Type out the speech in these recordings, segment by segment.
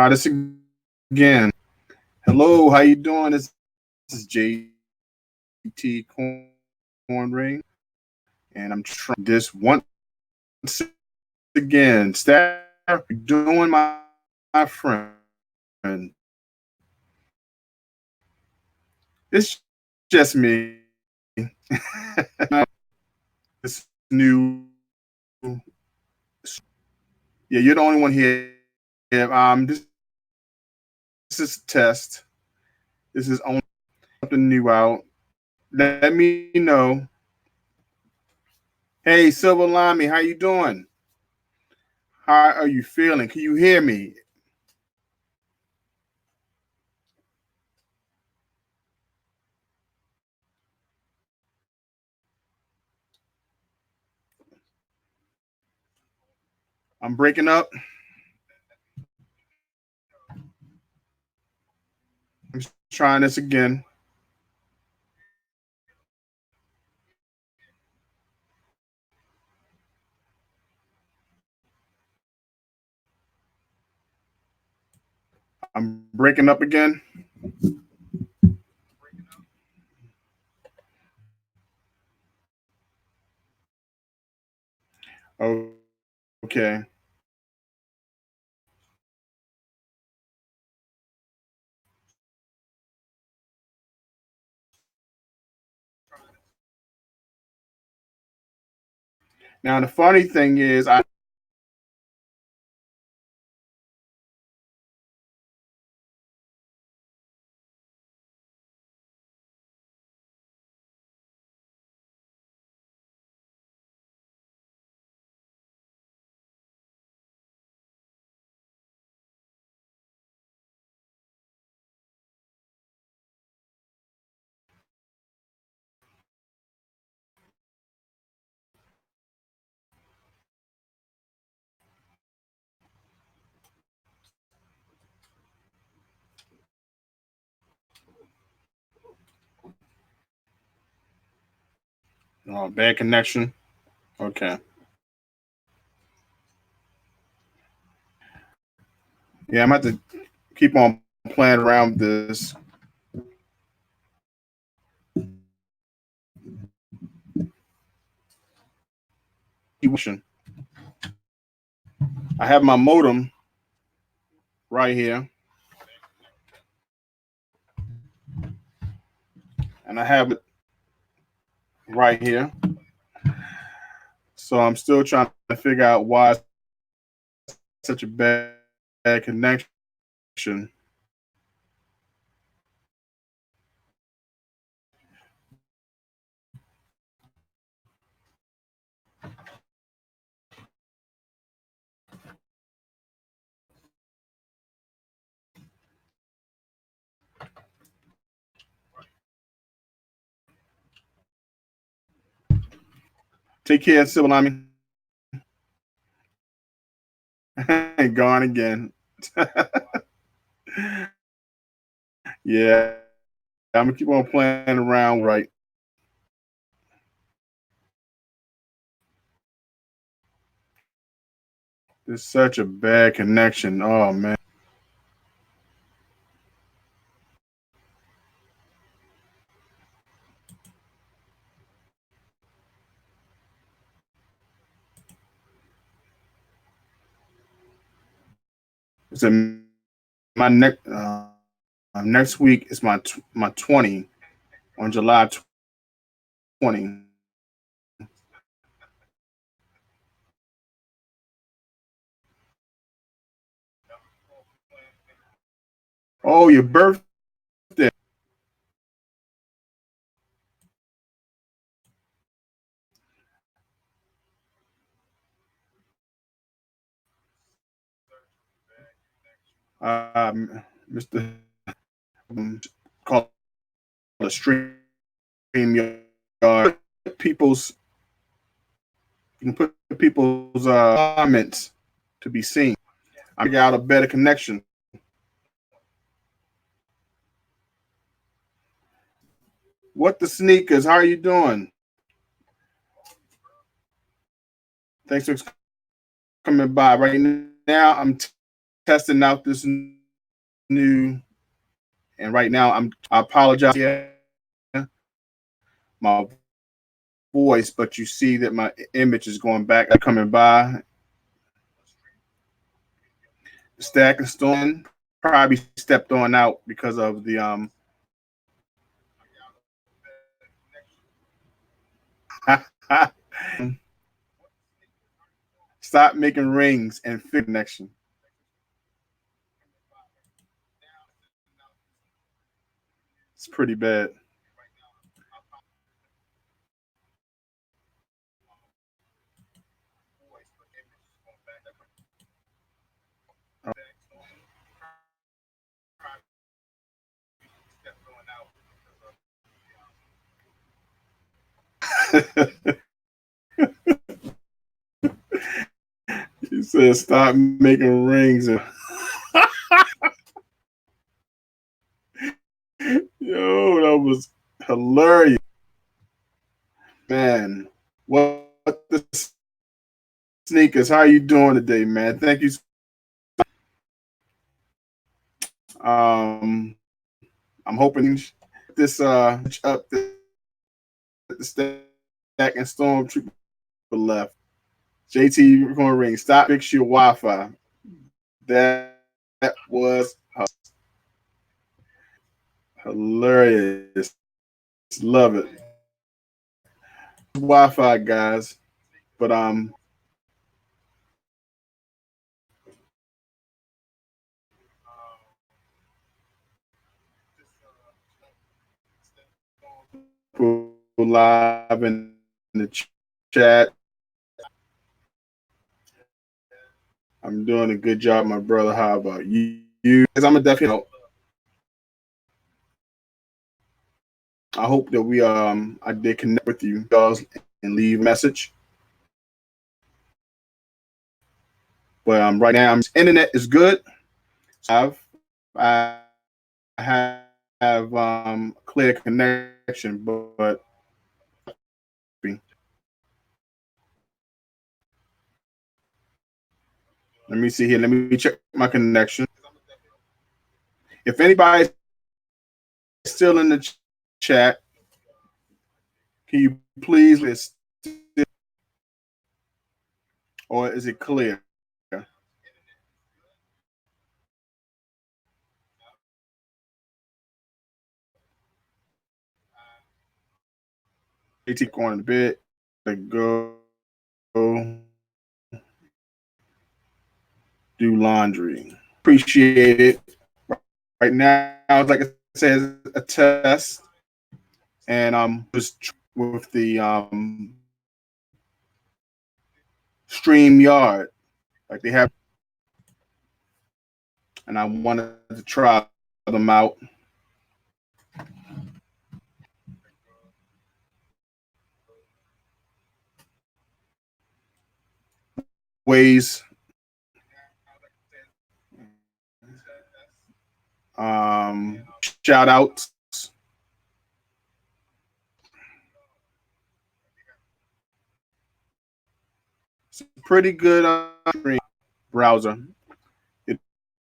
Try this again. Hello, how you doing? This is JT Corn Ring, and I'm trying this once again. Staff, doing my friend. It's just me. This new, yeah, you're the only one here. This is a test. This is only something new out. Let me know. Hey, Silver Limey, how you doing? How are you feeling? Can you hear me? I'm breaking up. I'm trying this again. I'm breaking up again. Okay. Now the funny thing is, bad connection. Okay. Yeah, I'm going to have to keep on playing around with this. I have my modem right here, and I have it right here. So I'm still trying to figure out why it's such a bad connection. Take care, Civil Army. Gone again. Yeah, I'm gonna keep on playing around. Right. It's such a bad connection. Oh man. It's a, my next week is my 20 on July 20. Oh, your birthday. Mr. Called a stream yard. People's You can put people's comments to be seen. I got a better connection. What the sneakers? How are you doing? Thanks for coming by. Right now, I'm testing out this new, and right now I apologize my voice, but you see that my image is going back, coming by. Stack and Storm probably stepped on out because of the stop making rings and fit connection. It's pretty bad. He said, "Stop making rings." And yo, that was hilarious, man. What the sneakers? How you doing today, man? Thank you. Um, I'm hoping this up the Stacking StormTrooper left. JT going to ring. Stop fix your Wi-Fi. That was hilarious. Love it. Wi-Fi guys, but live in the chat. I'm doing a good job, my brother. How about you? Because I'm a definitely. I hope that I did connect with you guys and leave a message. But right now, internet is good. I have clear connection, but let me see here. Let me check my connection. If anybody's still in the chat, can you please list, or is it clear? AT going to bed. Go do laundry. Appreciate it. Right now, like I said, a test, and I'm just with the Stream Yard, like they have, and I wanted to try them out. Ways, shout outs. It's a pretty good browser. It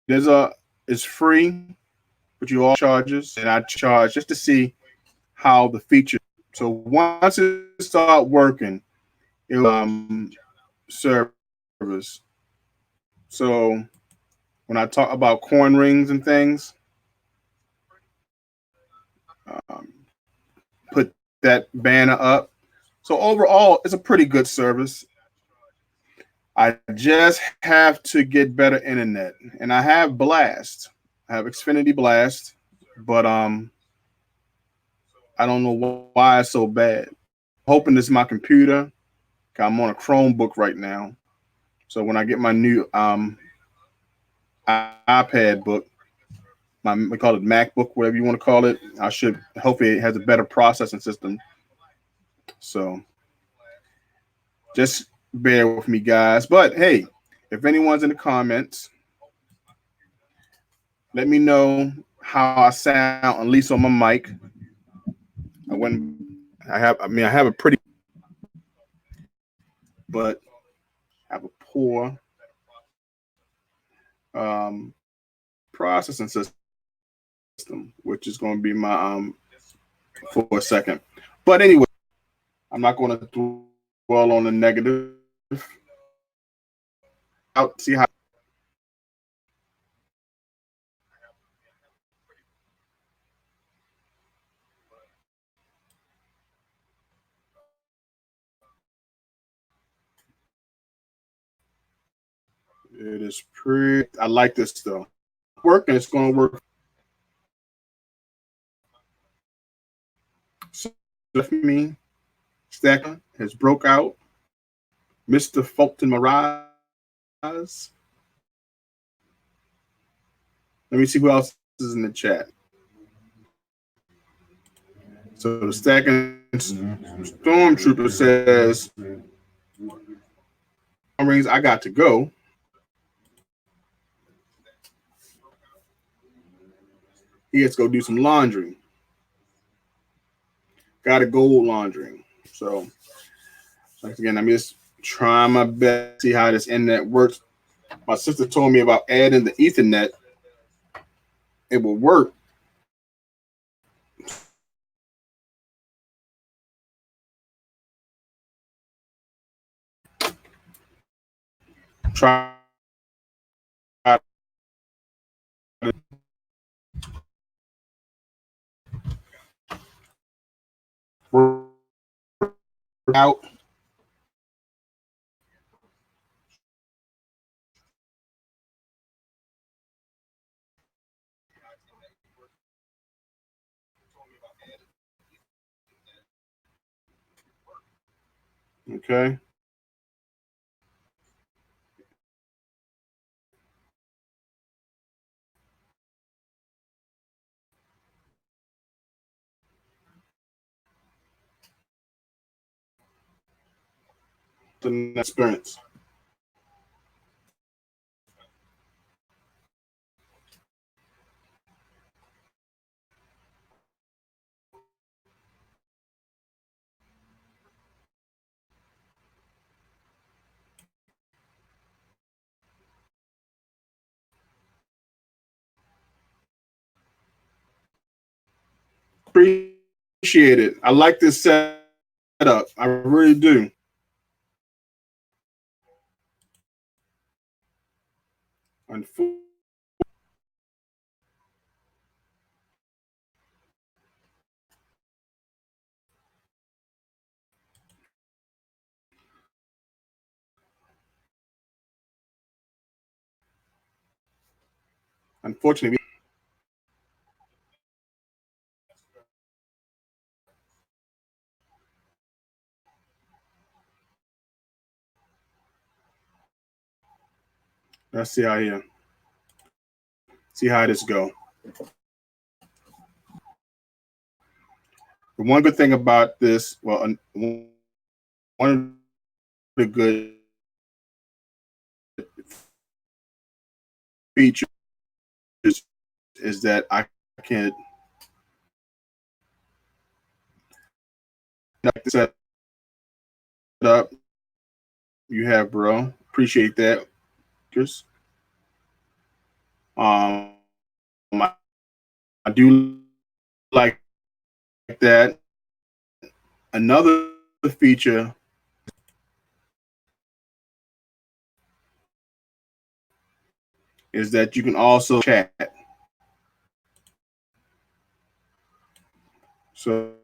there's a it's free, but you all charges, and I charge just to see how the feature. So once it start working, it servers. So when I talk about coin rings and things, um, put that banner up. So overall, it's a pretty good service. I just have to get better internet, and I have Blast. I have Xfinity Blast, but I don't know why it's so bad. Hoping this is my computer. I'm on a Chromebook right now, so when I get my new iPad book, we call it MacBook, whatever you want to call it, I should hopefully it has a better processing system. So just bear with me, guys. But hey, if anyone's in the comments, let me know how I sound, at least on my mic. I have a pretty, but I have a poor processing system, which is going to be my for a second. But anyway, I'm not going to dwell on the negative. Out, see how it is pretty. I like this though. Working, it's going to work. So me, Stacker has broke out. Mr. Fulton Mirage. Let me see who else is in the chat. So the Stacking StormTrooper says, "Rings, I got to go." He has to go do some laundry. Got to go laundering. So once again, I'm just trying my best to see how this internet works. My sister told me about adding the Ethernet. It will work. Try to work out. Okay. The experience. Appreciate it. I like this setup. I really do. Unfortunately, let's see how here. See how this go. The one good thing about this, well, one of the good features is that I can set up. You have, bro. Appreciate that. Just I do like that. Another feature is that you can also chat. So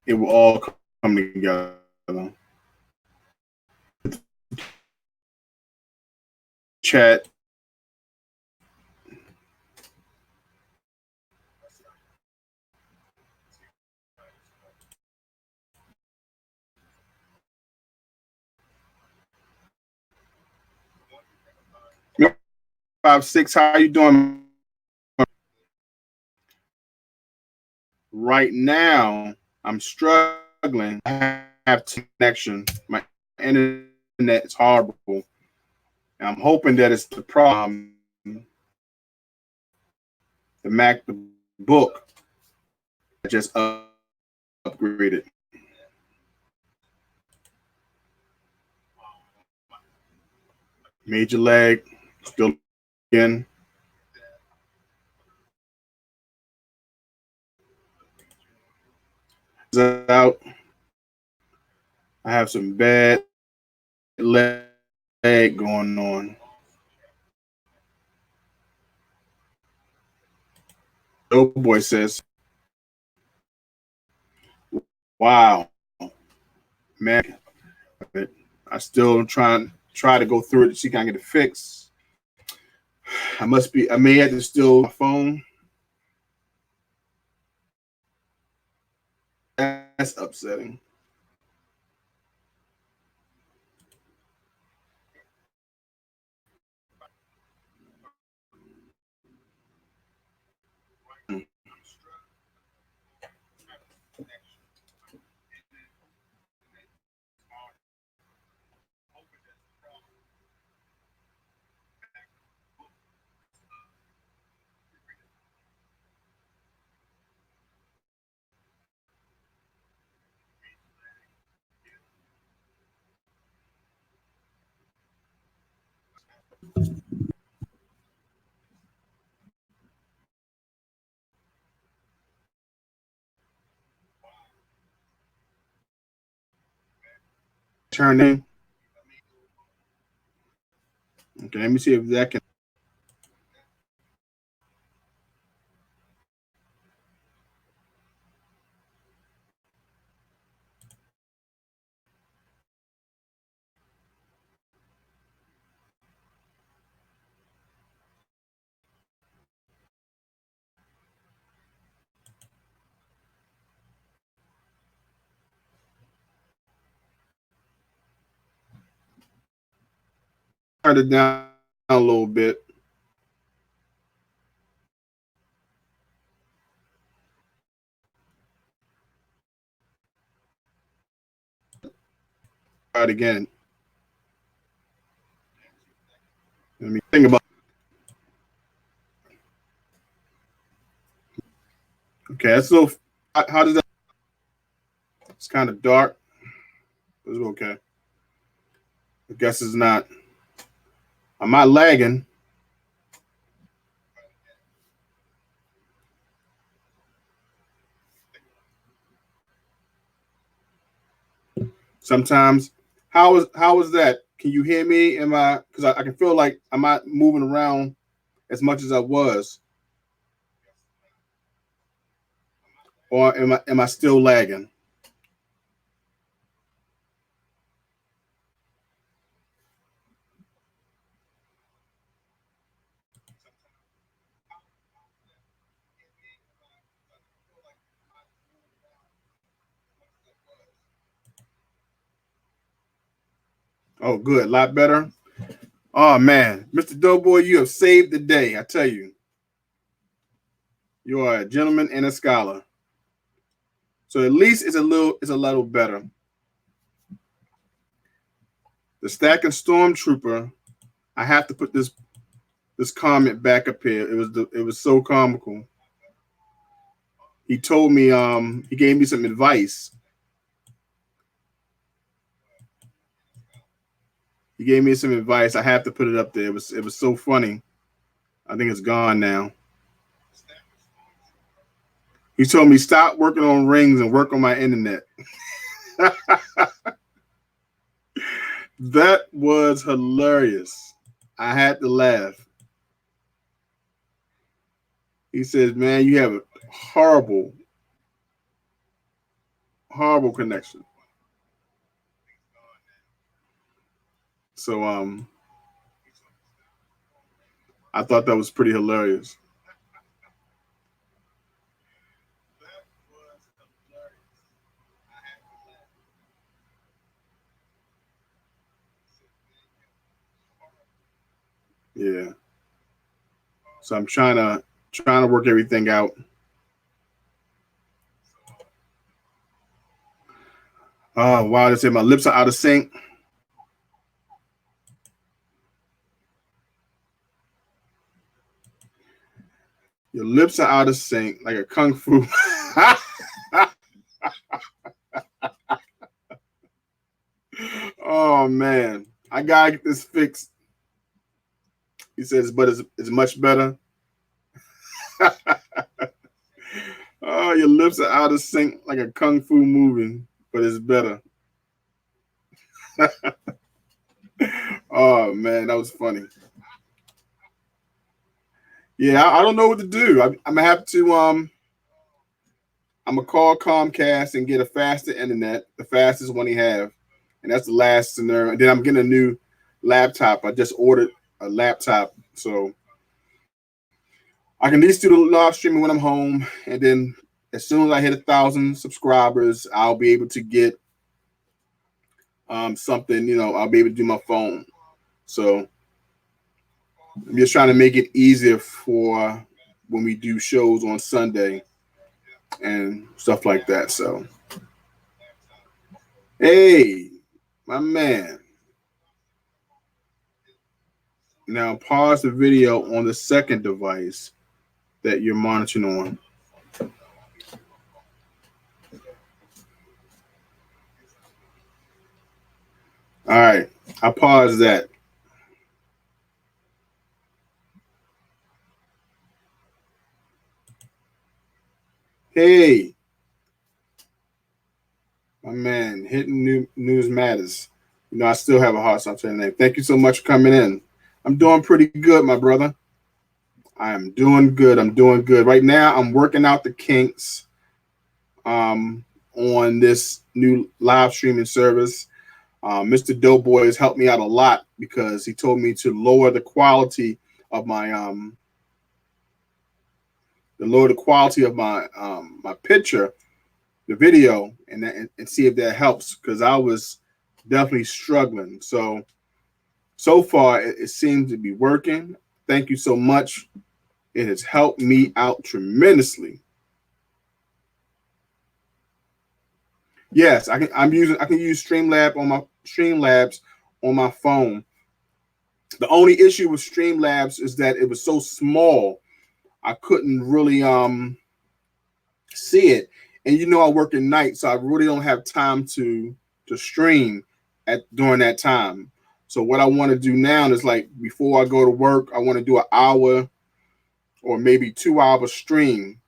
it will all come together. Chat. Five six. How you doing? Right now, I'm struggling. I have connection. My internet is horrible. And I'm hoping that it's the problem. The MacBook just upgraded. Major lag. Still in. Out. I have some bad lag going on. Oh boy says, "Wow, man, I still try to go through it to see if I can get it fixed. I may have to still my phone. That's upsetting. Turn in. Okay, let me see if that can turn it down a little bit. Try it again. Let me think about. Okay, so how does that? It's kind of dark. It's okay. I guess it's not. I'm not lagging. Sometimes. How is that? Can you hear me? Am I? Because I can feel like I'm not moving around as much as I was, or am I still lagging? Oh, good, a lot better. Oh man, Mr. Doughboy, you have saved the day. I tell you, you are a gentleman and a scholar. So at least it's a little better. The Stacking StormTrooper. I have to put this comment back up here. It was so comical. He told me he gave me some advice. He gave me some advice. I have to put it up there. It was so funny. I think it's gone now. He told me stop working on rings and work on my internet. That was hilarious. I had to laugh. He says, "Man, you have a horrible, horrible connection." So I thought that was pretty hilarious. Yeah. So I'm trying to work everything out. Oh wow, they say my lips are out of sync. Your lips are out of sync like a kung fu. Oh man, I gotta get this fixed. He says, but it's much better. Oh, your lips are out of sync like a kung fu movie, but it's better. Oh man, that was funny. Yeah, I don't know what to do. I'm gonna have to I'm gonna call Comcast and get a faster internet, the fastest one he have, and that's the last scenario. And then I'm getting a new laptop. I just ordered a laptop, so I can at least do the live streaming when I'm home, and then as soon as I hit 1,000 subscribers, I'll be able to get something. I'll be able to do my phone. So I'm just trying to make it easier for when we do shows on Sunday and stuff like that. So, hey, my man. Now pause the video on the second device that you're monitoring on. All right, I paused that. Hey, my man, hitting news matters. I still have a hard time saying that. Thank you so much for coming in. I'm doing pretty good, my brother. I am doing good. I'm doing good. Right now, I'm working out the kinks on this new live streaming service. Mr. Doughboy has helped me out a lot because he told me to lower the quality of my my picture, the video, and see if that helps, because I was definitely struggling. So far it seems to be working. Thank you so much. It has helped me out tremendously. Yes, I can use Streamlabs on my phone. The only issue with Streamlabs is that it was so small, I couldn't really see it. And I work at night, so I really don't have time to stream during that time. So what I want to do now is, like, before I go to work, I want to do an hour or maybe 2 hour stream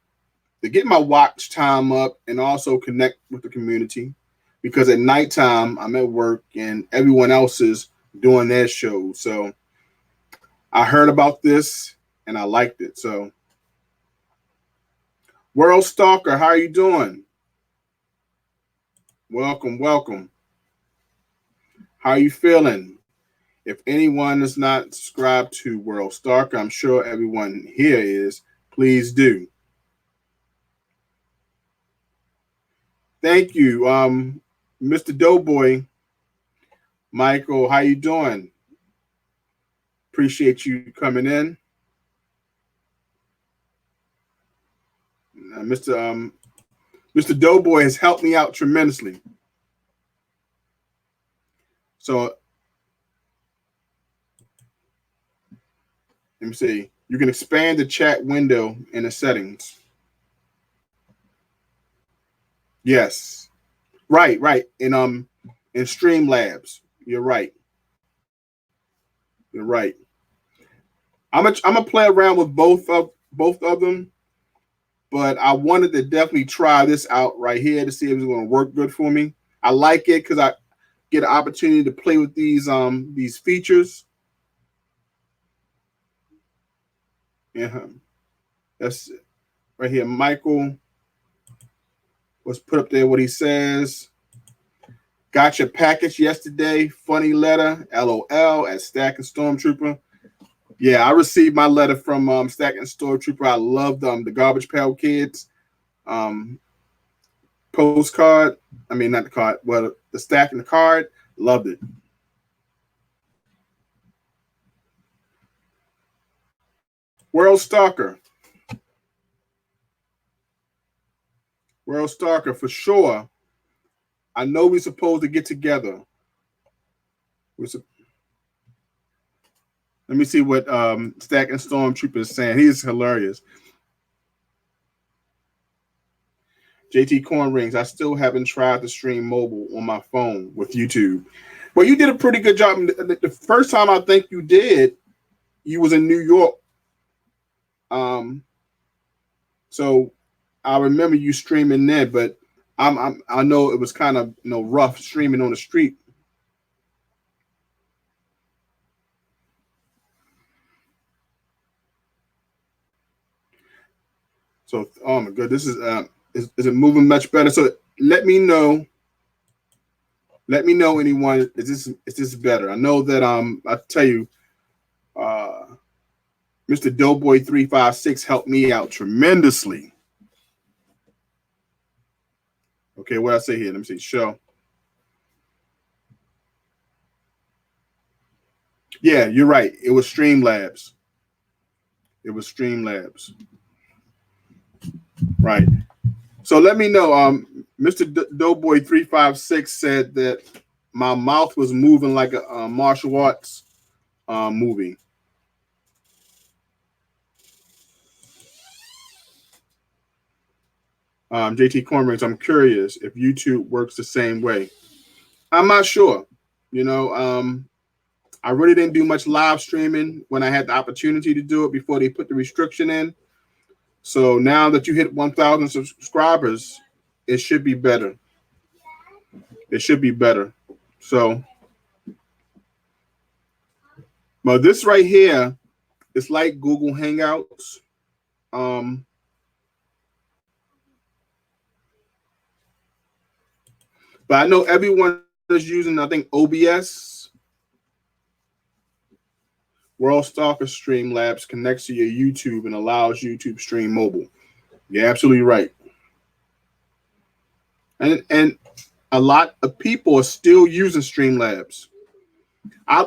to get my watch time up and also connect with the community, because at nighttime I'm at work and everyone else is doing their show. So I heard about this and I liked it. So, World Stalker, how are you doing? Welcome, welcome. How are you feeling? If anyone is not subscribed to World Stalker, I'm sure everyone here is. Please do. Thank you, Mr. Doughboy. Michael, how you doing? Appreciate you coming in. Mr. Doughboy has helped me out tremendously. So let me see. You can expand the chat window in the settings. Yes. Right. In Streamlabs. You're right. You're right. I'm gonna play around with both of them, but I wanted to definitely try this out right here to see if it's gonna work good for me. I like it because I get an opportunity to play with these features. Yeah. That's right here. Michael was put up there what he says. Got your package yesterday. Funny letter. LOL at Stacking StormTrooper. Yeah, I received my letter from Stacking StormTrooper. I love the Garbage Pail Kids postcard. I mean, not the card, well, the stacking the card. Loved it. World Stalker. World Stalker for sure. I know we're supposed to get together. Let me see what Stacking StormTrooper is saying. He's hilarious. JT Corn Rings. I still haven't tried to stream mobile on my phone with YouTube. Well, you did a pretty good job. The first time I think you did, you was in New York. Um, so I remember you streaming there, but I know it was kind of rough streaming on the street. So oh my god, this is it moving much better? So let me know. Let me know, anyone. Is this better? I know that I tell you, uh, Mr. Doughboy 356 helped me out tremendously. Okay, what I say here? Let me see. Show. Yeah, you're right. It was Streamlabs. It was Streamlabs. Right. So let me know. Mr. Doughboy 356 said that my mouth was moving like a martial arts movie. JT Cornriggs, I'm curious if YouTube works the same way. I'm not sure. You know, I really didn't do much live streaming when I had the opportunity to do it before they put the restriction in. So now that you hit 1,000 subscribers, it should be better. It should be better. So, well, this right here, it's like Google Hangouts. Um, but I know everyone is using, I think, OBS. World Stalker Streamlabs connects to your YouTube and allows YouTube stream mobile. You're absolutely right. And a lot of people are still using Streamlabs. I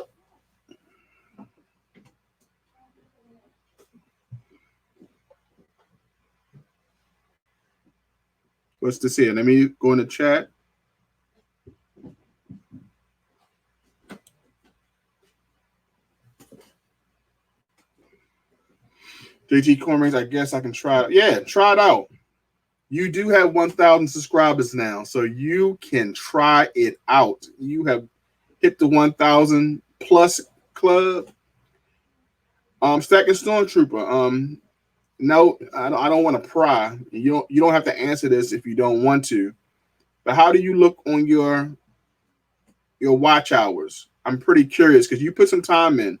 What's this here? Let me go in the chat. JG Cormans, I guess I can try it. Yeah, try it out. You do have 1,000 subscribers now, so you can try it out. You have hit the 1,000 plus club. Stacking StormTrooper. No, I don't want to pry. You don't have to answer this if you don't want to. But how do you look on your watch hours? I'm pretty curious because you put some time in.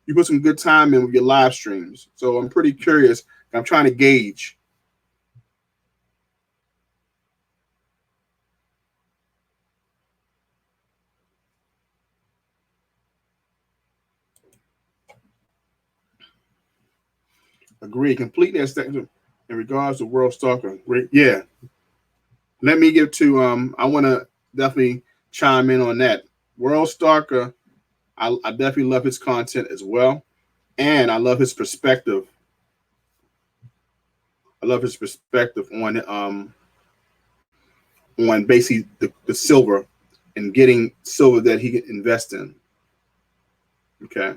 You put some good time in with your live streams. So I'm pretty curious. I'm trying to gauge. Agree completely in regards to World Stalker. Great. Yeah. Let me give to I want to definitely chime in on that. World Stalker, I definitely love his content as well. And I love his perspective. I love his perspective on basically the silver and getting silver that he can invest in. Okay.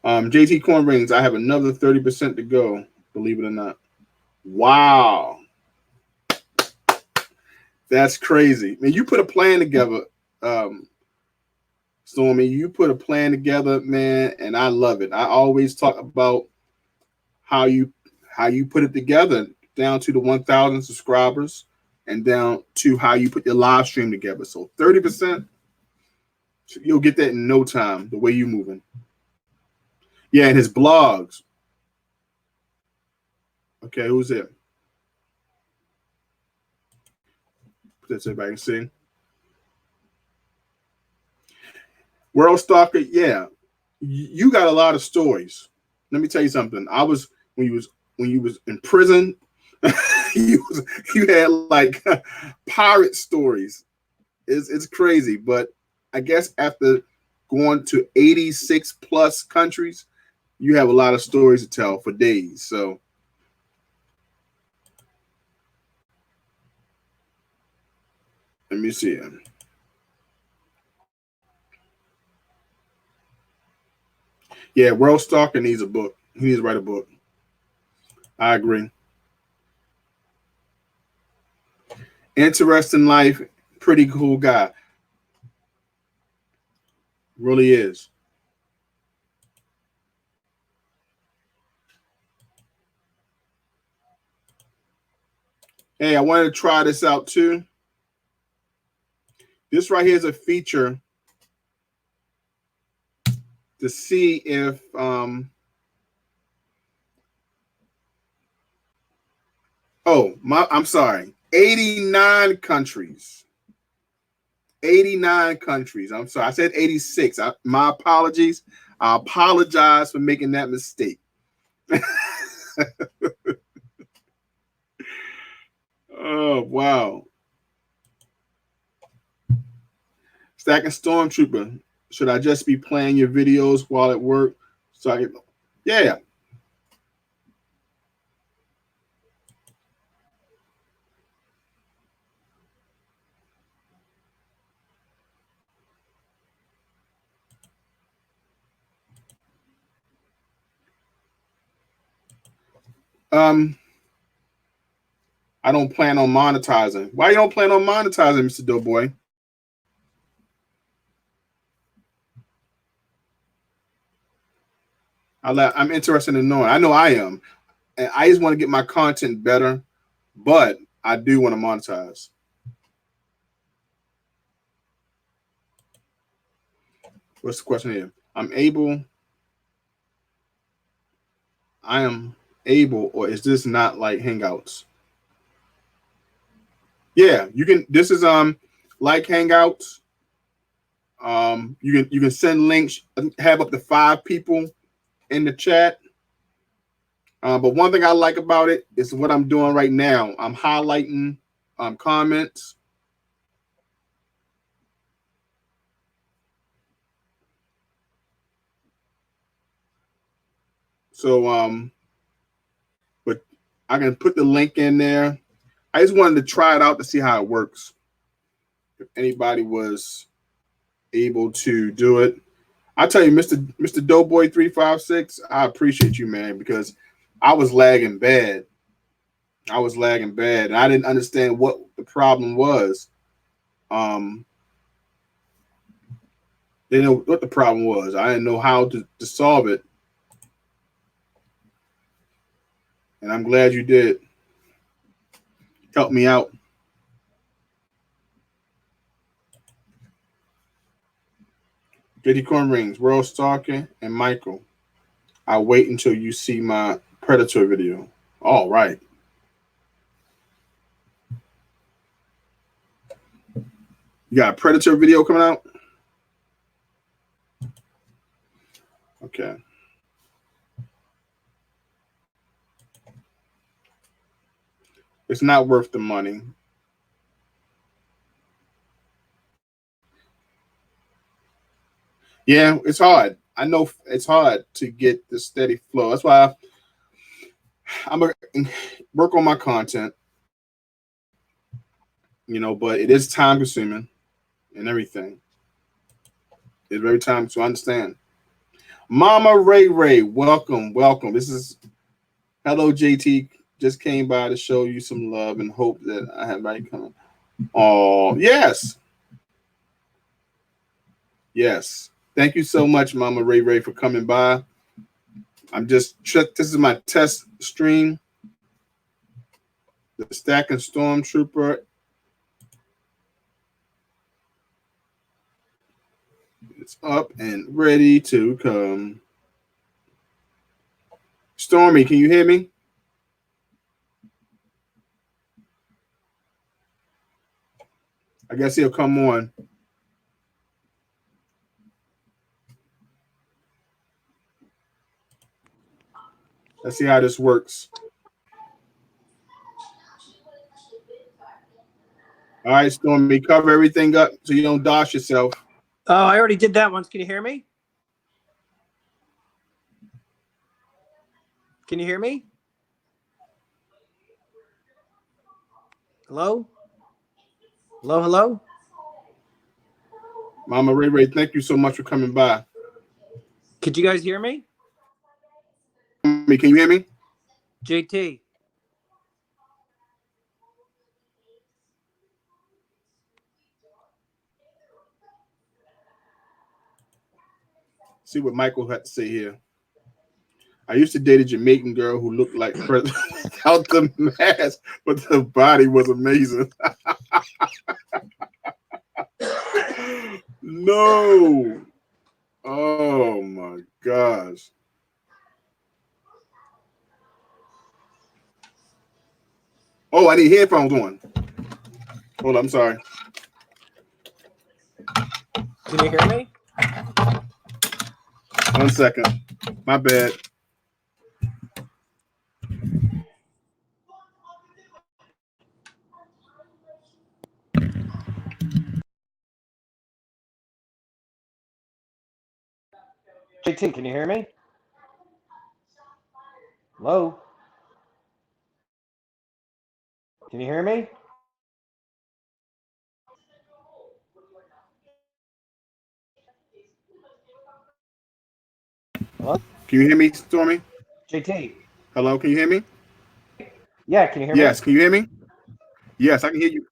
JT Corn Rings, I have another 30% to go, believe it or not. Wow. That's crazy. Man, you put a plan together, Stormy. You put a plan together, man, and I love it. I always talk about how you put it together down to the 1,000 subscribers and down to how you put your live stream together. So 30%, you'll get that in no time, the way you're moving. Yeah, and his blogs. Okay, who's it? That's everybody can see. World Stalker, yeah. You got a lot of stories. Let me tell you something. I was when you was in prison, you had like pirate stories. It's crazy, but I guess after going to 86 plus countries, you have a lot of stories to tell for days. So let me see. Yeah, World Stalker needs a book. He needs to write a book. I agree. Interesting life, pretty cool guy. Really is. Hey, I wanted to try this out too. This right here is a feature to see if I'm sorry. 89 countries. 89 countries. I'm sorry. I said 86. My apologies. I apologize for making that mistake. Oh, wow. Stacking StormTrooper. Should I just be playing your videos while at work? So yeah. I don't plan on monetizing. Why you don't plan on monetizing, Mr. Doughboy? I'm interested in knowing. I know I am. And I just want to get my content better, but I do want to monetize. What's the question here? I am able, or is this not like Hangouts? Yeah, you can. This is like Hangouts. You can send links. Have up to 5 people in the chat. But one thing I like about it is what I'm doing right now. I'm highlighting comments. So but I can put the link in there. I just wanted to try it out to see how it works. If anybody was able to do it, I tell you, Mr. Doughboy 356, I appreciate you, man, because I was lagging bad. And I didn't understand what the problem was. Didn't know what the problem was. I didn't know how to solve it, and I'm glad you did help me out. JD Corn Rings, World Stalker, and Michael. I'll wait until you see my Predator video. All right. You got a Predator video coming out? Okay. It's not worth the money. Yeah, it's hard. I know it's hard to get the steady flow. That's why I'm going to work on my content, but it is time consuming and everything. It's very time to understand. Mama Ray, welcome. This is hello JT. Just came by to show you some love and hope that I have right coming. Oh, yes. Yes. Thank you so much, Mama Ray, for coming by. This is my test stream. The Stacking StormTrooper. It's up and ready to come. Stormy, can you hear me? I guess he'll come on. Let's see how this works. All right, Stormy, cover everything up so you don't dosh yourself. Oh, I already did that once. Can you hear me? Can you hear me? Hello? Hello? Mama Ray, thank you so much for coming by. Could you guys hear me? Can you hear me? JT. See what Michael had to say here. I used to date a Jamaican girl who looked like President without the mask, but the body was amazing. No. Oh my gosh. Oh, I need headphones on. Hold on, I'm sorry. Can you hear me? 1 second. My bad. JT, can you hear me? Hello? Can you hear me? Hello? Can you hear me, Stormy? JT? Hello, can you hear me? Yeah, can you hear me? Yes, can you hear me? Yes, I can hear you.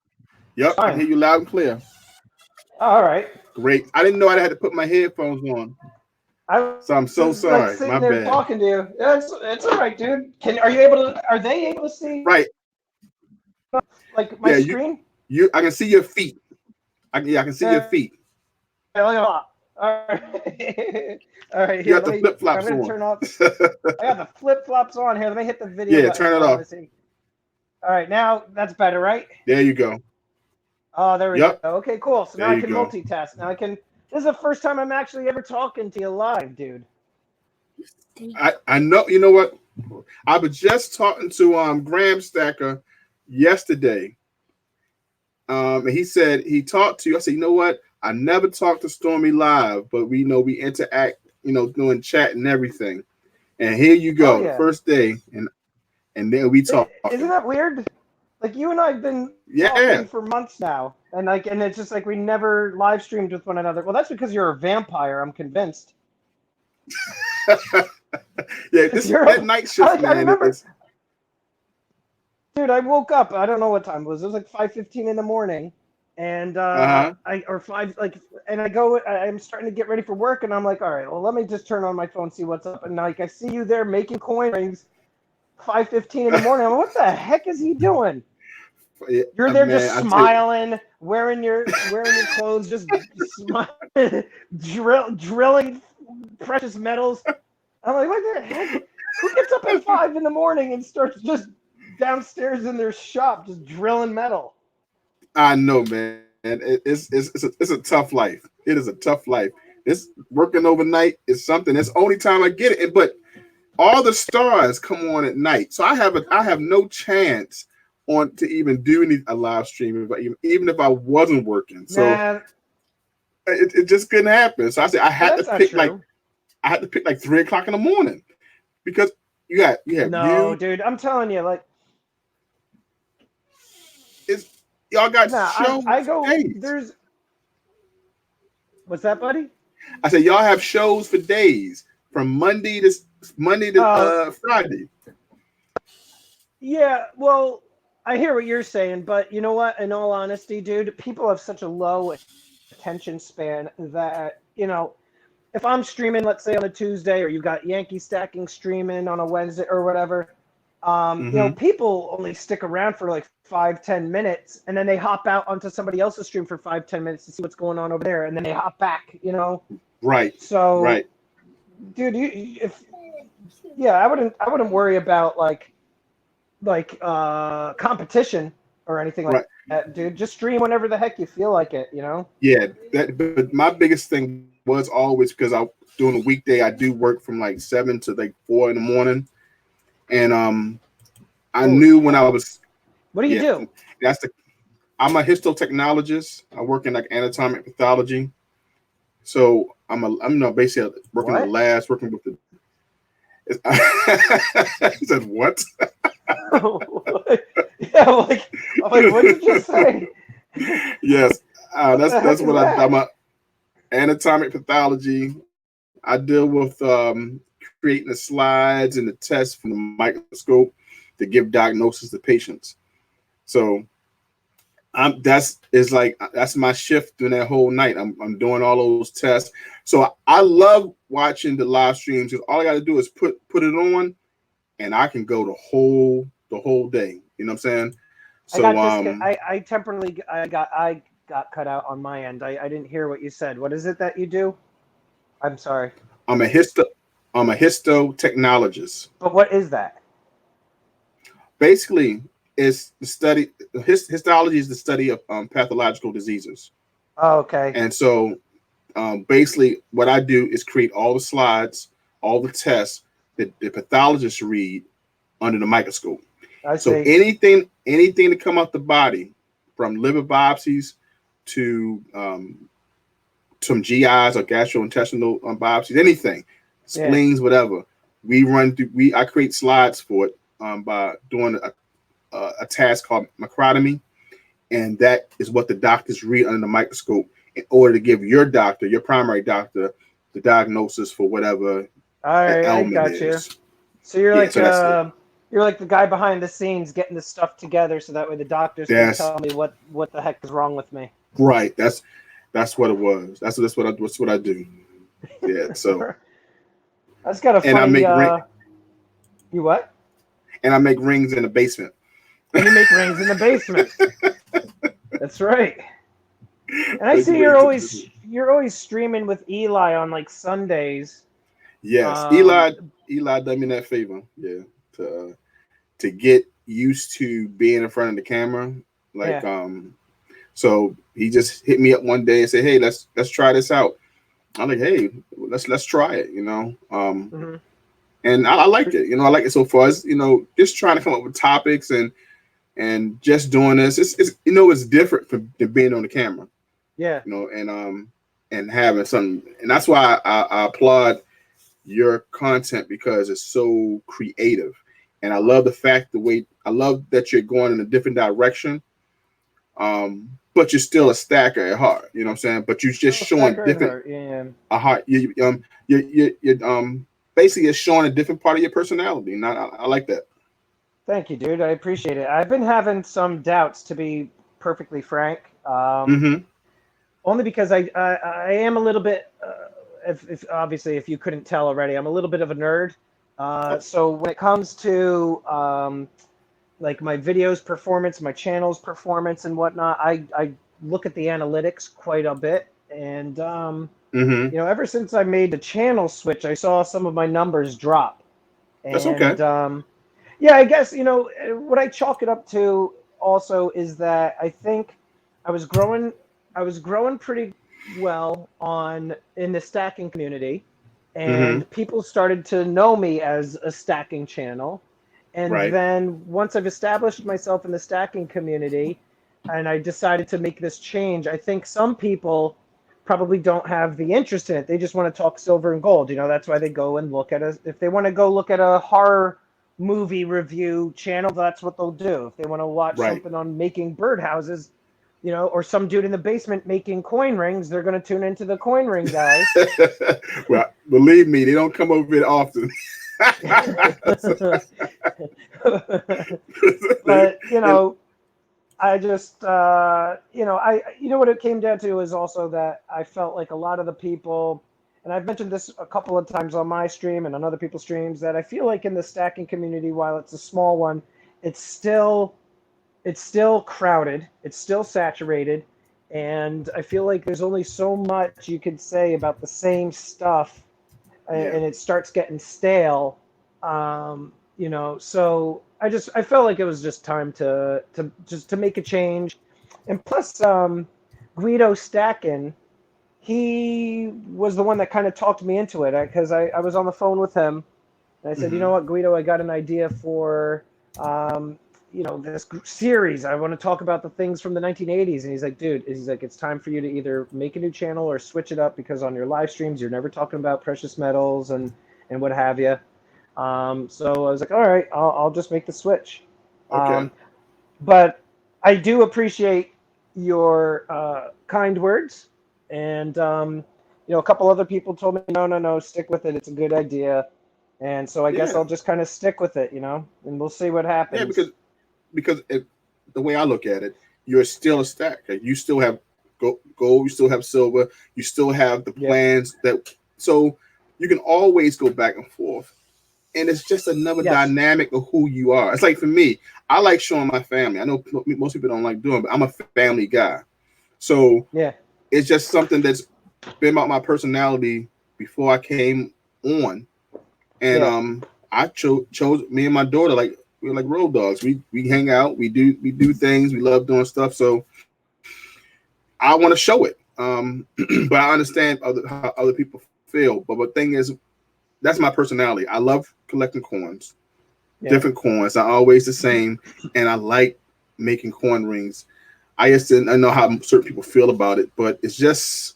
Yep, I can Fine. hear you loud and clear. Oh, all right. Great. I didn't know I had to put my headphones on. I So I'm so was like sorry. sitting My there bad. talking to you. Yeah, it's all right, dude. Are they able to see Right. like my Yeah, screen? I can see your feet. I can see your Yeah, feet. look at that. All right. All right, You here, got the flip I'm flops gonna on. turn off. I got the flip flops on here. Let me hit the video Yeah, button. turn it Oh, let off. me see. All right, now that's better, right? There you go. Oh, there we go. Yep. Okay, cool. So now There I you can go. multitask. Now I can. This is the first time I'm actually ever talking to you live, dude. I know. You know what? I was just talking to Graham Stacker yesterday. And he said he talked to you. I said, you know what? I never talked to Stormy live, but we know we interact, doing chat and everything. And here you Oh go, the yeah. first day, and then we Isn't talking. that weird? Like you and I've been Yeah. talking for months now, and it's just like we never live streamed with one another. Well, that's because you're a vampire. I'm convinced. Yeah, Because that night shift, I man, remember, is dude. I woke up. I don't know what time it was. It was like 5:15 in the morning, and uh-huh. I or five like, and I go. I'm starting to get ready for work, and I'm like, all right, well, let me just turn on my phone, see what's up, and like I see you there making coin rings. 5:15 in the morning. I'm like, what the heck is he doing? Yeah, You're there man, just I tell you, smiling, wearing your clothes, just smiling, drilling precious metals. I'm like, what the heck? Who gets up at 5 in the morning and starts just downstairs in their shop just drilling metal? I know, man. It's a tough life. It is a tough life. This working overnight is something. It's the only time I get it. But all the stars come on at night, so I have no chance on to even do a live stream, but even if I wasn't working. So Nah, it just couldn't happen. So I said that's not true. I had to pick like 3 o'clock in the morning because you have No, you. dude, I'm telling you, like, It's y'all got nah, shows I for go. days. There's what's that, buddy? I said y'all have shows for days from Monday to Uh, Friday. Yeah, well, I hear what you're saying, but you know what? In all honesty, dude, people have such a low attention span that, if I'm streaming, let's say on a Tuesday, or you've got Yankee Stacking streaming on a Wednesday or whatever, Mm-hmm. people only stick around for like 5-10 minutes, and then they hop out onto somebody else's stream for 5-10 minutes to see what's going on over there, and then they hop back. Right, right. So, dude, if yeah, I wouldn't worry about competition or anything like Right. that, dude. Just stream whenever the heck you feel like it. Yeah, but my biggest thing was always because I during the weekday I do work from like 7 to like 4 in the morning, and I Holy knew when I cow. was What do you yeah do? that's the I'm a histotechnologist. I work in like anatomic pathology, so I'm not basically working in the What? labs, working with the. He said what? Yeah, I'm like, what did you just say? Yes, What the that's heck is what I'm that? a anatomic pathology. I deal with creating the slides and the tests from the microscope to give diagnosis to patients. So that's my shift during that whole night. I'm doing all those tests. So I love watching the live streams because all I got to do is put it on, and I can go the whole day. You know what I'm saying? I So got I temporarily I got cut out on my end. I didn't hear what you said. What is it that you do? I'm sorry. I'm a histo I'm a histotechnologist. But what is that? Basically, it's the study. Histology is the study of pathological diseases, Oh, okay. and so basically, what I do is create all the slides, all the tests that the pathologists read under the microscope. I So see. anything that come out the body, from liver biopsies to some GIs or gastrointestinal biopsies, anything, Yeah. spleens, whatever, we run through. I create slides for it by doing a task called macrotomy, and that is what the doctors read under the microscope in order to give your primary doctor, the diagnosis for whatever All right, I ailment got you. is. So Yeah, so that's it. you're like the guy behind the scenes getting the stuff together so that way the doctors can That's tell me what the heck is wrong with me. right. That's what it was. That's what I do. Yeah. So That's got a and I funny make ring you what? and I make rings in the basement. And you make rings in the basement. That's right. And I Make see rings in the basement. you're always streaming with Eli on like Sundays. Yes, Um Eli done me that favor. Yeah, to get used to being in front of the camera. Like yeah. so he just hit me up one day and said, "Hey, let's try this out." I'm like, "Hey, let's try it," you know. Mhm. And I like it. You know, I like it so far. As, just trying to come up with topics and just doing this. It's different than being on the camera. Yeah. And having something, and that's why I applaud your content because it's so creative, and I love that you're going in a different direction. But you're still a stacker at heart. You know what I'm saying? But you're just Still a showing stacker at different heart. Yeah. a heart. You basically it's showing a different part of your personality, and I like that. Thank you, dude. I appreciate it. I've been having some doubts, to be perfectly frank. Mm-hmm. Only because I am a little bit, if obviously if you couldn't tell already, I'm a little bit of a nerd. So when it comes to like my videos performance, my channel's performance and whatnot, I look at the analytics quite a bit. And Mm-hmm. ever since I made the channel switch, I saw some of my numbers drop. That's okay. And yeah, I guess what I chalk it up to also is that I think I was growing I was growing pretty well on in the stacking community, Mm-hmm. and people started to know me as a stacking channel. And Right. then once I've established myself in the stacking community and I decided to make this change, I think some people probably don't have the interest in it. They just want to talk silver and gold. That's why they go and look at if they want to go look at a horror movie review channel, that's what they'll do. If they want to watch Right. something on making birdhouses, or some dude in the basement making coin rings, they're going to tune into the coin ring guy. Well, believe me, they don't come over here often. But And I just what it came down to is also that I felt like a lot of the people, and I've mentioned this a couple of times on my stream and on other people's streams, that I feel like in the stacking community, while it's a small one, it's still crowded, it's still saturated, and I feel like there's only so much you could say about the same stuff, yeah, and it starts getting stale. So I felt like it was just time to make a change. And plus, Guido Stackin, he was the one that kind of talked me into it, because I was on the phone with him and I said, you know hmm what, Guido, I got an idea for this series. I want to talk about the things from the 1980s. And he's like, dude, it's time for you to either make a new channel or switch it up, because on your live streams you're never talking about precious metals and what have you. So I was like, all right, I'll just make the switch. okay, Um, but I do appreciate your kind words. And a couple other people told me, no, no, no, stick with it. It's a good idea. And so I guess yeah, I'll just kind of stick with it, and we'll see what yeah, happens. because the way I look at it, you're still a stacker. You still have gold, you still have silver, you still have the Yep. plans that so you can always go back and forth. And it's just another Yes. dynamic of who you are. It's like for me, I like showing my family. I know most people don't like doing, but I'm a family guy. So Yeah. it's just something that's been about my personality before I came on. And Yeah. I chose me and my daughter like we're like road dogs. We hang out, we do things, we love doing stuff. So I want to show it. But I understand how other people feel. But the thing is, that's my personality. I love collecting coins, Yeah. different coins, not always the same, and I like making coin rings. I know how certain people feel about it, but it's just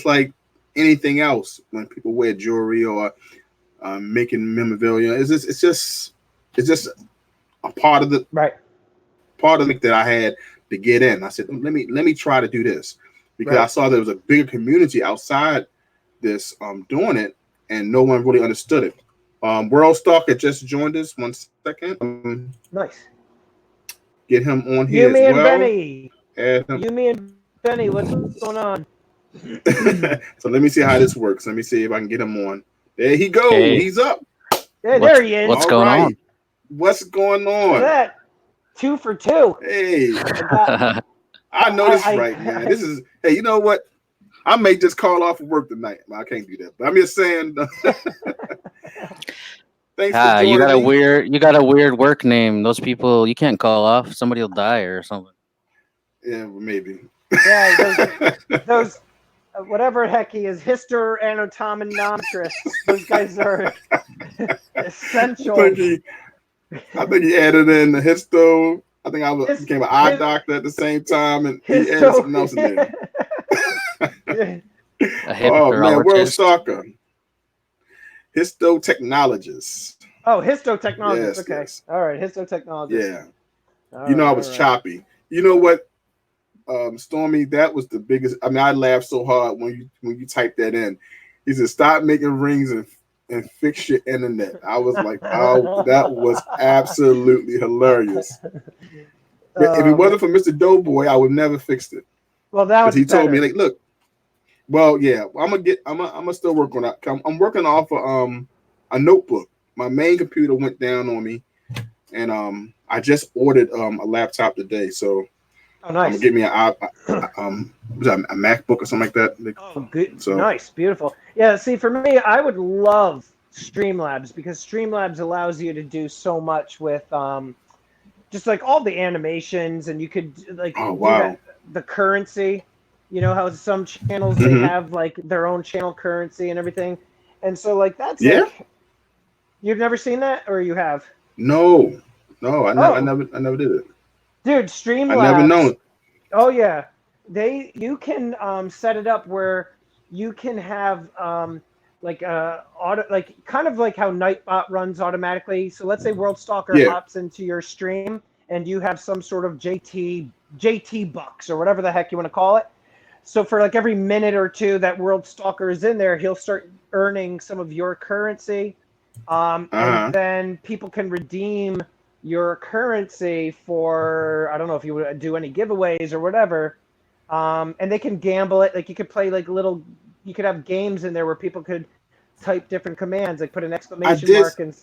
like anything else when people wear jewelry or making memorabilia. It's just a Right. part of the that I had to get in. I said, let me try to do this because I Right. saw there was a bigger community outside this doing it, and no one really understood it. World Stalker just joined us. 1 second. Nice. Get him on here as Yumi and well. Benny. Add him. Yumi and Benny, what's going on? So let me see how this works. Let me see if I can get him on. There he go. Hey, He's up. Yeah, what's there he is. what's All going right. on? What's going Look at on? that. 2 for 2. Hey, I got. I know this right, man. I This is. Hey, you know what? I may just call off of work tonight. I can't do that, but I'm just saying. Thanks for You joining got a me. weird work name. Those people you can't call off. Somebody will die or something. Yeah, maybe. yeah, those whatever the heck he is, histoanatomometrists. Those guys are essential. I think he added in the histo. I think I His, became an eye his, doctor at the same time, and he added histo. something else in there. Yeah. A Oh man, World hipsterologist. Stalker, histotechnologist. Oh, histotechnologist. Yes, Okay. yes, All right, histotechnologist. yeah. All You know, right, I all was right. choppy. You know what, Stormy? That was the biggest. I mean, I laughed so hard when you typed that in. He said, "Stop making rings and fix your internet." I was like, "Oh, that was absolutely hilarious." If it Um, wasn't for Mr. Doughboy, I would never fixed it well, now because it's he told me, better. like, look. Well, yeah, I'm gonna still work on that. I'm working off of a notebook. My main computer went down on me, and I just ordered a laptop today, so Oh, I'm gonna nice. get me was that, a MacBook or something like that. Oh, good. So Nice, beautiful. Yeah. See, for me, I would love Streamlabs because Streamlabs allows you to do so much with just like all the animations, and you could like oh do that wow, the currency. You know how some channels they hmm have like their own channel currency and everything, and so like that's yeah, like you've never seen that or you have? no, no, Oh, I never did it. dude, I never Streamlabs. known. Oh yeah, you can set it up where you can have like auto like kind of like how Nightbot runs automatically. So let's say World Stalker Yeah, hops into your stream and you have some sort of JT bucks or whatever the heck you want to call it. So for like every minute or two that World Stalker is in there, he'll start earning some of your currency, uh and huh. then people can redeem your currency for I don't know if you would do any giveaways or whatever, and they can gamble it. Like you could play like little, you could have games in there where people could type different commands, like put an I exclamation did mark and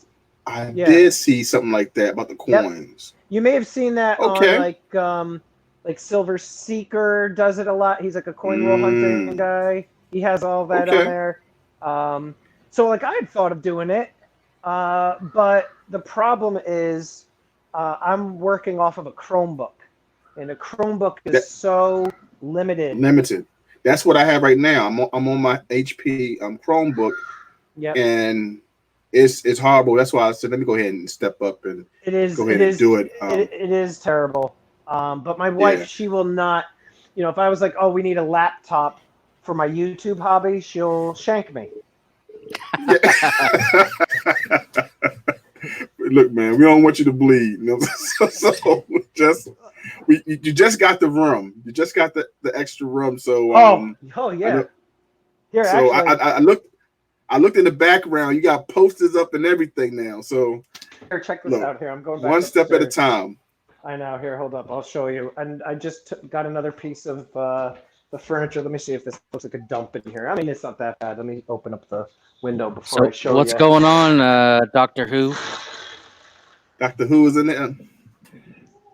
I yeah, did see something like that about the yep. coins. You may have seen that on Okay. like Silver Seeker does it a lot. He's like a coin roll hunting Mm, guy. He has all that on okay. there. So like I had thought of doing it, but the problem is I'm working off of a Chromebook, and a Chromebook is That so limited. limited. That's what I have right now. I'm on my HP Chromebook, Yep, and it's horrible. That's why I said let me go ahead and step up and it is. go It ahead and is. do it. It is terrible. But my wife, Yeah. she will not. You know, if I was like, "Oh, we need a laptop for my YouTube hobby," she'll shank me. Yeah. Look, man, we don't want you to bleed. You know? So just you just got the room. You just got the extra room. So Oh I yeah. know. Here, So actually, I looked in the background. You got posters up and everything now. So here, check this look, out. Here, I'm going one back step at a upstairs. time. I know. Here, hold up. I'll show you. And I just got another piece of the furniture. Let me see if this looks like a dump in here. I mean, it's not that bad. Let me open up the window before I So show what's you. going on, Doctor Who? Doctor Who is in there.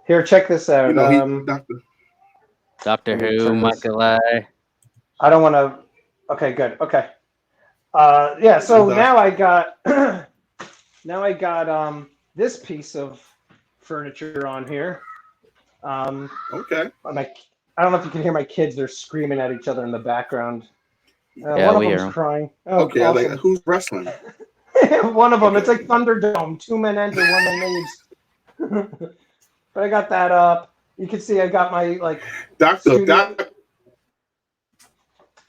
Here, check this You out. know he Doctor. Doctor Let me Who, turn this. Michael I. I don't want to. Okay, good. Okay. Yeah. So now I got now I got this piece of furniture on here. Okay. I don't know if you can hear my kids. They're screaming at each other in the background. Yeah, One of we hear them's him. crying. Oh, Okay. I like awesome. who's wrestling. One of them. It's Okay. like Thunderdome. 2 men enter, 1 man leaves. But I got that up. You can see I got my Doctor studio. Doctor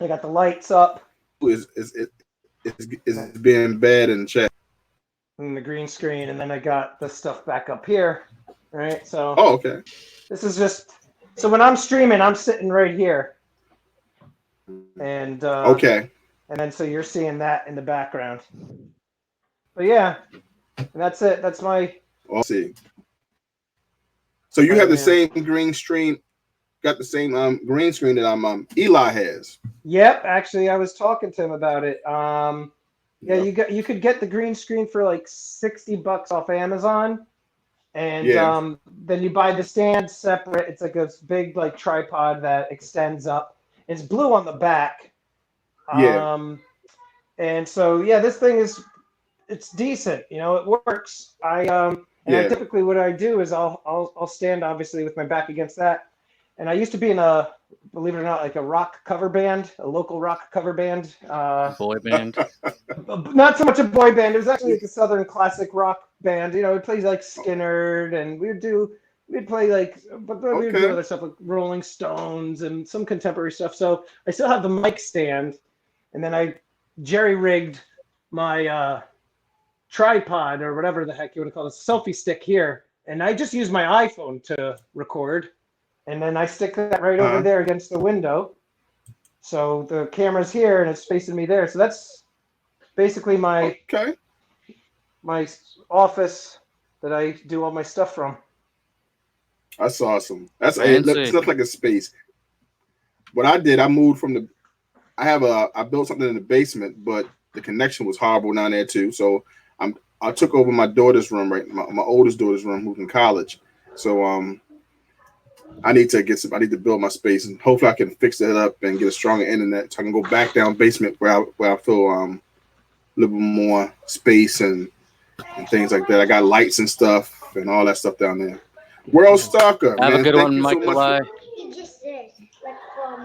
I got the lights up Who is being bad in chat. and the green screen, and then I got the stuff back up here. Right. So Oh, okay. this is just so when I'm streaming, I'm sitting right here, and Okay. then so you're seeing that in the background. But yeah, and that's it. That's my. I'll see. So you have the Man. same green screen, got the same green screen that Eli has. Yep, actually, I was talking to him about it. Yeah, Yep. you could get the green screen for like $60 off Amazon, and Yeah. then you buy the stand separate. It's like a big like tripod that extends up. It's blue on the back. Yeah. And so yeah, this thing it's decent. You know, it works. And I Yeah. typically what I do is I'll stand obviously with my back against that. And I used to be in a, believe it or not, like a rock cover band, a local rock cover band. Boy band. Not so much a boy band. It was actually like a southern classic rock band. You know, it plays like Skinnerd, and we'd play like, but we would do Okay. other stuff like Rolling Stones and some contemporary stuff. So I still have the mic stand, and then I jerry rigged my tripod or whatever the heck you want to call it, selfie stick here, and I just use my iPhone to record, and then I stick that right over Uh-huh. there against the window. So the camera's here and it's facing me there. So that's basically Okay. my office that I do all my stuff from. That's awesome. That's it. Looks Fancy. like a space. What I did, I moved from the. I built something in the basement, but the connection was horrible down there too. So I took over my daughter's room, right, my oldest daughter's room, who's in college. So I need to I need to build my space, and hopefully I can fix that up and get a stronger internet, so I can go back down basement where I feel a little more space and things like that. I got lights and stuff and all that stuff down there. World Stalker, Have a man, good thank one, you so Michael much for I.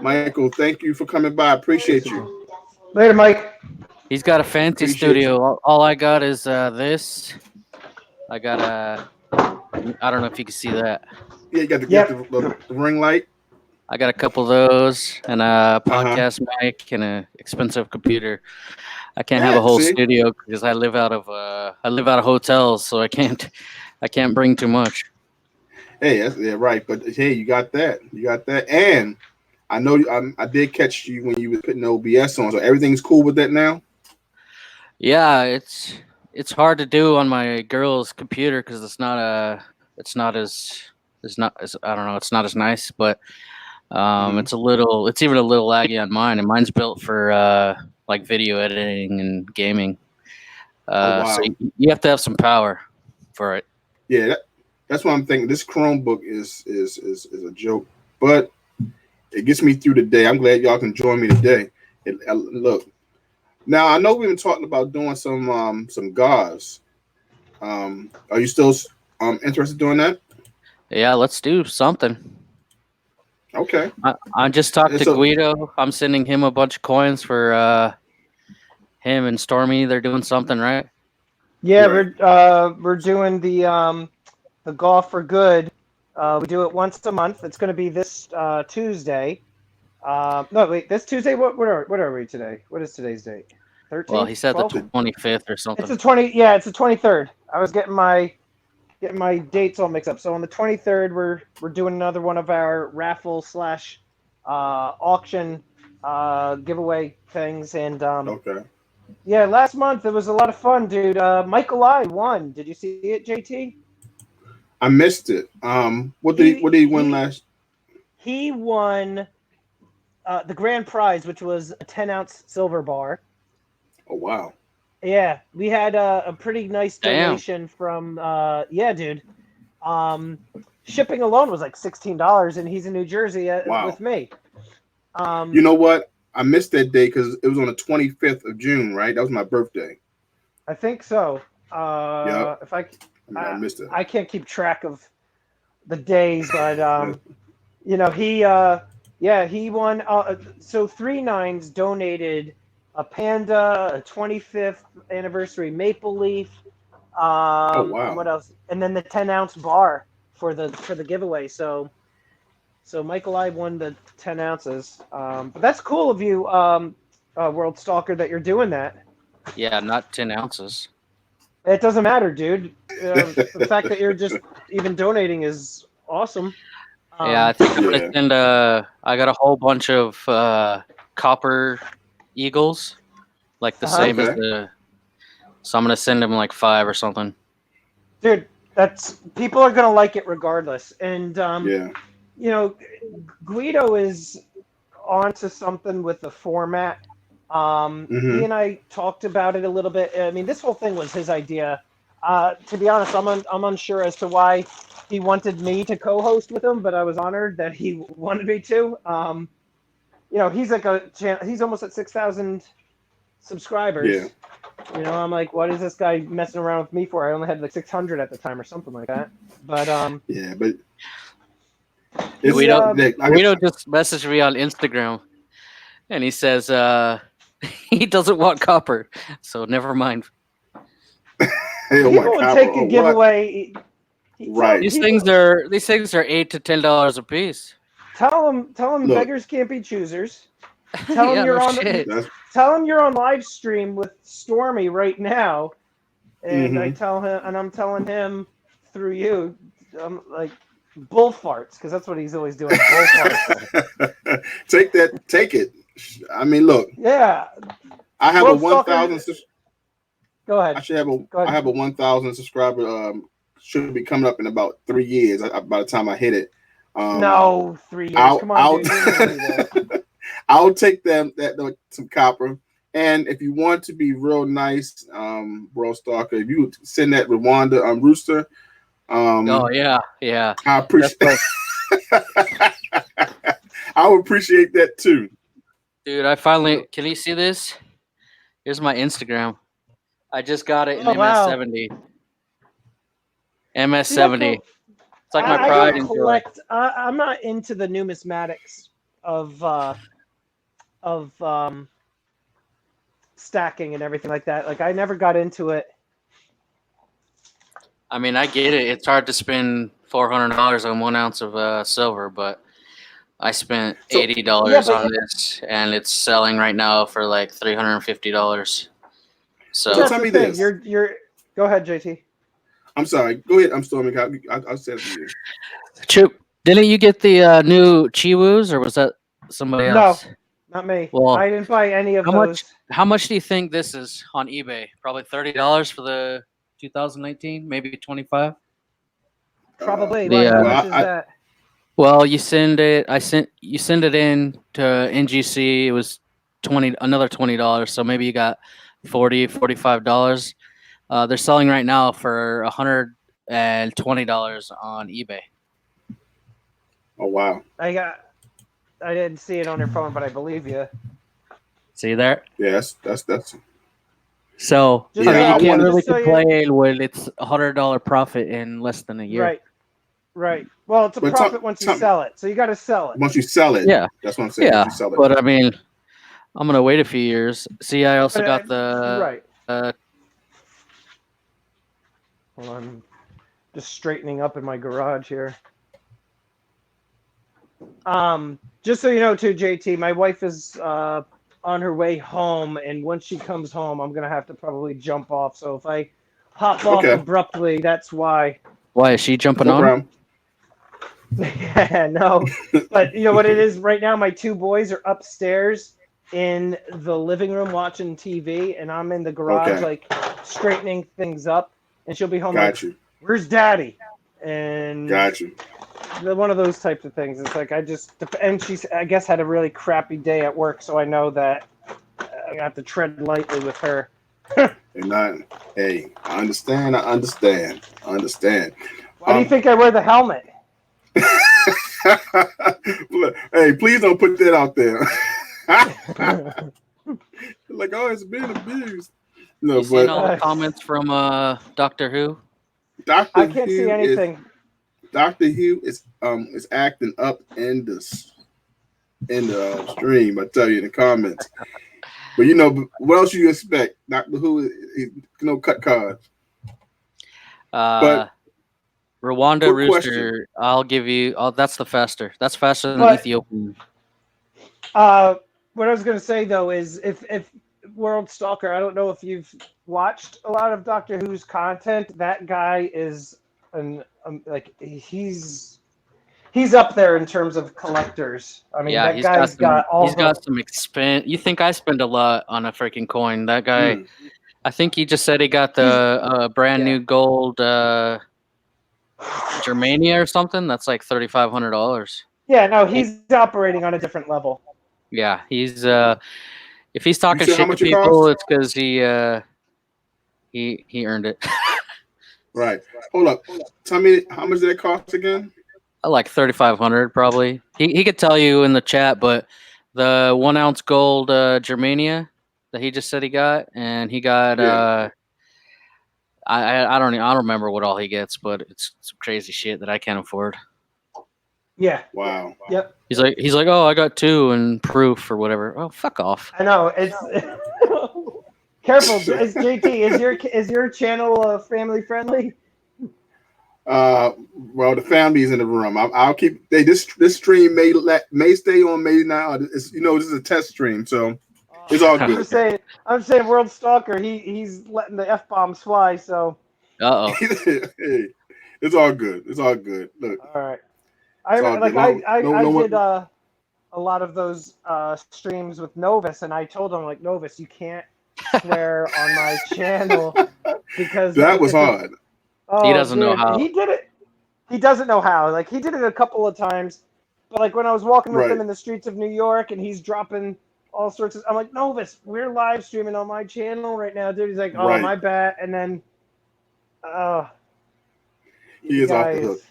Michael. Thank you for coming by. I appreciate Yes, you. later, Mike. He's got a fancy Appreciate you. studio. All I got is this. I got a. I don't know if you can see that. Yeah, you got Yep. the ring light. I got a couple of those and a Uh huh. podcast mic and an expensive computer. I can't have a Yeah. whole See. studio because I live out of hotels, so I can't bring too much. Hey, yeah, right. But hey, you got that. You got that. And I know I did catch you when you were putting OBS on. So everything's cool with that now. Yeah, it's hard to do on my girl's computer because it's not as I don't know, it's not as nice, but Hmm. it's even a little laggy on mine, and mine's built for like video editing and gaming. Oh So wow. you have to have some power for it. Yeah, that's what I'm thinking. This Chromebook is a joke, but it gets me through the day. I'm glad y'all can join me today. Look, now I know we've been talking about doing some gauze. Are you still interested in doing that? Yeah, let's do something. Okay. I just talked And to so Guido. I'm sending him a bunch of coins for him and Stormy. They're doing something, right? Yeah, right. we're doing the golf for good. We do it once a month. It's going to be this Tuesday. No, wait, this Tuesday. What are we today? What is today's date? Well, 13th, he said the 12th. 25th or It's something. the 20. Yeah, it's the 23rd. I was getting my dates all mixed up. So on the 23rd, we're doing another one of our raffle slash auction giveaway things, and Okay. yeah, last month it was a lot of fun, dude. Michael I won. Did you see it, JT? I missed it. What did he win last? He won the grand prize, which was a 10-ounce silver bar. Oh wow. Yeah, we had a pretty nice Damn. donation from yeah, dude. Shipping alone was like $16, and he's in New Jersey Wow. with me. You know what? I missed that day because it was on the 25th of June, right? That was my birthday. I think so. Yep. If I I missed it. I can't keep track of the days, but you know, he won. So 39s donated a Panda, a 25th anniversary Maple Leaf, Oh and what wow. else? And then the 10-ounce bar for the giveaway. So Michael, I won the 10 ounces. But that's cool of you, World Stalker, that you're doing that. Yeah, not 10 ounces. It doesn't matter, dude. The fact that you're just even donating is awesome. Yeah, I think I'm gonna Yeah. send. I got a whole bunch of copper eagles, like the Uh-huh. same as Okay. the. So I'm gonna send him like 5 or something. Dude, that's people are gonna like it regardless. And Yeah. you know, Guido is onto something with the format. He Mm-hmm. and I talked about it a little bit. I mean, this whole thing was his idea. To be honest, I'm unsure as to why he wanted me to co-host with him, but I was honored that he wanted me to. You know, he's like he's almost at 6,000 Yeah. subscribers. You know, I'm like, what is this guy messing around with me for? I only had like 600 at the time or something like that. But Yeah. But it's he Guido like Guido just messaged me on Instagram, and he says he doesn't want copper, so never mind. hey, oh he my won't copper. take a Oh what? giveaway. Right. These things are $8 to $10 a piece. Tell him Look. beggars can't be choosers. Tell him Yeah, no you're on shit. That's. tell him you're on live stream with Stormy right now, and Mm-hmm. I'm telling him through you, like bull farts, because that's what he's always doing, bull farts. Take that. Take it. I mean, look. Yeah, I have a World one Stalker, thousand. go I ahead, should have a. go I ahead. have a 1,000 subscriber. Should be coming up in about 3 years. By the time I hit it, No, 3 years. I'll Come on, I'll dude, you're gonna do that. I'll take them some copper. And if you want to be real nice, Bro Stalker, if you would send that Rwanda Rooster, Oh um, yeah, yeah. I That's appreciate. like, I would appreciate that too. dude, I finally can you see this? Here's my Instagram. I just got it in Oh wow. MS70. See, that's MS70. what It's like my I pride don't and joy. collect. I'm not into the numismatics of of stacking and everything like that. Like I never got into it. I mean, I get it. It's hard to spend $400 on 1 ounce of silver, but I spent So Yeah, $80 but on this, and it's selling right now for like $350. but so So that's tell the me thing. this. You're Go ahead, JT. I'm sorry. Go ahead. I'm storming. I'll say it to you. Chip, didn't you get the new Chiwus, or was that somebody No, else? not me. Well, I didn't buy any of how much? those. How much do you think this is on eBay? Probably $30 for the 2019, maybe 25. Probably. Why? The How Well, much is that? well, you send it. You send it in to NGC. It was another $20. So maybe you got $45. They're selling right now for $120 on eBay. oh wow. I got. I didn't see it on your phone, but I believe you. See there? Yeah, that's. So I Just Yeah, mean, you I can't wanted. really just so you. complain when it's $100 profit in less than a year. Right. Right. Well, it's a But profit once you sell it, so you got to sell it. once you sell it, Yeah, that's what I'm saying. Once yeah. you sell it. But I mean, I'm gonna wait a few years. See, I also But got right. the. Hold on. I'm just straightening up in my garage here. Just so you know, too, JT, my wife is on her way home, and once she comes home, I'm gonna have to probably jump off. So if I hop off Okay, abruptly, that's why. Why is she jumping no on? problem. Yeah, no. But you know what it is right now? My two boys are upstairs in the living room watching TV, and I'm in the garage Okay, like straightening things up. And she'll be home like, got you. "Where's Daddy?" and Got you. one of those types of things. It's like and she, I guess, had a really crappy day at work, so I know that I have to tread lightly with her. And not, hey, I understand. I understand. I understand. Why do you think I wear the helmet? Look, hey, please don't put that out there. Like, oh, it's being abused. No, You seen but all the comments from Doctor Who? Doctor I can't see Hugh is anything. Doctor Hugh is acting up in the stream. I tell you in the comments. But you know, what else you expect? Doctor Who is no cut cards. Uh, But Rwanda quick question. Rooster, I'll give you. Oh, that's the faster. That's faster than But Ethiopian. what I was going to say though is if World Stalker, I don't know if you've watched a lot of Doctor Who's content. That guy is like he's up there in terms of collectors. I mean, Yeah, that guy's got all He's the got some expense. You think I spend a lot on a freaking coin? That guy. Mm, I think he just said he got he's the brand yeah. new gold Germania or something. That's like $3,500. Yeah, no, he's operating on a different level. Yeah, he's if he's you talking said how shit to much it people, costs? it's because he earned it. Right. Hold up. Tell me how much did it cost again? Like 3,500 probably. He could tell you in the chat, but the 1 ounce gold Germania that he just said he got, and he got Yeah. I don't remember what all he gets, but it's some crazy shit that I can't afford. Yeah. Wow. Yep. He's like, oh, I got 2 and proof or whatever. Oh, fuck off. I know it's careful. Is JT is your channel family friendly? Well, the family's in the room. I'll keep. This stream may stay on, may not. It's, this is a test stream, so it's all good. I'm saying World Stalker. He's letting the F bombs fly. So. Uh oh. Hey, it's all good. It's all good. Look, All right. it's all good. I No did one. a lot of those streams with Novus, and I told him like Novus, you can't swear on my channel because That was if it, hard. He oh doesn't know dude, how. he did it. He doesn't know how. Like he did it a couple of times, but like when I was walking with him Right. in the streets of New York, and he's dropping all sorts of. I'm like Novus, we're live streaming on my channel right now, dude. He's like, oh Right. my bad, and then, He the is off guy the hook. is.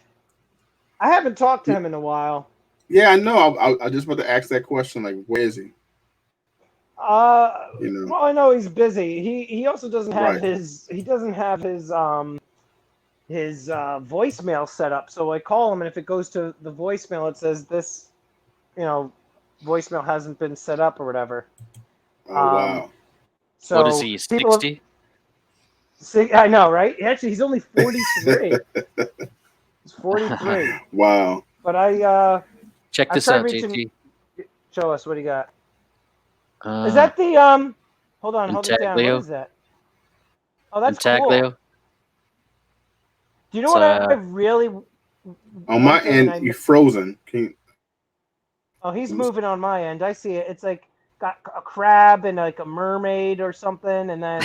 I haven't talked to him in a while. Yeah, I know. I just want to ask that question. Like, where is he? Well, I know he's busy. He also doesn't have Right. his voicemail set up. So I call him, and if it goes to the voicemail, it says this, voicemail hasn't been set up or whatever. Oh wow. So What is he? people 60? see, I know, right? Actually, he's only 43. He's 43. Wow. But Check I this tried out, reaching. JT. Show us what he got. Is that the Hold on, hold it down. What Intaglio? is that? Oh, that's cool. Intaglio? Do you know It's what I really On my wanted? end, you frozen. Oh, he's moving on my end. I see it. It's like got a crab and like a mermaid or something, and then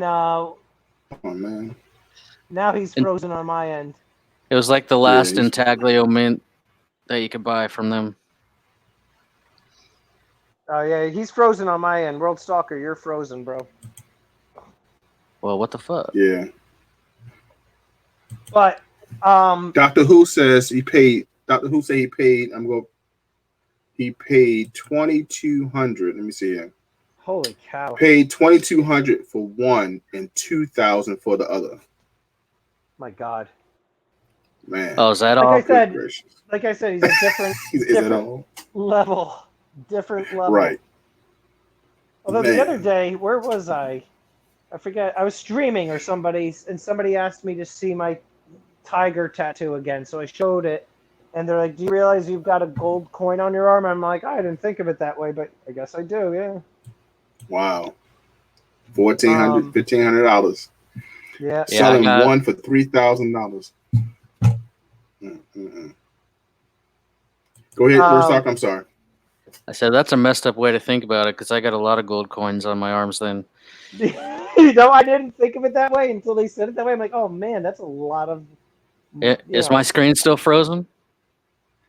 Oh man. now he's frozen on my end. It was like the Yeah. last Intaglio mint that you could buy from them. Oh yeah, he's frozen on my end. World Stalker, you're frozen, bro. Well, what the fuck? Yeah. But Doctor Who says he paid. Doctor Who said he paid. He paid 2,200. Let me see here. holy cow! Paid 2,200 for one and 2,000 for the other. My God. Man. Oh, is that Like all? I said, Gracious. like I said, he's a different, Is that all? level, different level. Right. Although Man. the other day, where was I? I forget. I was streaming or somebody asked me to see my tiger tattoo again. So I showed it, and they're like, "Do you realize you've got a gold coin on your arm?" I'm like, "I didn't think of it that way, but I guess I do." Yeah. Wow. $1,400, $1,500. Yeah. Selling I got, one for $3,000. Go ahead, Rostock. I'm sorry. I said that's a messed up way to think about it because I got a lot of gold coins on my arms then. You I didn't think of it that way until they said it that way. I'm like, oh man, that's a lot of. Is my screen still frozen?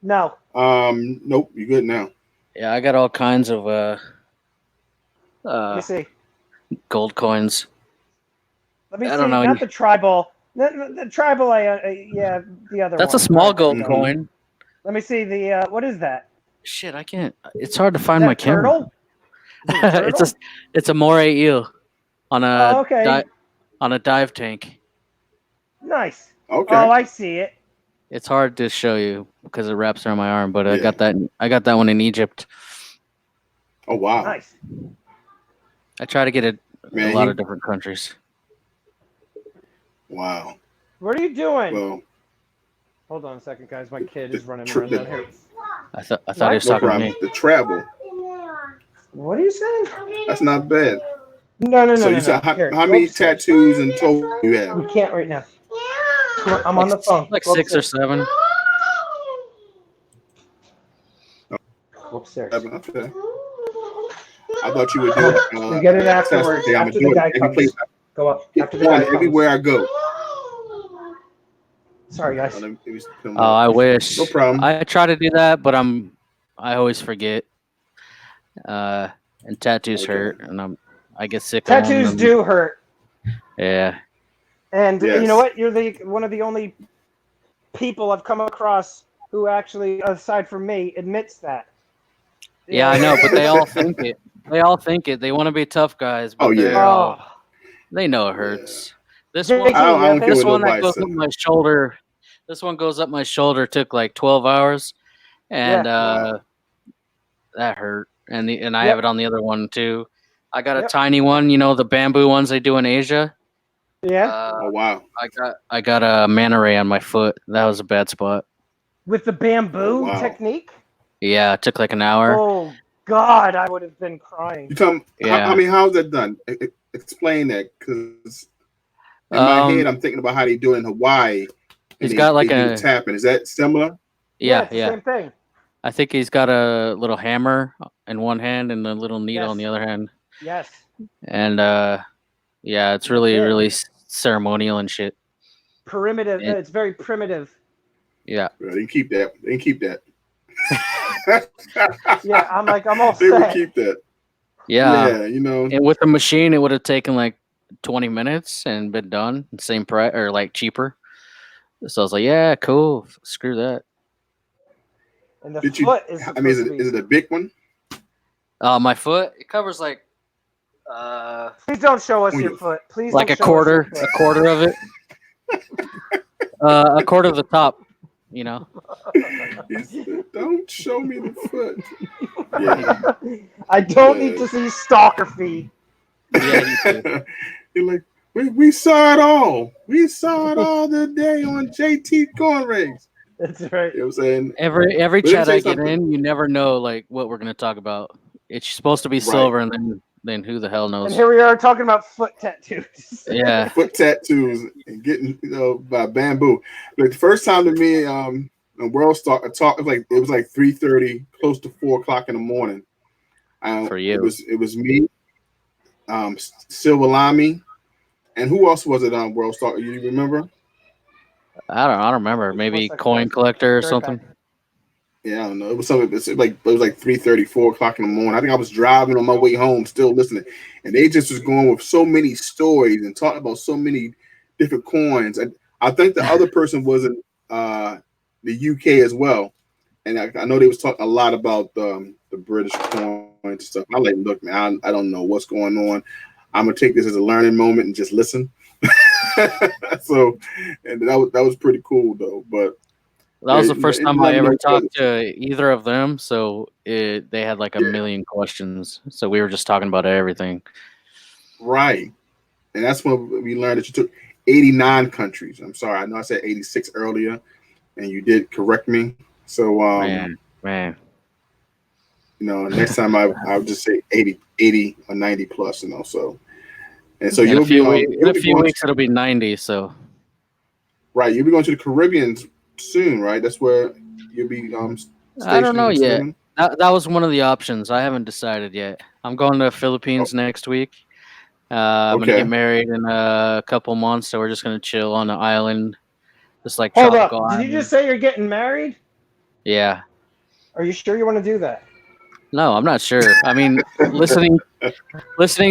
No. Nope, you good now. Yeah, I got all kinds of Let me uh see. gold coins. Let me I don't see. know. Not the tribal. The tribal. Yeah, the other That's one. a small All right, there we gold go. coin. Let me see the. What is that? Shit, I can't. It's hard to Is find that my a camera. turtle? Is it a turtle? It's a moray eel on Oh, a okay. on a dive tank. Nice. Okay. Oh, I see it. It's hard to show you because it wraps around my arm, but I Yeah. got that. I got that one in Egypt. Oh wow, Nice. I try to get it a man. lot of different countries. Wow. What are you doing? Well, Hold on a second, guys. My kid the, is running tr- around down the here. I thought he What? was no talking to problem. me. The travel. What are you saying? That's not bad. No. So you No. said how, Here, how go many upstairs. tattoos in total you have? We can't right now. I'm on Like the phone. like Go 6 or upstairs. 7. Go upstairs. Okay. I thought you would do it. We get it A test. afterwards. Say I'm gonna After do the it guy every place. comes. Go up. Get After the one guy comes. everywhere I go. Sorry, guys. Let me come Oh, up. I wish. No problem. I try to do that, but I always forget. And tattoos Okay. hurt, and I get sick of Tattoos them. do hurt, Yeah. and you know Yes. what? You're one of the only people I've come across who actually, aside from me, admits that. You Yeah, I know, but they it's- all think it. They all think it. They want to be tough guys, but Oh, yeah. Oh, they know it Yeah. hurts. This they one, do. I Yeah, don't care this what one that nobody goes says. up my shoulder. This one goes up my shoulder. Took like 12 hours, and Yeah. Wow. that hurt. And I have Yep. it on the other one too. I got a Yep. tiny one. You know the bamboo ones they do in Asia. Yeah. Oh wow. I got a manta ray on my foot. That was a bad spot. With the Oh bamboo wow. technique. Yeah, it took like an hour. Oh God, I would have been crying. You tell me. Yeah. I mean, how's that done? Explain that, because in my head I'm thinking about how they do it in Hawaii. And He's got like they do a tapping. Is that similar? Yeah, yeah, it's the yeah. same thing. I think he's got a little hammer in one hand and a little needle on Yes. the other hand. Yes. And yeah, it's That's really it. really ceremonial and shit. Primitive. It- It's very primitive. Yeah. Well, they can keep that. They can keep that. Yeah, I'm all They would set. keep that. Yeah. Yeah, you know. And with the machine it would have taken like 20 minutes and been done. Same price or like cheaper. So I was like, yeah, cool. Screw that. And the Did you? foot is I supposed mean, to be. is it a big one? My foot, it covers like Please don't show us Oh, your yeah. foot. Please like don't a show us your quarter foot. of it. A quarter of the top, you know. He said, don't show me the foot. Yeah. I don't Yeah. need to see stalker feet. Yeah, you do. You're like, we saw it all. We saw it all today on JT Cornrays. That's right. You know what I'm saying? Every But let me chat tell I you get something. in, you never know like what we're gonna talk about. It's supposed to be Right. silver, and then who the hell And knows? here we are talking about foot tattoos. Yeah, Foot tattoos and getting, by bamboo. Like the first time to me, World Star talk, it was like 3:30, close to 4 o'clock in the morning. for It you. was me, Silver Lamy, and who else was it on World Star? You remember? I don't remember. Just Maybe 1 second, coin guys. collector or Be right something. back. Yeah, I don't know. It was something. It was like 3:30, 4 o'clock in the morning. I think I was driving on my way home, still listening, and they just was going with so many stories and talking about so many different coins. I think the other person was in the UK as well, and I know they was talking a lot about the British coins and stuff. I like, look, man, I don't know what's going on. I'm gonna take this as a learning moment and just listen. So, and that was pretty cool though. But That was the first time I let me ever know. talked to either of them. So they had like a Yeah. million questions. So we were just talking about everything. Right. And that's when we learned that you took 89 countries. I'm sorry, I know I said 86 earlier, and you did correct me. So, Man. next time I'll just say 80 or 90 plus, So, and so In a you'll few be going weeks it'll be 90. So right. You'll be going to the Caribbean soon, right? That's where you'll be I don't know stationed yet. soon. That was one of the options. I haven't decided yet. I'm going to Philippines next week. I'm gonna get Okay. married in a couple months, so we're just gonna chill on an island, just like Hold up. tropical Did you just island. say you're getting married? Yeah. Are you sure you want to do that? No, I'm not sure. I mean, listening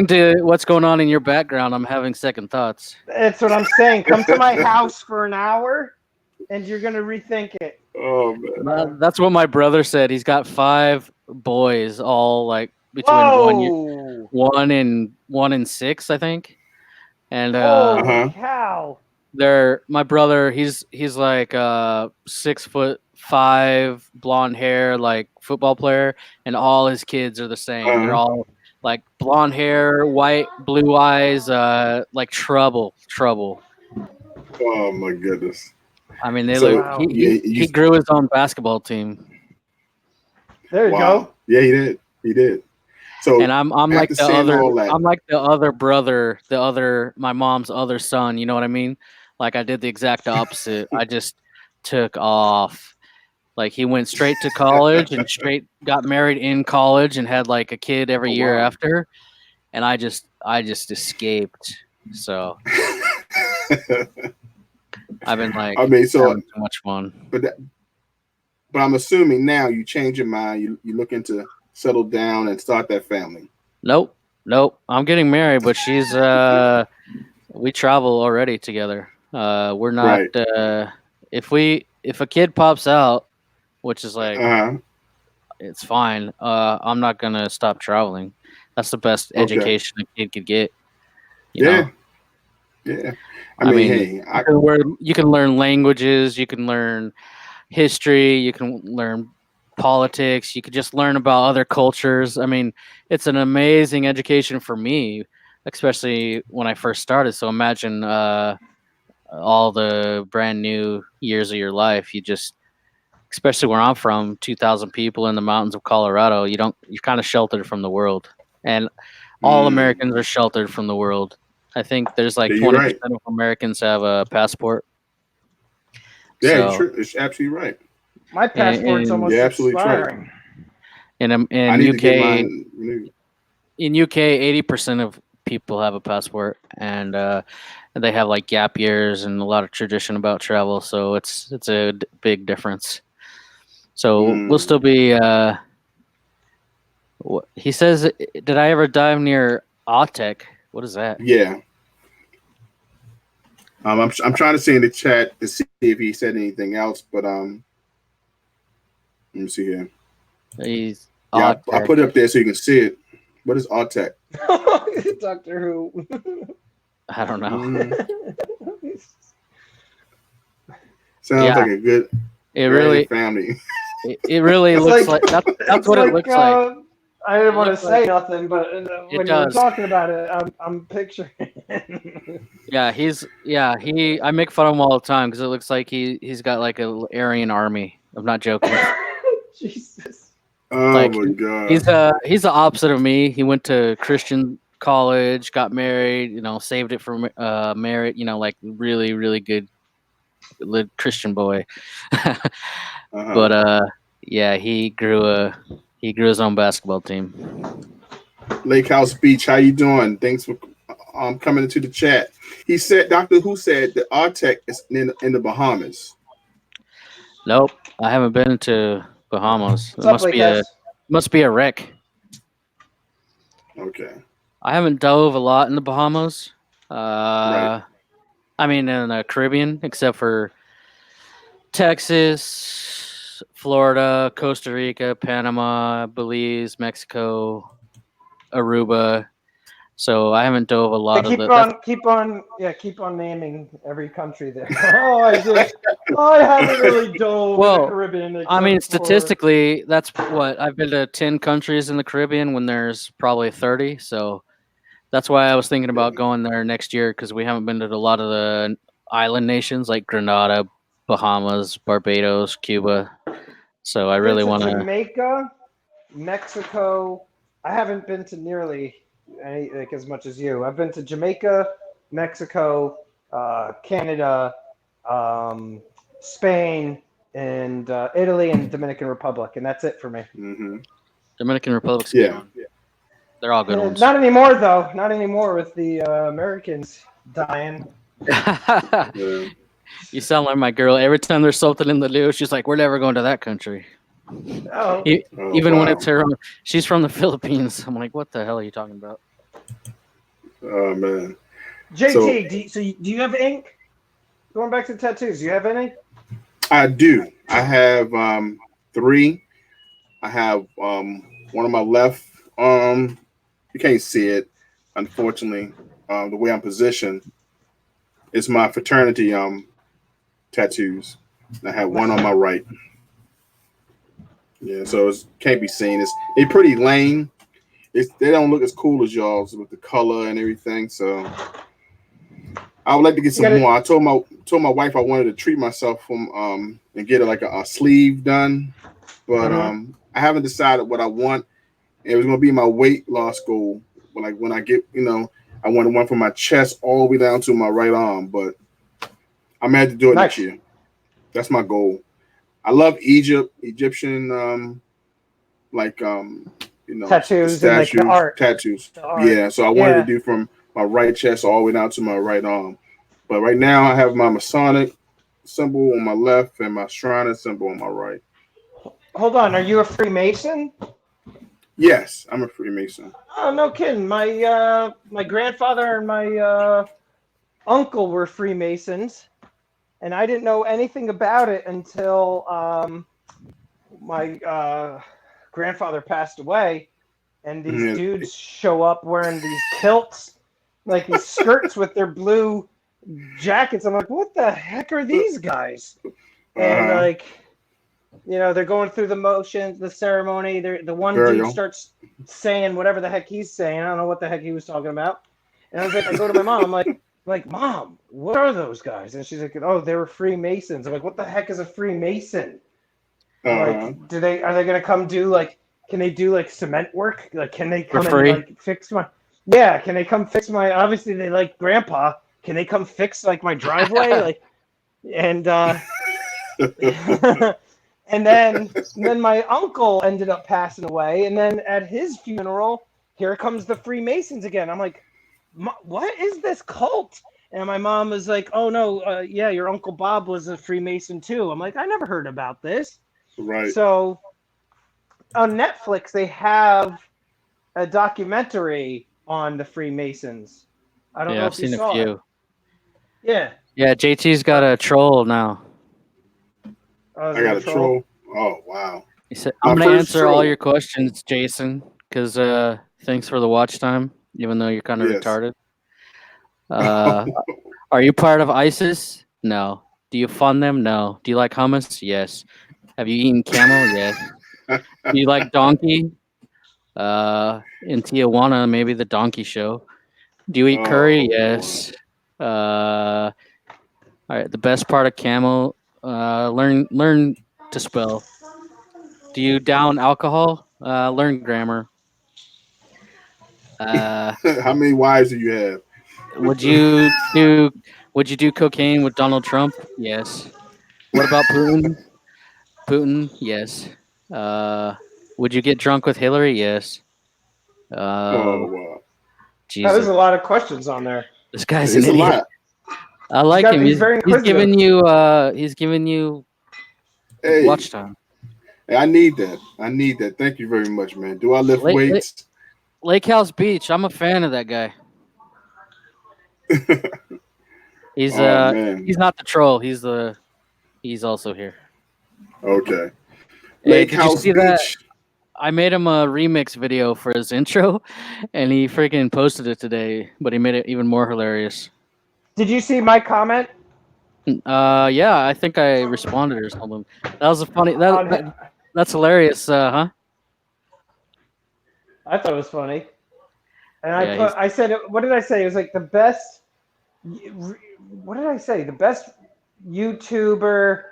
to what's going on in your background, I'm having second thoughts. That's what I'm saying. Come to my house for an hour, and you're gonna rethink it. Oh man. That's what my brother said. He's got 5 boys, all like between Whoa! 1 and 6, I think. And Holy Uh-huh. cow! they're my brother. He's like 6'5", blonde hair, like football player, and all his kids are the same. They're Uh-huh. all like blonde hair, white, blue eyes, like trouble. Oh my goodness. I mean, they look. So Wow. yeah, He grew his own basketball team. There you go. wow. Yeah, he did. He did. So And I'm like after the saying other all that, I'm like the other brother, my mom's other son, you know what I mean? Like I did the exact opposite. I just took off. Like he went straight to college and straight got married in college and had like a kid every oh year wow. after, and I just escaped. So I've been like I mean, so having too much fun. but that, but I'm assuming now you change your mind. You looking to settle down and start that family. Nope. Nope. I'm getting married, but she's we travel already together. We're not Right. if a kid pops out, which is like Uh-huh. it's fine. I'm not gonna stop traveling. That's the best Okay. education a kid could get. You Yeah. know, Yeah. I I mean, mean, hey, you can learn languages, you can learn history, you can learn politics, you could just learn about other cultures. I mean, it's an amazing education for me, especially when I first started. So imagine all the brand new years of your life. You just, especially where I'm from, 2,000 people in the mountains of Colorado. You're kind of sheltered from the world, and all mm, Americans are sheltered from the world. I think there's like yeah, you're right. 20% of Americans have a passport. Yeah, you're So true. It's absolutely right. My in passport's in You're almost absolutely right. expiring. I in need to get UK mine renewed. in UK 80% of people have a passport, and they have like gap years and a lot of tradition about travel. So it's a big difference. So we'll Mm, still be. He says, "Did I ever dive near Autek? What is that?" yeah. I'm trying to see in the chat to see if he said anything else, but let me see here. He's Yeah, I Autek. put it up there so you can see it. What is Artec? Doctor Who. I don't know. Mm-hmm. Sounds Yeah, like a good it very really, family. it really It's looks like like that's it's what it like looks like. I didn't It want to looks like say nothing, but it when you were does. talking about it, I'm picturing. Yeah, he. I make fun of him all the time because it looks like he's got like a Aryan army. I'm not joking. Jesus. Oh Like my god. he's the opposite of me. He went to Christian college, got married, saved it for marriage, like really good Christian boy. But Uh-huh. yeah, he grew his own basketball team. Lake House Beach, how you doing? Thanks for coming into the chat. He said Doctor Who said that Artec is in the Bahamas. Nope, I haven't been to Bahamas. What's up, Lake House? Must be a wreck. Okay. I haven't dove a lot in the Bahamas. Right. I mean in the Caribbean, except for Texas, Florida, Costa Rica, Panama, Belize, Mexico, Aruba. So I haven't dove a Yeah, lot of that's keep on naming every country there. I haven't really dove in the well, Caribbean I mean except for. statistically that's what I've been to 10 countries in the Caribbean when there's probably 30. So that's why I was thinking about Yeah. going there next year because we haven't been to a lot of the island nations like Grenada, Bahamas, Barbados, Cuba. So I I've been really to want to. Jamaica, Mexico. I haven't been to nearly like as much as you. I've been to Jamaica, Mexico, Canada, Spain, and Italy and Dominican Republic, and that's it for me. Mm-hmm. Dominican Republic's a good Yeah. one. They're all good ones. Not anymore, though. Not anymore with the Americans dying. Yeah. You sound like my girl. Every time there's something in the news, she's like, "We're never going to that country." Oh, Oh Even when wow. it's her, she's from the Philippines. I'm like, "What the hell are you talking about?" Oh man. So JT, do you have ink? Going back to the tattoos, do you have any? I do. I have three. I have one on my left arm. You can't see it, unfortunately. The way I'm positioned is my fraternity tattoos. I have one on my right. Yeah, so it can't be seen. It's pretty lame. They don't look as cool as y'all's with the color and everything. So I would like to get You some got it. more. I told my wife I wanted to treat myself from and get like a sleeve done, but Mm-hmm. I haven't decided what I want. It was gonna be my weight loss goal. Like when I get, I want one from my chest all the way down to my right arm, but I'm gonna have to do it next Nice. year. That's my goal. I love Egyptian, like the Tattoos and like the statues, art. tattoos. The art. Yeah, so I wanted to Yeah. do from my right chest all the way down to my right arm. But right now I have my Masonic symbol on my left and my Shriner symbol on my right. Hold on. Are you a Freemason? Yes, I'm a Freemason. Oh, no kidding. My grandfather and my uncle were Freemasons, and I didn't know anything about it until my grandfather passed away, and these Mhm. dudes show up wearing these kilts, like these skirts with their blue jackets. I'm like, what the heck are these guys? And Uh-huh. like, they're going through the motions, the ceremony. The one dude Burial. starts saying whatever the heck he's saying. I don't know what the heck he was talking about. And I was like, I go to my mom. I'm like, Mom, what are those guys? And she's like, oh, they were Freemasons. I'm like, what the heck is a Freemason? I'm like, Uh-huh. are they gonna come do like, can they do like cement work? Like, can they For come and free. like fix my? Yeah, can they come fix my? Obviously, they like Grandpa. Can they come fix like my driveway? Like, and and then my uncle ended up passing away, and then at his funeral, here comes the Freemasons again. I'm like, what is this cult? And my mom was like, oh no, yeah, your uncle Bob was a Freemason too. I'm like, I never heard about this. Right. So on Netflix, they have a documentary on the Freemasons. I don't Yeah, know I've if you seen a saw it. few. Yeah. Yeah, JT's got Uh, a troll now. is I it got a a troll? troll. Oh wow. He said, "I'm My gonna first answer all your troll. questions, Jason, because thanks for the watch time, even though you're kind of Yes. retarded. Uh, are you part of ISIS? No. Do you fund them? No. Do you like hummus? Yes. Have you eaten camel? Yes. Do you like donkey? In Tijuana, maybe the donkey show. Do you eat curry? Oh Lord. Yes. All right. The best part of camel. Learn to spell. Do you down alcohol? Learn grammar. Uh, How many wives do you have? would you do would you do cocaine with Donald Trump? Yes. What about Putin? Putin? Yes. Uh, would you get drunk with Hillary? Yes. Oh Uh, wow. Oh, there's Jesus, a lot of questions on there. this guy's an It's a idiot. lot. I like him. He's very He's inquisitive. giving you Hey, watch time. I need that. I need that. Thank you very much, man. Do I lift Lake, Lake weights? Lake House Beach. I'm a fan of that guy. He's Oh uh man. he's not the troll. He's also here. Okay. Hey, Lake did you House see that? Beach. I made him a remix video for his intro, and he freaking posted it today. But he made it even more hilarious. Did you see my comment Yeah, I think I responded or something. That was a funny. on? That's hilarious, huh? I thought it was funny, and Yeah, he's I said, what did I say? It was like the best. What did I say? The best YouTuber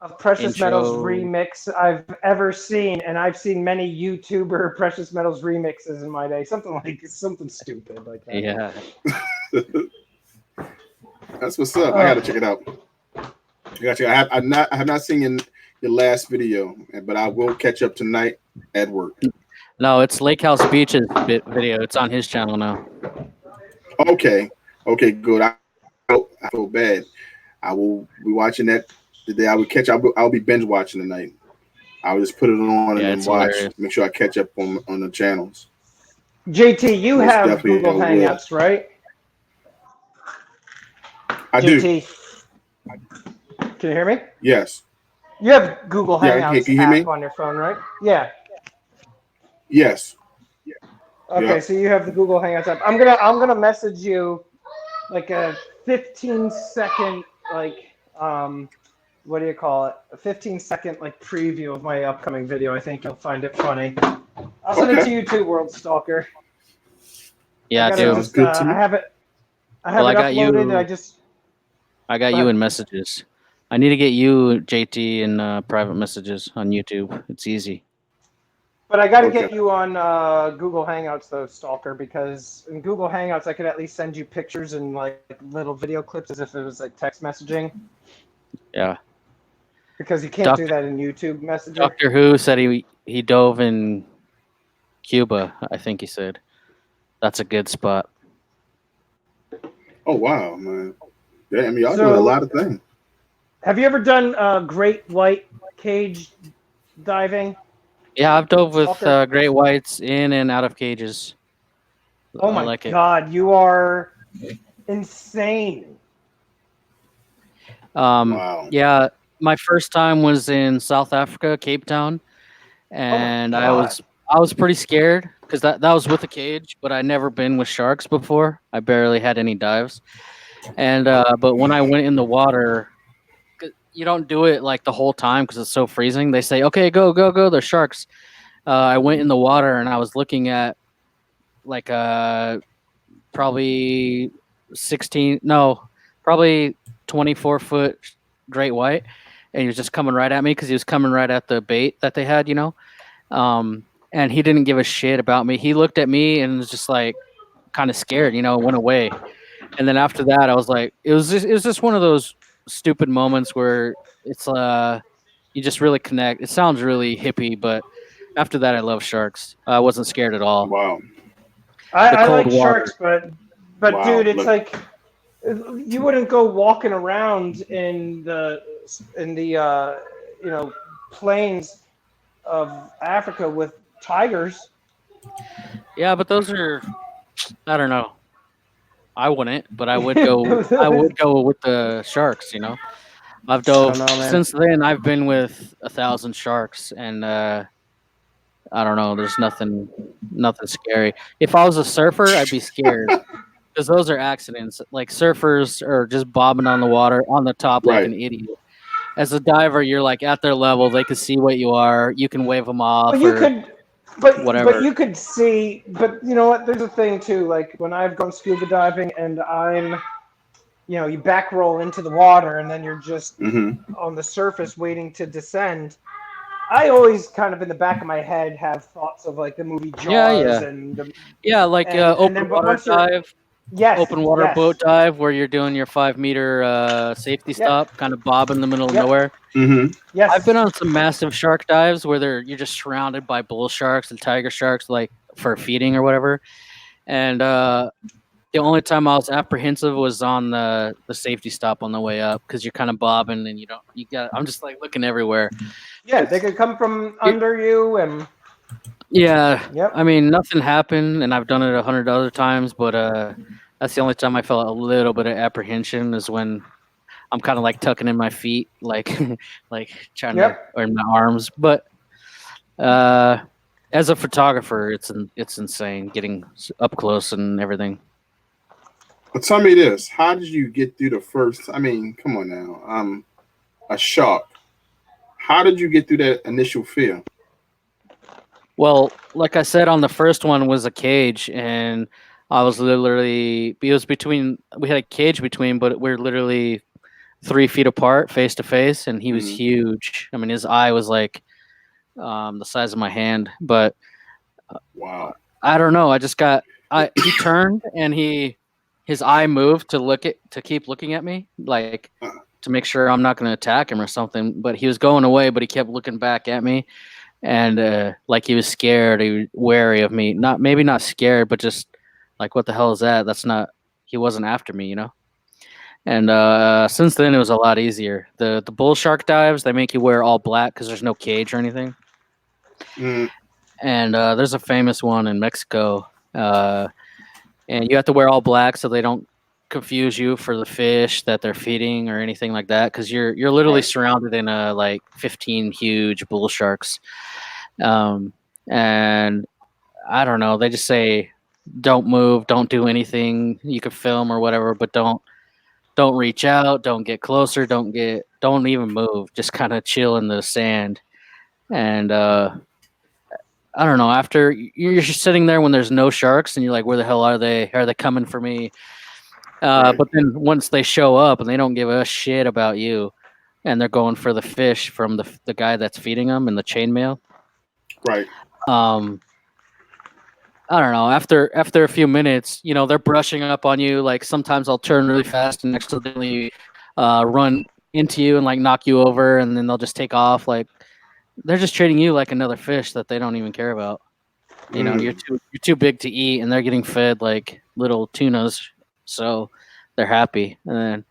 of Precious Metals intro. remix I've ever seen, and I've seen many YouTuber Precious Metals remixes in my day. Something stupid like that. Yeah, That's what's up. I Uh, gotta check it out. I got you. I have not seen your last video, but I will catch up tonight at work. No, it's Lake House Beach's video. It's on his channel now. Okay, okay, good. I feel bad. I will be watching that today. I will catch. I'll be binge watching tonight. I'll just put it on and Yeah, then it's watch. hilarious. Make sure I catch up on the channels. JT, you Most have definitely, I Google will. Hangouts, right? I do. JT, can you hear me? Yes. You have Google Yeah. Can Hangouts you hear app me? on your phone, right? Yeah. Yes. Okay, Yep. so you have the Google Hangouts app. I'm gonna message you like a 15-second what do you call it? A 15-second like preview of my upcoming video. I think you'll find it funny. I'll send it to Okay. you too, World Stalker. I Yeah, gotta dude. Sounds just good to I me. have it Well, uploaded. I just I got go you ahead. in messages. I need to get you, JT, in private messages on YouTube. It's easy. But I got to Okay. get you on Google Hangouts though, Stalker, because in Google Hangouts I could at least send you pictures and like little video clips as if it was like text messaging, Yeah. because you can't do Doctor that in YouTube Messenger. Doctor Who said he dove in Cuba. I think he said that's a good spot. Oh wow, man. Damn, y'all doing a So, lot of things. have you ever done great white cage diving, Yeah, I've dove with Stalker? great whites in and out of cages. Oh I my like it. God, you are insane. Wow. Yeah, my first time was in South Africa, Cape Town, Oh my and God. I was pretty scared because that was with a cage, but I'd never been with sharks before. I barely had any dives, and but when I went in the water, 'cause you don't do it like the whole time because it's so freezing. They say, "Okay, go, go, go." There's sharks. I went in the water and I was looking at like probably 16, no, probably 24-foot great white, and he was just coming right at me because he was coming right at the bait that they had, um, and he didn't give a shit about me. He looked at me and was just like kind of scared, went away. And then after that, I was like, it was just one of those stupid moments where it's you just really connect. It sounds really hippie, but after that, I love sharks. I wasn't scared at all. Wow. The I cold like water. sharks, but Wow. dude, it's Look. like you wouldn't go walking around in the you know plains of Africa with tigers. Yeah, but those are, I don't know. I wouldn't, but I would go. I would go with the sharks. I've I don't dove know, man. since then. I've been with 1,000 sharks, and I don't know. There's nothing scary. If I was a surfer, I'd be scared because those are accidents. Like surfers are just bobbing on the water on the top like an Right. idiot. As a diver, you're like at their level. They can see what you are. You can wave them But off you or could, but whatever. you could see. But you know what? There's a thing too. Like when I've gone scuba diving and you back roll into the water and then you're just Mm-hmm. on the surface waiting to descend. I always kind of in the back of my head have thoughts of like the movie Yeah, Jaws yeah, and yeah. Like and open then but water once you're dive. yes, Open water boat yes, dive where you're doing your 5 meter safety yep, stop, kind of bob in the middle of yep, nowhere. Mm-hmm. I've been yes. on some massive shark dives where you're just surrounded by bull sharks and tiger sharks, like for feeding or whatever. And the only time I was apprehensive was on the safety stop on the way up because you're kind of bobbing and you got. I'm just like looking everywhere. Yeah, they could come from You- under you and Yeah, yep. I mean nothing happened, and I've done it 100 other times, but that's the only time I felt a little bit of apprehension is when I'm kind of like tucking in my feet, like like trying to, Yep. or in my arms. But uh, as a photographer, it's insane getting up close and everything. But tell me this: how did you get through the first? I mean, come on now. A shark. How did you get through that initial fear? Well, like I said, on the first one was a cage, and I was literally it was between we had a cage between, but we're literally 3 feet apart, face to face, and he was Mm-hmm. huge. I mean, his eye was like the size of my hand, but Wow. I don't know. I just got I he turned and his eye moved to keep looking at me, like Uh, to make sure I'm not going to attack him or something. But he was going away, but he kept looking back at me. and like he was scared, he was wary of me. Not maybe not scared, but just like, what the hell is that? That's not. He wasn't after me, you know. And since then, it was a lot easier. The bull shark dives, they make you wear all black because there's no cage or anything. Mm, And there's a famous one in Mexico, and you have to wear all black so they don't confuse you for the fish that they're feeding or anything like that. Because you're literally right. surrounded in like 15 huge bull sharks, and I don't know. They just say don't move, don't do anything. You can film or whatever, but don't reach out, don't get closer, don't even move. Just kind of chill in the sand. And I don't know. After you're just sitting there when there's no sharks, and you're like, where the hell are they? Are they coming for me? Right. But then once they show up and they don't give a shit about you, and they're going for the fish from the guy that's feeding them in the chainmail. Right. Um, I don't know. After a few minutes, they're brushing up on you. Like sometimes I'll turn really fast and accidentally run into you and like knock you over, and then they'll just take off. Like they're just treating you like another fish that they don't even care about. You're Mm. too big to eat, and they're getting fed like little tunas, so they're happy. And then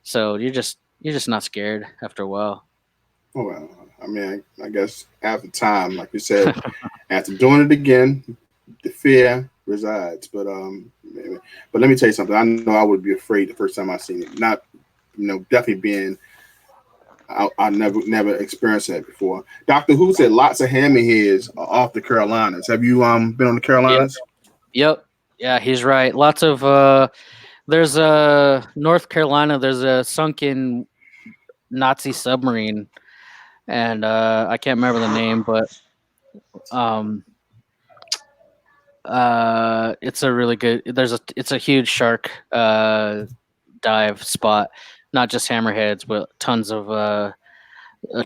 so you're just not scared after a while. Oh well. I mean, I guess after time, like you said, after doing it again, the fear resides. But let me tell you something. I know I would be afraid the first time I seen it. Not, definitely being. I never experienced that before. Doctor Who said lots of hammerheads are off the Carolinas. Have you been on the Yep, Carolinas? yep, yeah, he's right. Lots of there's North Carolina. There's a sunken Nazi submarine, and I can't remember the name, but um, it's a really good. It's a huge shark dive spot, not just hammerheads, but tons of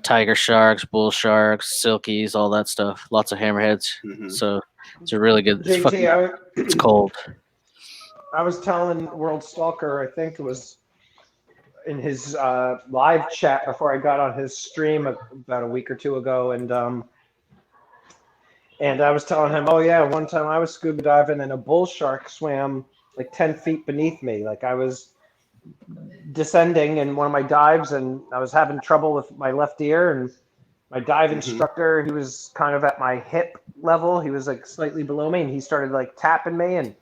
tiger sharks, bull sharks, silkies, all that stuff. Lots of hammerheads. Hmm. So it's a really good. It's JT, fucking. It's cold. I was telling World Stalker, I think it was in his live chat before I got on his stream about a week or two ago, and I was telling him, oh yeah, one time I was scuba diving and a bull shark swam like 10 feet beneath me. Like I was descending in one of my dives, and I was having trouble with my left ear, and my dive Hmm. instructor, he was kind of at my hip level. He was like slightly below me, and he started like tapping me, and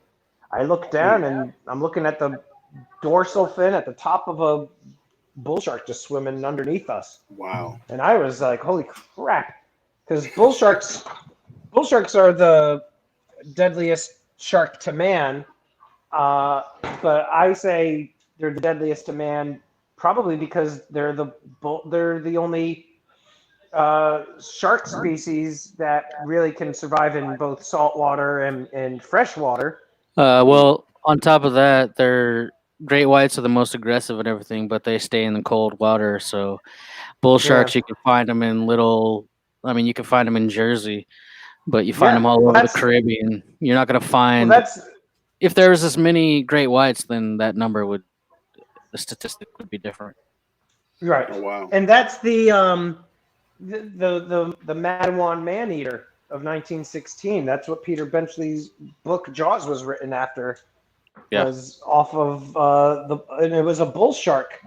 I looked down, Mm. and I'm looking at the dorsal fin at the top of a bull shark just swimming underneath us. Wow. And I was like, holy crap. Because bull sharks are the deadliest shark to man. Uh, but I say they're the deadliest to man probably because they're the only shark species that really can survive in both saltwater and fresh water. Mm. Well, on top of that, they're great whites are the most aggressive and everything, but they stay in the cold water. So bull Yeah. sharks, you can find them in little. I mean, you can find them in Jersey, but you find Yeah. them all Well, over the that's Caribbean. You're not going to well, find. that's If there was as many great whites, then the statistic would be different. right, Oh wow. and that's the Madawan Maneater of 1916. That's what Peter Benchley's book Jaws was written after. Yeah. Was off of and it was a bull shark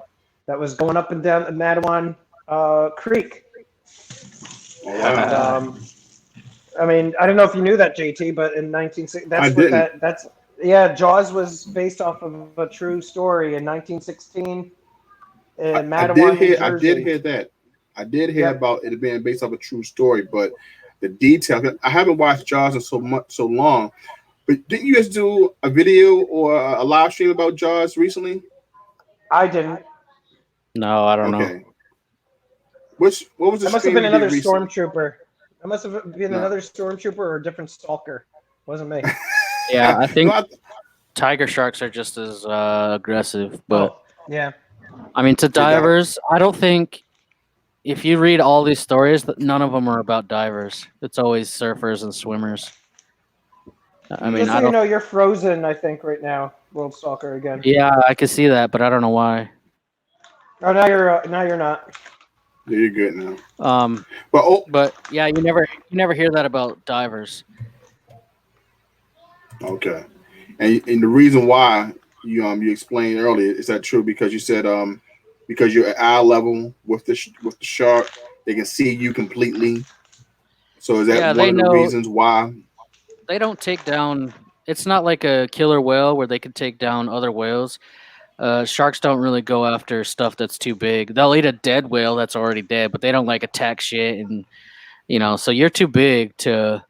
that was going up and down the Madawan Creek. Oh And wow. I mean, I don't know if you knew that, JT, but in 1960, I that's what didn't. that's yeah, Jaws was based off of a true story in 1916 in I did Madawan, New hear. I did Jersey. hear that. I did hear Yep. about it being based off a true story, but the detail. I haven't watched Jaws in so long. But didn't you guys do a video or a live stream about Jaws recently? I didn't. No, I don't know. Okay. What was the That must have stream been you did another recently? stormtrooper. That must have been No. another stormtrooper or a different stalker. Wasn't me. Yeah, I no. think tiger sharks are just as aggressive, but Oh, yeah. I mean, to Yeah, that, divers, I don't think if you read all these stories, that none of them are about divers. It's always surfers and swimmers. I mean, Just so I mm, you don't. know, you're frozen, I think, right now, World Stalker again. Yeah, I could see that, but I don't know why. Oh, now you're not. Yeah, you're good now. Um, But oh, but yeah, you never hear that about divers. okay. And the reason why you explained earlier, is that true? Because you said because you're at eye level with with the shark, they can see you completely. So is that Yeah, one they of the know reasons why? they don't take down. It's not like a killer whale where they can take down other whales. Sharks don't really go after stuff that's too big. They'll eat a dead whale that's already dead, but they don't like attack shit. And so you're too big to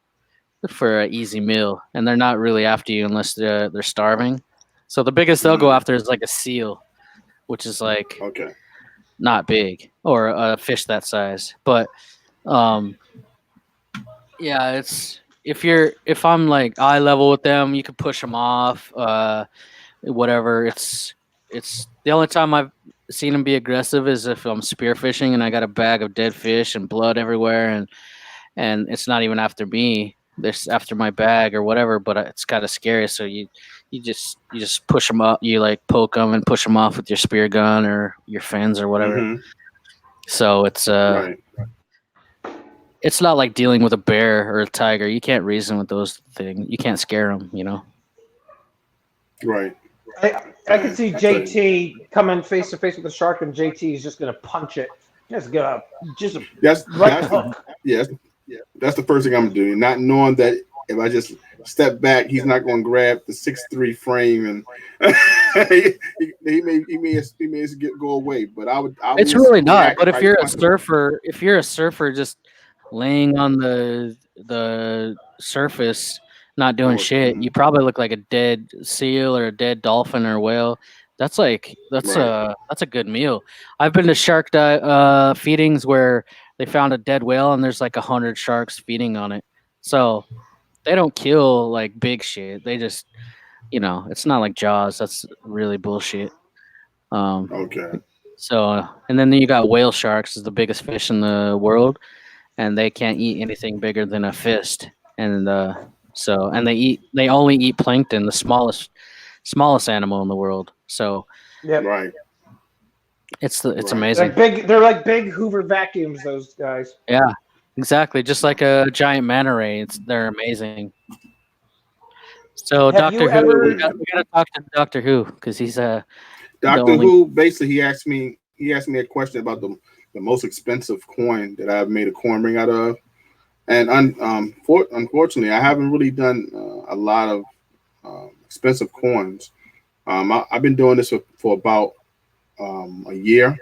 for an easy meal, and they're not really after you unless they're starving. So the biggest they'll go Hmm. after is like a seal, which is like Okay. not big, or a fish that size. But um, yeah, it's if I'm like eye level with them, you can push them off. Whatever. It's the only time I've seen them be aggressive is if I'm spearfishing and I got a bag of dead fish and blood everywhere, and it's not even after me. It's after my bag or whatever. But it's kind of scary. So you just push them up. You like poke them and push them off with your spear gun or your fins or whatever. Hmm. So Right. it's not like dealing with a bear or a tiger. You can't reason with those things. You can't scare them. Right. I could And see I tell you, JT coming face to face with the shark, and JT is just gonna punch it. Just a that's right that's the hook. yeah, that's the first thing I'm doing. Not knowing that if I just step back, he's not going to grab the 6'3" frame, and he may go away. But I would It's just really not. react But and if probably you're a punch him. surfer, just laying on the surface, not doing Or shit, you probably look like a dead seal or a dead dolphin or whale. That's like right. that's a good meal. I've been to feedings where they found a dead whale and there's like 100 sharks feeding on it. So they don't kill like big shit. They just it's not like Jaws. That's really bullshit. Um, Okay. so, and then you got whale sharks, is the biggest fish in the world, and they can't eat anything bigger than a fist. And they only eat plankton, the smallest animal in the world. So Yep. Right. it's Right. amazing. They're like big Hoover vacuums. Those guys. Yeah, exactly. Just like a giant manta ray. They're amazing. So Have Doctor you Who, we ever? got we got to talk to Doctor Who because he's the Doctor only. Who basically he asked me a question about the most expensive coin that I've made a coin ring out of, and unfortunately I haven't really done a lot of expensive coins. I've been doing this for about a year,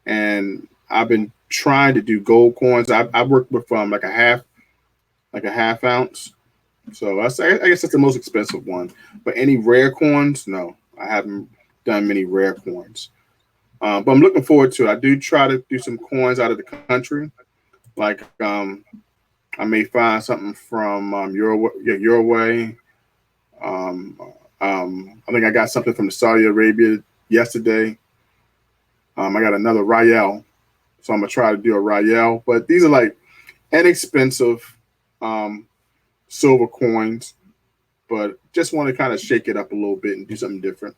and I've been trying to do gold coins. I worked with like a half ounce. So I guess that's the most expensive one. But any rare coins, no, I haven't done many rare coins. But I'm looking forward to it. I do try to do some coins out of the country. Like I may find something from your way. Um, I think I got something from Saudi Arabia yesterday. I got another Riel, so I'm gonna try to do a Riel. But these are like inexpensive um, silver coins, but just want to kind of shake it up a little bit and do something different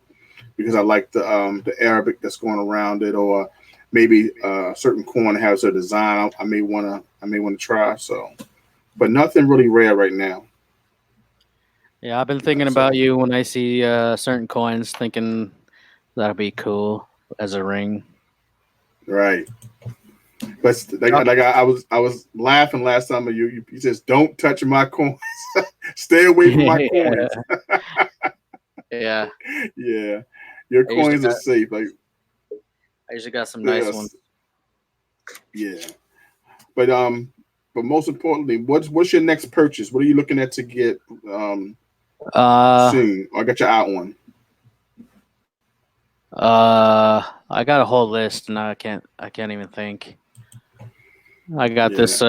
because I like the Arabic that's going around it, or maybe a certain coin has a design I may want to try. So, but nothing really rare right now. Yeah, I've been thinking about So you when I see certain coins, thinking that'd be cool as a ring. right, but Doc- I was laughing last time. You just don't touch my coins. Stay away from my yeah, coins. yeah. Yeah, your I usually coins are got safe. Like I usually got some they nice are, ones. yeah. But most importantly, what's your next purchase? What are you looking at to get Uh, soon? I got your out one. I got a whole list, and I can't even think. I got Yeah. this.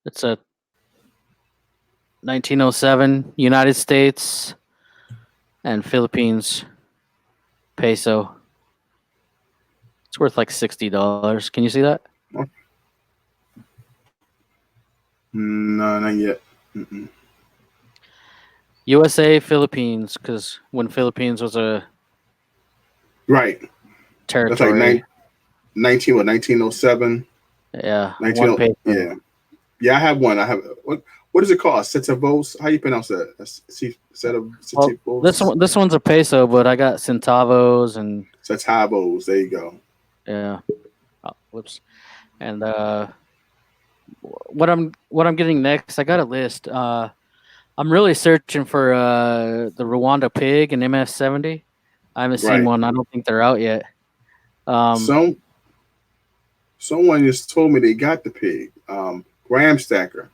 It's a 1907 United States and Philippines peso. It's worth like $60. Can you see that? Oh, no, not yet. Mm-mm. USA Philippines, because when Philippines was a Right. That's like territory. 1907, Yeah, 19. one peso. Yeah, yeah. I have one. I have what does it call? Centavos? How you pronounce that? Set of Well, centavos. this one's a peso, but I got centavos and Centavos. There you go. yeah. Oh, whoops. And what I'm getting next, I got a list. I'm really searching for the Rwanda pig and MS-70. I haven't seen Right. one. I don't think they're out yet. Um, Some someone just told me they got the pig. Graham Stacker.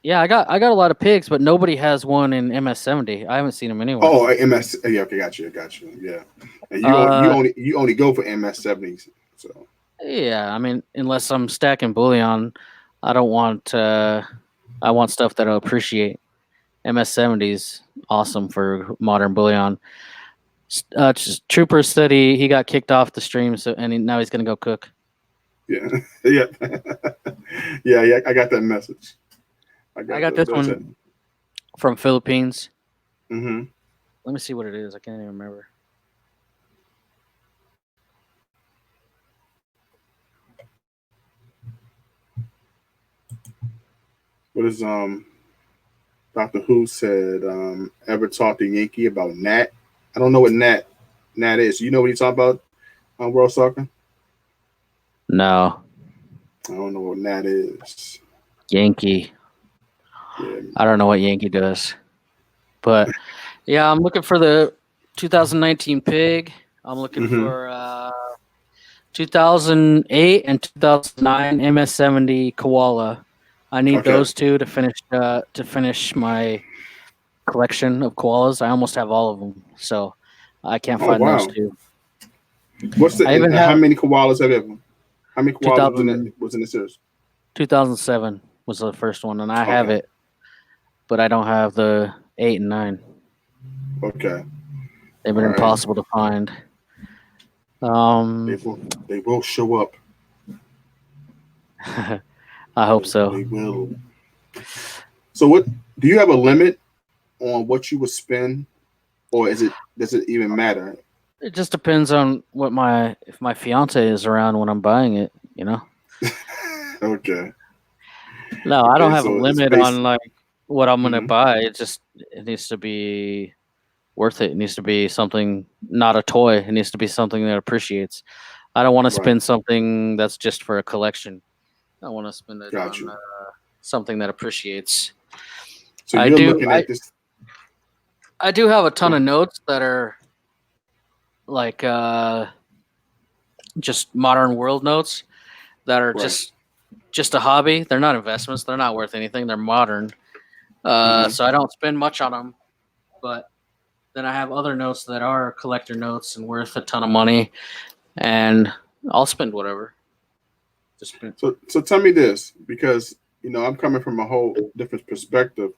yeah, I got a lot of pigs, but nobody has one in MS-70. I haven't seen them anywhere. Oh, MS. Yeah, okay, got you. Yeah, and Uh, you only go for MS-70s. So yeah, I mean, unless I'm stacking bullion, I don't want. I want stuff that'll appreciate. MS-70s awesome for modern bullion. Trooper said he got kicked off the stream, so now he's gonna go cook. yeah, yeah, yeah. I got that message. I I got got this those. one from Philippines. Mm-hmm. Let me see what it is. I can't even remember. What is Doctor Who said? Ever talk to Yankee about Nat? I don't know what Nat is. You know what he's talking about on World Soccer? No, I don't know what Nat is. Yankee. Yeah. I don't know what Yankee does, but yeah, I'm looking for the 2019 pig. I'm looking Mm-hmm. for 2008 and 2009 MS-70 koala. I need Okay. those two to finish my collection of koalas. I almost have all of them, so I can't Oh find those wow. two. What's I even how have many koalas have you ever? How many koalas 2000, was in the series? 2007 was the first one, and I have Okay. it, but I don't have the 8 and 9. Okay. They've All been right. impossible to find. They Um, will. They will show up. I hope so. They will. So what? Do you have a limit on what you would spend, or is it? Does it even matter? It just depends on what my if my fiance is around when I'm buying it. Okay. No, I don't Okay. have a So it's limit based. on like what I'm gonna Mm-hmm. buy. It needs to be worth it. It needs to be something, not a toy. It needs to be something that appreciates. I don't want to Right. spend something that's just for a collection. I want to spend it Got on you. something that appreciates. So I you're do. looking at this. I do have a ton of notes that are like just modern world notes that are Right. just a hobby. They're not investments. They're not worth anything. They're modern. Mm-hmm. So I don't spend much on them. But then I have other notes that are collector notes and worth a ton of money, and I'll spend whatever. Just spend. So tell me this, because I'm coming from a whole different perspective.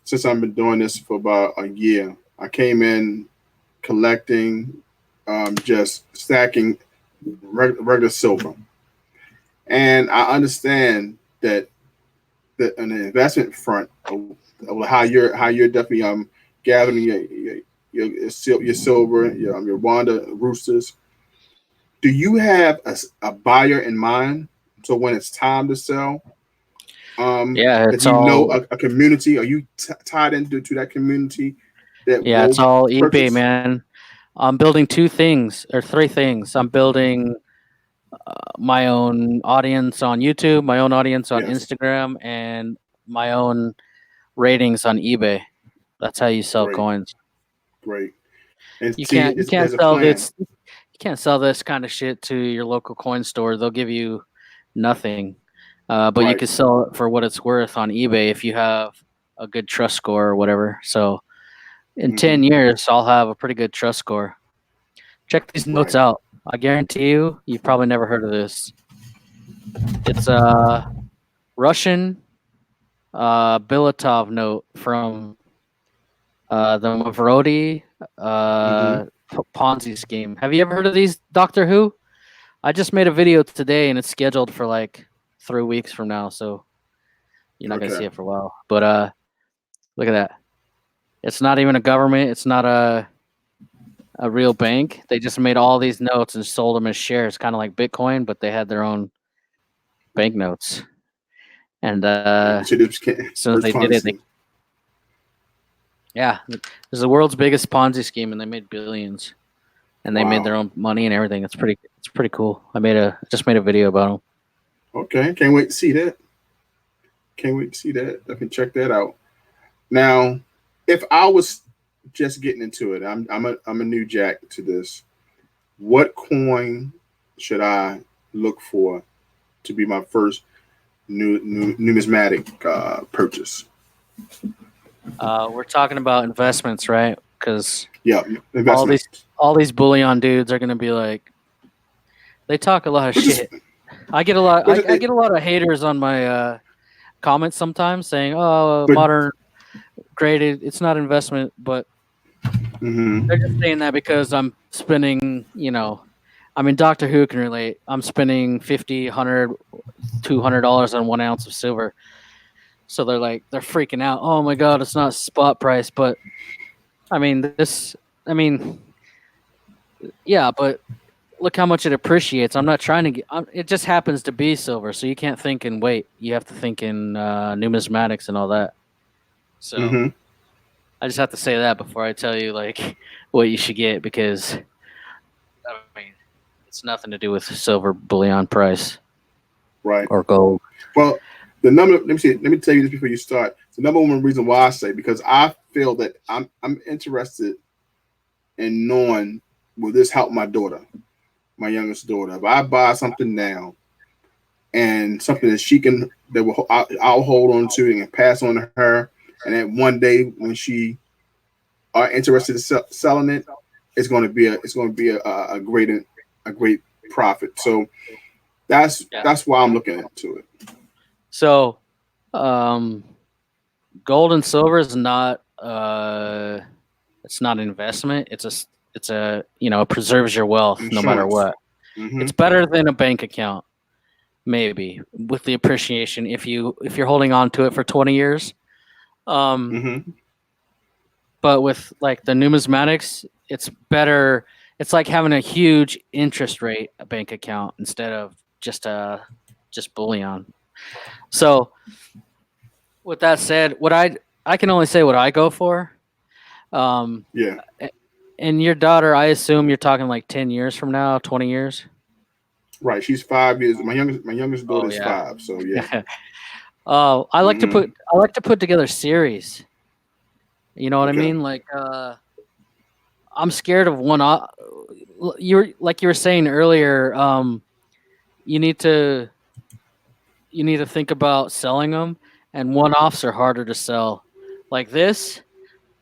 Since I've been doing this for about a year, I came in collecting, just stacking regular silver, and I understand that on the investment front of how you're definitely gathering your silver, your Wanda roosters. Do you have a buyer in mind? So when it's time to sell, Yeah, that it's you know all. a community, are you tied into to that community that Yeah, it's will all eBay, purchase? man. I'm building two things or three things. I'm building my own audience on YouTube, my own audience on Yes, Instagram, and my own ratings on eBay. That's how you sell great, coins. great. And see, You can't there's a sell plan, this you can't sell this kind of shit to your local coin store. They'll give you nothing. But you right? can sell it for what it's worth on eBay if you have a good trust score or whatever. So in Hmm. 10 years, I'll have a pretty good trust score. Check these notes Right. out. I guarantee you've probably never heard of this. It's Russian Bilatov note from the Mavrodi Hmm. Ponzi scheme. Have you ever heard of these, Doctor Who? I just made a video today and it's scheduled for like 3 weeks from now, so you're not gonna see Okay. it for a while. But look at that. It's not even a government. It's not a a real bank. They just made all these notes and sold them as shares, kind of like Bitcoin, but they had their own banknotes. And You said this as soon as first they did Ponzi it, they scheme. yeah, it was the world's biggest Ponzi scheme, and they made billions. And they made their Wow. own money and everything. It's pretty cool. Just made a video about them. Okay, can't wait to see that. Can't wait to see that. I can check that out. Now, if I was just getting into it, I'm a new jack to this. What coin should I look for to be my first new numismatic purchase? We're talking about investments, right? Because Yeah, all these investment. all these bullion dudes are gonna be like, they talk a lot of Which is shit. I get a lot. which I get a lot of haters on my comments sometimes saying, "Oh, but modern graded, it's not investment," but they're just mm-hmm, saying that because I'm spending, I mean, Doctor Who can relate. I'm spending 50, 100, $200 on 1 ounce of silver. So they're freaking out. Oh my God, it's not spot price. But I mean, I mean, yeah, but look how much it appreciates. I'm not trying to get, it just happens to be silver. So you can't think in weight. You have to think in numismatics and all that. So mm-hmm. I just have to say that before I tell you like what you should get, because I mean, it's nothing to do with silver bullion price Right. or gold. Well, the number. Let me see. Let me tell you this before you start. The number one reason why I say, because I feel that I'm interested in knowing, will this help my daughter, my youngest daughter? If I buy something now and something that she can, I'll hold on to and pass on to her, and then one day when she are interested in selling it, it's going to be a great profit. So Yeah. that's why I'm looking into it. So, um, gold and silver is not it's not an investment. It's a it preserves your wealth no matter Insurance. what. Mm-hmm. It's better than a bank account, maybe, with the appreciation if you're holding on to it for 20 years. Um, Mm-hmm. but with like the numismatics, it's better. It's like having a huge interest rate bank account instead of just bullion. So with that said, I can only say what I go for. Um, Yeah. and your daughter, I assume you're talking like 10 years from now, 20 years. Right. She's 5 years. My youngest daughter Oh is yeah. 5. So yeah. I Mm-hmm. like to put together series. You know what I Okay. mean? Like I'm scared of one. You were saying earlier. You need to you need to think about selling them, and one offs are harder to sell. Like this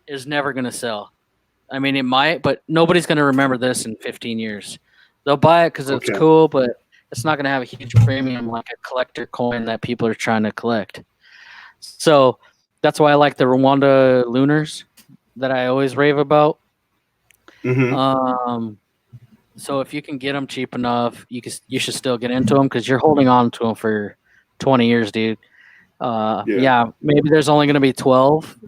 is never gonna sell. I mean, it might, but nobody's going to remember this in 15 years. They'll buy it because it's Okay. cool, but it's not going to have a huge premium like a collector coin that people are trying to collect. So that's why I like the Rwanda Lunars that I always rave about. Mm-hmm. Um, so if you can get them cheap enough, you should still get into them because you're holding on to them for 20 years, dude. Yeah. Yeah, maybe there's only going to be 12,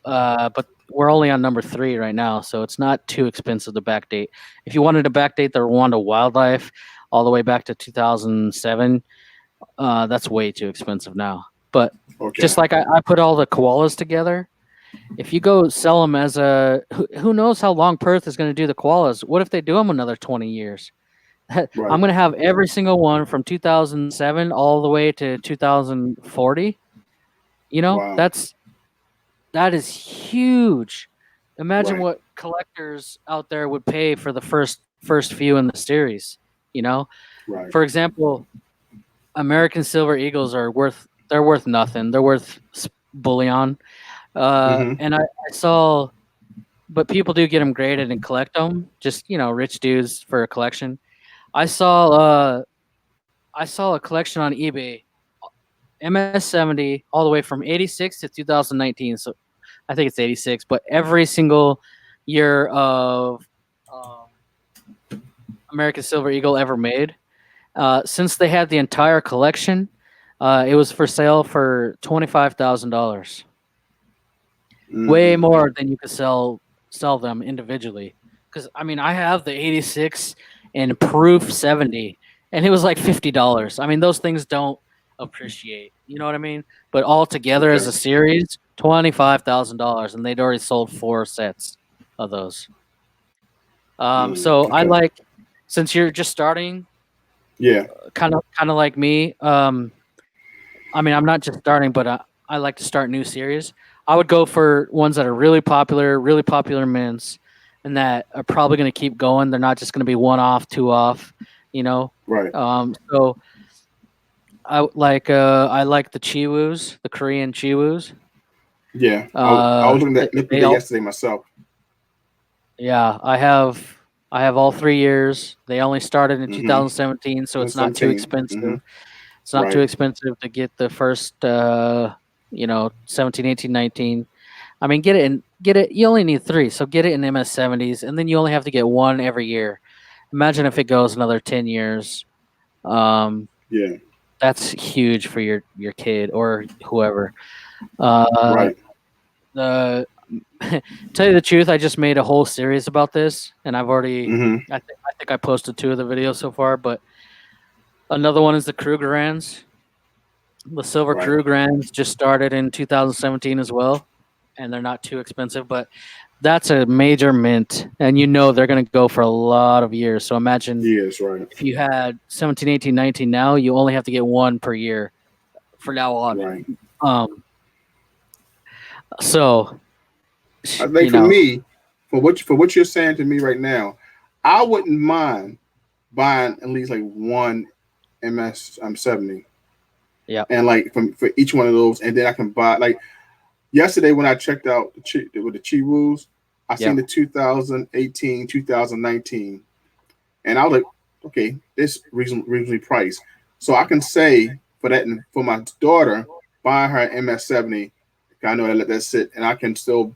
but we're only on number 3 right now, so it's not too expensive to backdate. If you wanted to backdate the Rwanda wildlife all the way back to 2007, that's way too expensive now. But Okay. just like I put all the koalas together, if you go sell them as who knows how long Perth is going to do the koalas? What if they do them another 20 years? I'm Right. going to have every single one from 2007 all the way to 2040. Wow. That is huge. Imagine Right. what collectors out there would pay for the first few in the series. You know, Right. for example, American Silver Eagles they're worth nothing. They're worth bullion. Mm-hmm. I saw, but people do get them graded and collect them. Just rich dudes for a collection. I saw I saw a collection on eBay, MS-70 all the way from '86 to 2019. So I think it's 86, but every single year of um, American Silver Eagle ever made, since they had the entire collection, it was for sale for $25,000, way Mm-hmm. more than you could sell them individually, because I mean I have the 86 and Proof 70, and it was like $50. I mean those things don't appreciate. You know what I mean? But all together as Okay. a series, $25,000, and they'd already sold 4 sets of those. So I Okay. like, since you're just starting, Yeah. kind of like me. I mean, I'm not just starting, but I like to start new series. I would go for ones that are really popular mints, and that are probably going to keep going. They're not just going to be one off, two off, you know. Right. So I like the Chiwus, the Korean Chiwus. Yeah. I was looking They, at looked at they that all yesterday myself. Yeah, I have all 3 years. They only started in Mm-hmm. 2017, so it's not too 17. expensive. Mm-hmm. It's not too Right. expensive to get the first 17, 18, 19. I mean, get it. You only need three, so get it in MS70s, and then you only have to get one every year. Imagine if it goes another 10 years. Um, Yeah. that's huge for your kid or whoever. Uh, Right. the Tell you the truth, I just made a whole series about this, and Mm-hmm. I think I posted 2 of the videos so far, but another one is the Krugerrands. The silver Right. Krugerrands just started in 2017 as well, and they're not too expensive, but that's a major mint, and you know they're going to go for a lot of years. So imagine Yes. Right. if you had 17, 18, 19 now, you only have to get one per year for now on. Right. Um, so I you think for know, me, for what you're saying to me right now, I wouldn't mind buying at least like one MS 70, yeah, and like for each one of those, and then I can buy like yesterday when I checked out with the Chi rules, I yeah, seen the 2018, 2019, and I was like, okay, this reasonably priced, so I can say for that and for my daughter buying her MS 70, I know I let that sit, and I can still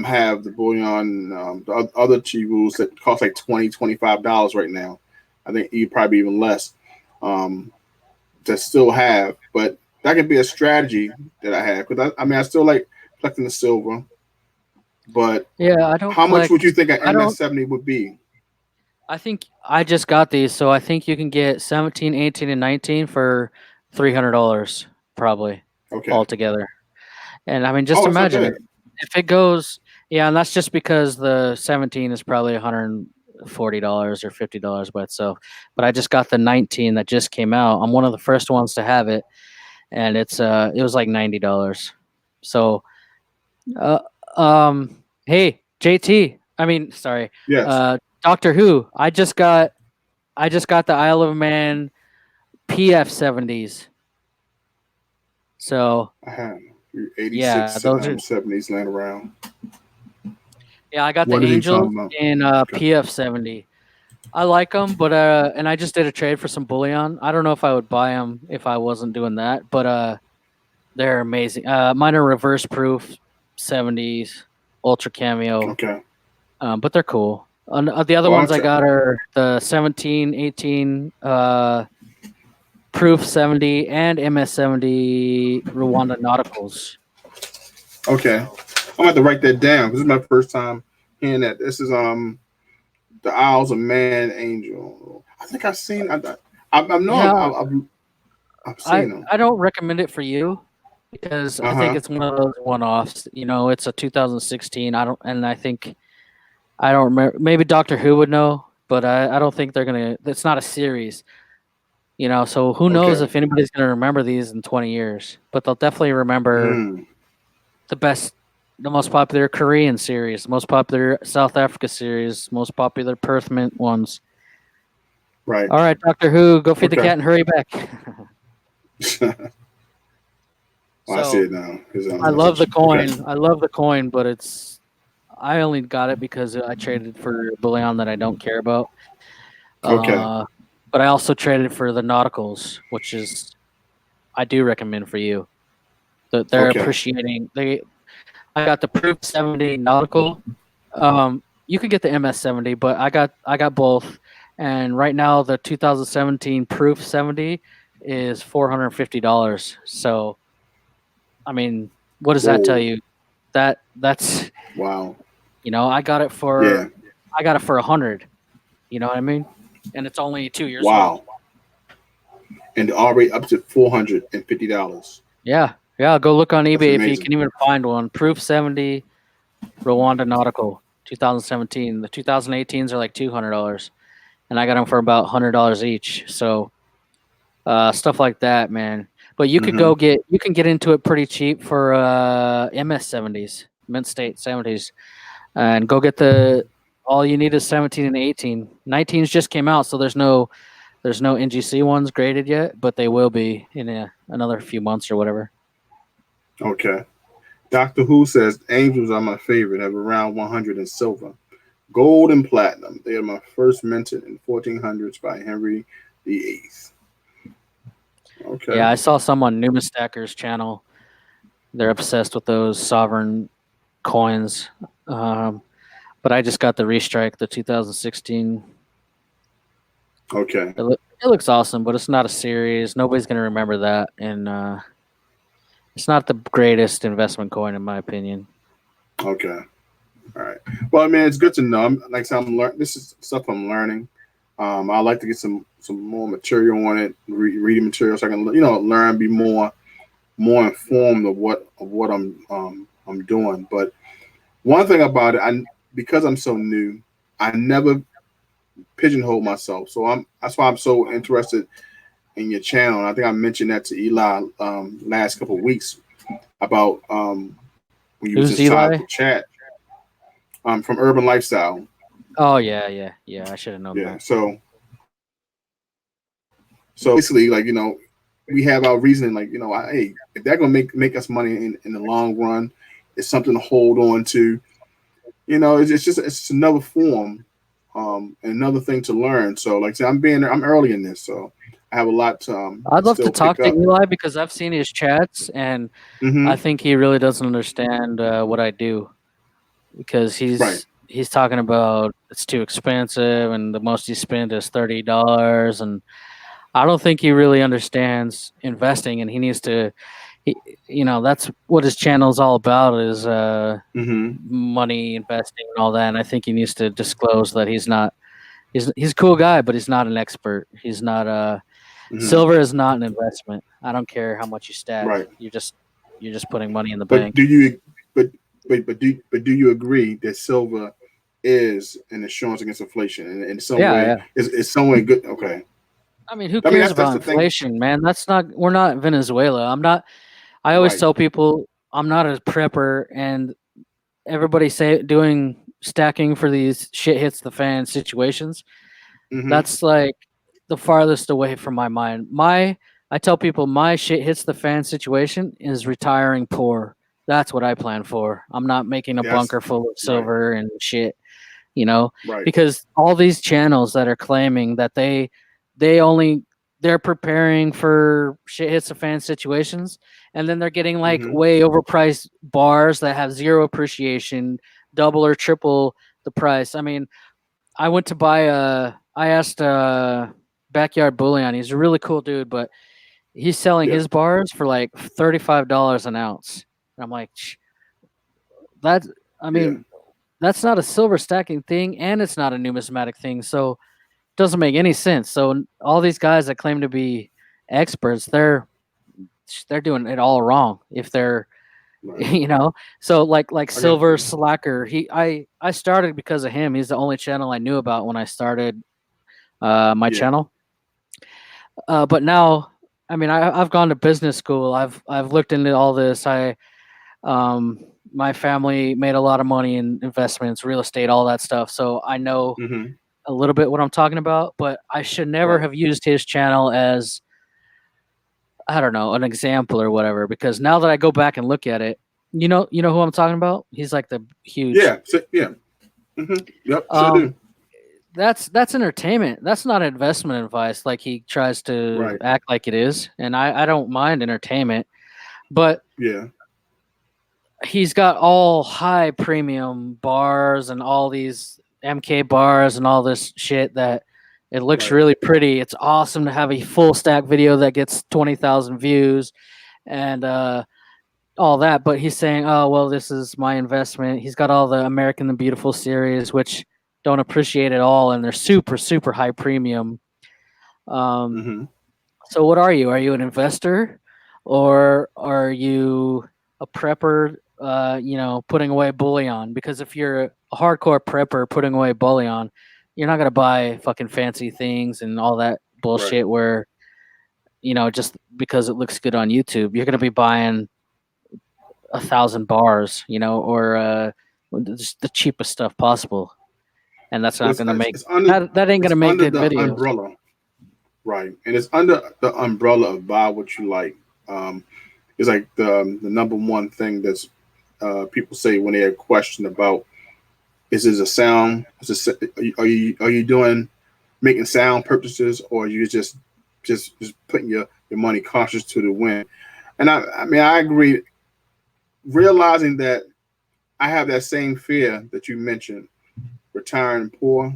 have the bullion, the other chi rules that cost like $20, $25 right now. I think you probably even less um, to still have, but that could be a strategy that I have because I mean I still like collecting the silver, but yeah. I don't how much would you collect. think an I don't. MS 70 would be? I think I just got these, so I think you can get 17, 18, and 19 for $300 probably Okay. altogether. And I mean, just Oh, that's not imagine bad. if it goes, yeah, and that's just because the 17 is probably $140 or $50 by itself. But I just got the 19 that just came out. I'm one of the first ones to have it, and it was like $90. So, uh, hey, JT, I mean, sorry, Yes, Doctor Who, I just got the Isle of Man PF70s. So I have yeah, 86 those are 70s laying around. yeah. I got the What are they Angels talking about? in Okay. PF70. I like them, but and I just did a trade for some bullion. I don't know if I would buy them if I wasn't doing that, but they're amazing. Mine are reverse proof 70s, ultra cameo, Okay. but they're cool. The other Well, ones I got are the 17, 18, proof 70 and MS70 Rwanda Nauticals. okay. I'm So gonna have to write that down. This is my first time hearing that. This is the Isles of Man Angel. I think I've seen. I know yeah, I've seen them. I don't recommend it for you because Uh I think huh. it's one of those one-offs. You know, it's a 2016. I think I don't remember. Maybe Doctor Who would know, but I don't think they're gonna. It's not a series, you know. So who knows Okay. if anybody's gonna remember these in 20 years? But they'll definitely remember Mm, the best, the most popular Korean series, the most popular South Africa series, most popular Perth Mint ones. right. All right, Doctor Who, go feed the Okay. cat and hurry back. Well, I see So it now. His I love the message. Okay. coin. I love the coin, but I only got it because I traded for bullion that I don't care about. Okay. Uh, but I also traded for the Nauticals, which is I do recommend for you. That they're Okay. appreciating. I got the Proof 70 Nautical. You can get the MS 70, but I got both. And right now the 2017 Proof 70 is $450. So I mean, what does that tell Whoa. you? That's Wow. I got it Yeah. I got it for 100. You know what I mean? And it's only 2 years old. Wow. And already up to $450. Yeah, yeah. Go look on That's eBay if you amazing. can even find one. Proof 70 Rwanda Nautical 2017. The 2018s are like $200, and I got them for about $100 each. So stuff like that, man. But Hmm. you can get into it pretty cheap for MS 70s, Mint State 70s, and go get the. All you need is 17 and 18. 19s just came out, so there's no NGC ones graded yet, but they will be in another few months or whatever. Okay. Doctor Who says angels are my favorite, have around 100 in silver. Gold and platinum. They are my first minted in 1400s by Henry VIII. Yeah, Okay. I saw some on Numa Stacker's channel. They're obsessed with those sovereign coins. Um, but I just got the restrike, the 2016. Okay. It looks awesome, but it's not a series. Nobody's gonna remember that, and it's not the greatest investment coin in my opinion. Okay. All right. Well, I mean, it's good to know. Like I said, I'm learning. This is stuff I'm learning. I like to get some more material on it, reading material, so I can learn, be more informed of what I'm doing. But one thing about it, I because I'm so new, I never pigeonhole myself. So that's why I'm so interested in your channel. And I think I mentioned that to Eli last couple of weeks about when you was Who's inside Eli? the chat from Urban Lifestyle. Oh yeah, yeah, yeah. I should have known Yeah. that. So basically, like we have our reasoning. Like hey, if they're gonna make us money in the long run, it's something to hold on to. It's just another form, and another thing to learn. So like I said, I'm early in this, so I have a lot to I'd love to still talk pick to up. Eli because I've seen his chats, and I Hmm. think he really doesn't understand what I do because Right. he's talking about it's too expensive and the most he spent is $30, and I don't think he really understands investing, and he needs to. He, that's what his channel is all about is Hmm. money investing and all that. And I think he needs to disclose that he's not. He's a cool guy, but he's not an expert. He's not Hmm. silver is not an investment. I don't care how much you stack. Right. You're just putting money in the But bank. do you but but do you agree that silver is an insurance against inflation in some Yeah, way? yeah. Is some way good? Okay. I mean, who I mean cares that's about the thing. inflation, man? That's not. We're not Venezuela. I'm not. I always Right. tell people I'm not a prepper, and everybody say doing stacking for these shit hits the fan situations. Hmm. That's like the farthest away from my mind. I tell people my shit hits the fan situation is retiring poor. That's what I plan for. I'm not making a Yes. bunker full of Right. silver and shit, you know, Right. because all these channels that are claiming that they only they're preparing for shit hits the fan situations, and then they're getting like Hmm. way overpriced bars that have zero appreciation, double or triple the price. I mean, I went to buy a. I asked Backyard Bullion. He's a really cool dude, but he's selling Yeah. his bars for like $35 an ounce. And I'm like, that's. I Yeah. mean, that's not a silver stacking thing, and it's not a numismatic thing. So it doesn't make any sense. So all these guys that claim to be experts, they're doing it all wrong. If they're Right. you know, so like I got Silver you. Slacker, I started because of him. He's the only channel I knew about when I started my Yeah. channel. But now, I mean, I've gone to business school. I've looked into all this. Um, my family made a lot of money in investments, real estate, all that stuff. So I know Hmm. a little bit what I'm talking about. But I should never Right. have used his channel as I don't know an example or whatever. Because now that I go back and look at it, you know who I'm talking about. He's like the huge. Yeah. So, yeah. Hmm. Yep. Sure Um, do. that's entertainment. That's not investment advice like he tries to Right. act like it is. And I don't mind entertainment, but Yeah. he's got all high premium bars and all these MK bars and all this shit that it looks Right. really pretty. It's awesome to have a full stack video that gets 20,000 views and all that, but he's saying, "Oh, well, this is my investment." He's got all the American the Beautiful series, which don't appreciate at all, and they're super super high premium. Um, Hmm. so what are you? Are you an investor, or are you a prepper? Putting away bullion. Because if you're a hardcore prepper putting away bullion, you're not gonna buy fucking fancy things and all that Right. bullshit. Where just because it looks good on YouTube, you're gonna be buying 1,000 bars, or just the cheapest stuff possible, and that's Well, not gonna make it's under that ain't it's gonna make under good the videos. umbrella, right? And it's under the umbrella of buy what you like. Um, it's like the number one thing that's people say when they have a question about is this a sound? Are you doing making sound purchases, or are you just putting your money cautious to the wind? And I mean I agree. Realizing that I have that same fear that you mentioned, retiring poor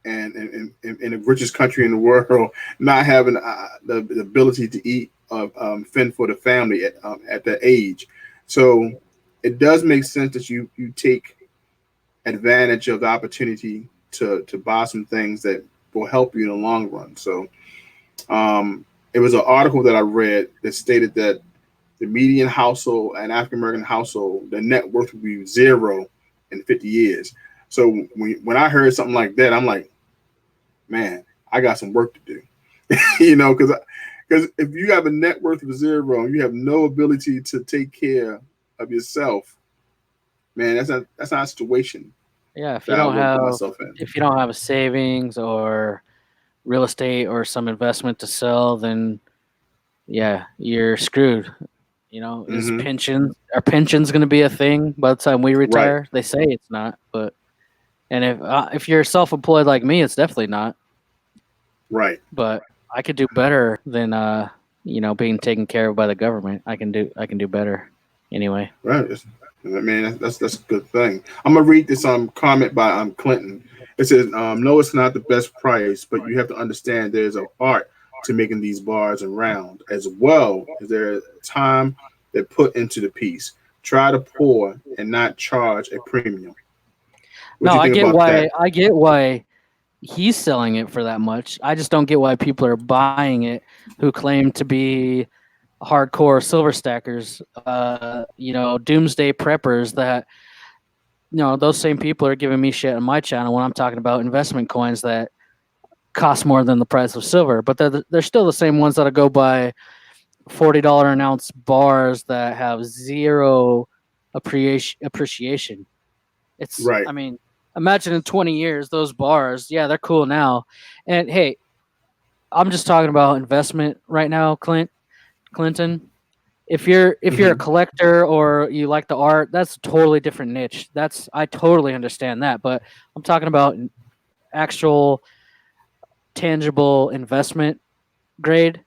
and in the richest country in the world, not having the ability to eat, fend for the family at that age. So it does make sense that you take advantage of the opportunity to buy some things that will help you in the long run. So it was an article that I read that stated that the median household, an African American household, the net worth would be zero in 50 years. So when I heard something like that, I'm like, man, I got some work to do. Because if you have a net worth of zero, you have no ability to take care of yourself, man. That's not a situation Yeah, if you that I don't want to put have myself in. if you don't have a savings or real estate or some investment to sell, then yeah, you're screwed. Is Hmm. pensions going to be a thing by the time we Right, retire? They say it's not, but and if you're self-employed like me, it's definitely not. right, But I could do better than being taken care of by the government. I can do better anyway. right. I mean, that's a good thing. I'm gonna read this comment by Clinton. It says, "No, it's not the best price, but you have to understand there's an art to making these bars and round, as well as there time that put into the piece. Try to pour and not charge a premium." What do No, you I think get about why that? I get why he's selling it for that much. I just don't get why people are buying it who claim to be hardcore silver stackers, doomsday preppers that those same people are giving me shit on my channel when I'm talking about investment coins that cost more than the price of silver, but they're still the same ones that go buy $40 an ounce bars that have zero appreciation. Right. I mean, imagine in 20 years those bars, yeah, they're cool now, and hey, I'm just talking about investment right now, Clinton. If you're a Hmm. collector or you like the art, that's a totally different niche. I totally understand that, but I'm talking about actual tangible investment grade.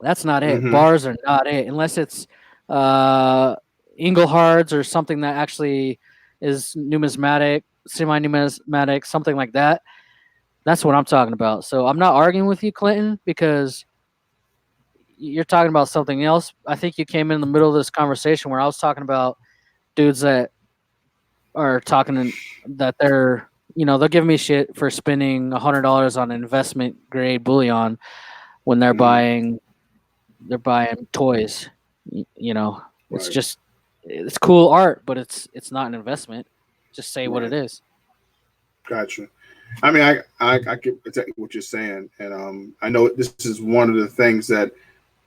That's not it. Hmm. Bars are not it unless it's uh Inglehards or something that actually is numismatic, semi numismatic, something like that. That's what I'm talking about. So I'm not arguing with you, Clinton, because you're talking about something else. I think you came in the middle of this conversation where I was talking about dudes that are talking that they're giving me shit for spending $100 on investment grade bullion when they're Hmm. buying toys. It's Right. just it's cool art, but it's not an investment. Just say what it Right. is. Gotcha. I mean, I get exactly what you're saying, and I know this is one of the things that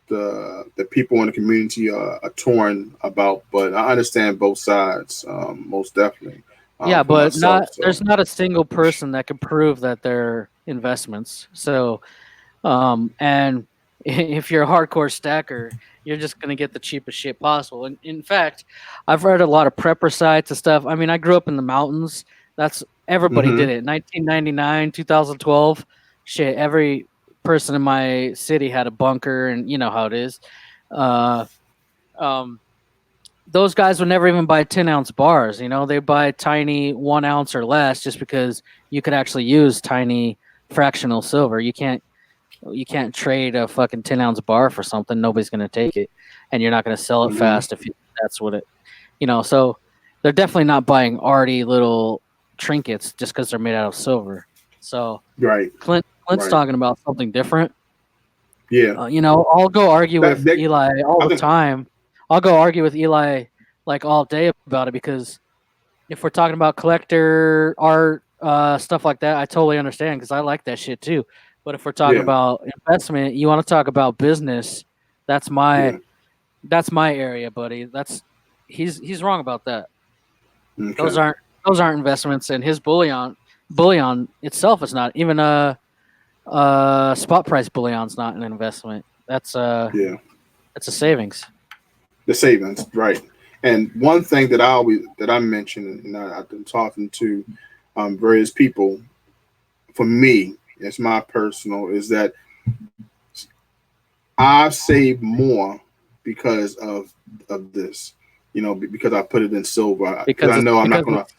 the people in the community are torn about, but I understand both sides, most definitely, Yeah, for but myself. not So, there's not a single person that can prove that they're investments. So and if you're a hardcore stacker, you're just gonna get the cheapest shit possible. And in fact, I've read a lot of prepper sites and stuff. I mean, I grew up in the mountains. That's everybody did hmm. it. 1999, 2012, shit. Every person in my city had a bunker, and you know how it is. Uh, um, those guys would never even buy 10-ounce bars. They buy tiny 1 ounce or less just because you could actually use tiny fractional silver. You can't trade a fucking 10-ounce bar for something. Nobody's going to take it, and you're not going to sell it Hmm. fast if that's what it. So they're definitely not buying arty little trinkets just because they're made out of silver. So Right. Clint's Right. talking about something different. Yeah. I'll go argue That, with that Eli all I the think. time. I'll go argue with Eli like all day about it because if we're talking about collector art, stuff like that, I totally understand because I like that shit too. But if we're talking Yeah. about investment, you want to talk about business. That's my Yeah. that's my area, buddy. He's wrong about that. Those Okay. aren't those aren't investments, and his bullion itself is not even a spot price bullion's not an investment. Yeah. That's a savings. The savings, right? And one thing that I mentioned, and I've been talking to various people. For me, it's my personal is that I've saved more because of this. Because I put it in silver. Because I because it's know I'm not because gonna. it's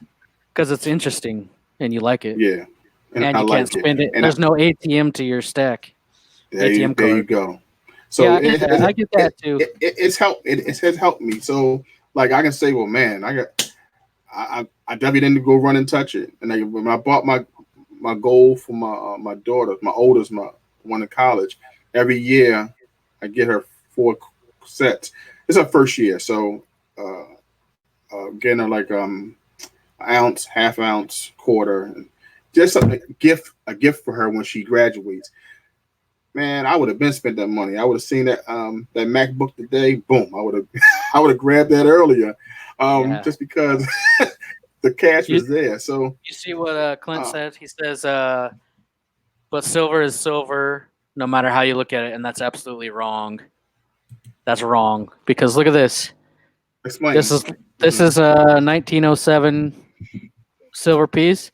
because it's interesting and you like it, Yeah, and and I you can't like it. spend it. And There's no ATM to your stack, ATM there you card. go. Yeah, So I get that. I get that too. it has helped me. So like I can say, well, man, I definitely didn't go run and touch it. And when I bought my gold for my daughter, my oldest, my one in college, every year I get her 4 sets. It's her first year, so uh, getting her like ounce, half ounce, quarter, and just a gift for her when she graduates. Man, I would have been spent that money. I would have seen that MacBook today. Boom, I would have I would have grabbed that earlier, Yeah. just because the cash You was there. So you see what Clint uh, said? He says, "But silver is silver, no matter how you look at it," and that's absolutely wrong. That's wrong because look at this. This explain. is this Hmm. is a 1907 silver piece,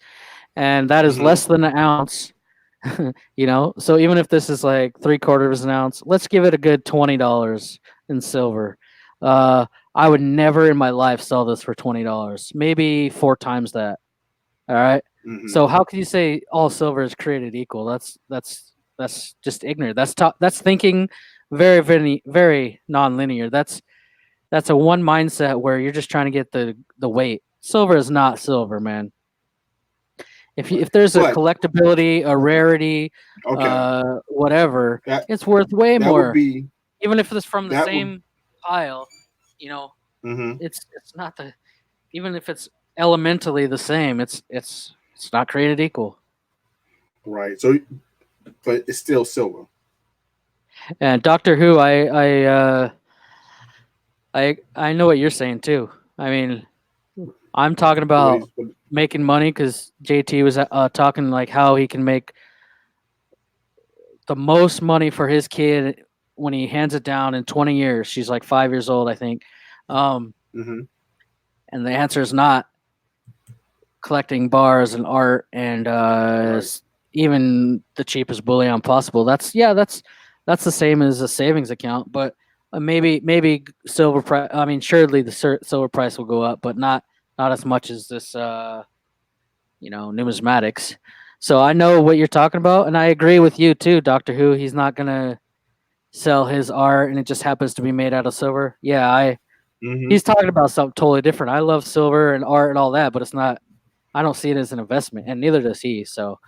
and that is Hmm. less than an ounce. So even if this is like 3/4 an ounce, let's give it a good $20 in silver. Uh, I would never in my life sell this for $20. Maybe four times that. All right. Hmm. So how can you say all silver is created equal? That's just ignorant. That's thinking very very very non-linear. That's a one mindset where you're just trying to get the weight. Silver is not silver, man. Right. If there's a But collectability, a rarity, okay, whatever, that it's worth way that would more. be Even if it's from the that would. same pile, you know, Hmm. it's not the even if it's elementally the same, it's not created equal. Right. So, but it's still silver. And Doctor Who, I know what you're saying too. I mean, I'm talking What about he's what, making money because JT was talking like how he can make the most money for his kid when he hands it down in 20 years. She's like 5 years old, I think. Um, hmm. and the answer is not collecting bars and art and Right. even the cheapest bullion possible. That's the same as a savings account, but maybe silver price. I mean, surely the silver price will go up, but not as much as this. Numismatics. So I know what you're talking about, and I agree with you too, Doctor Who. He's not gonna sell his art, and it just happens to be made out of silver. Yeah, I Hmm. he's talking about something totally different. I love silver and art and all that, but it's not. I don't see it as an investment, and neither does he. So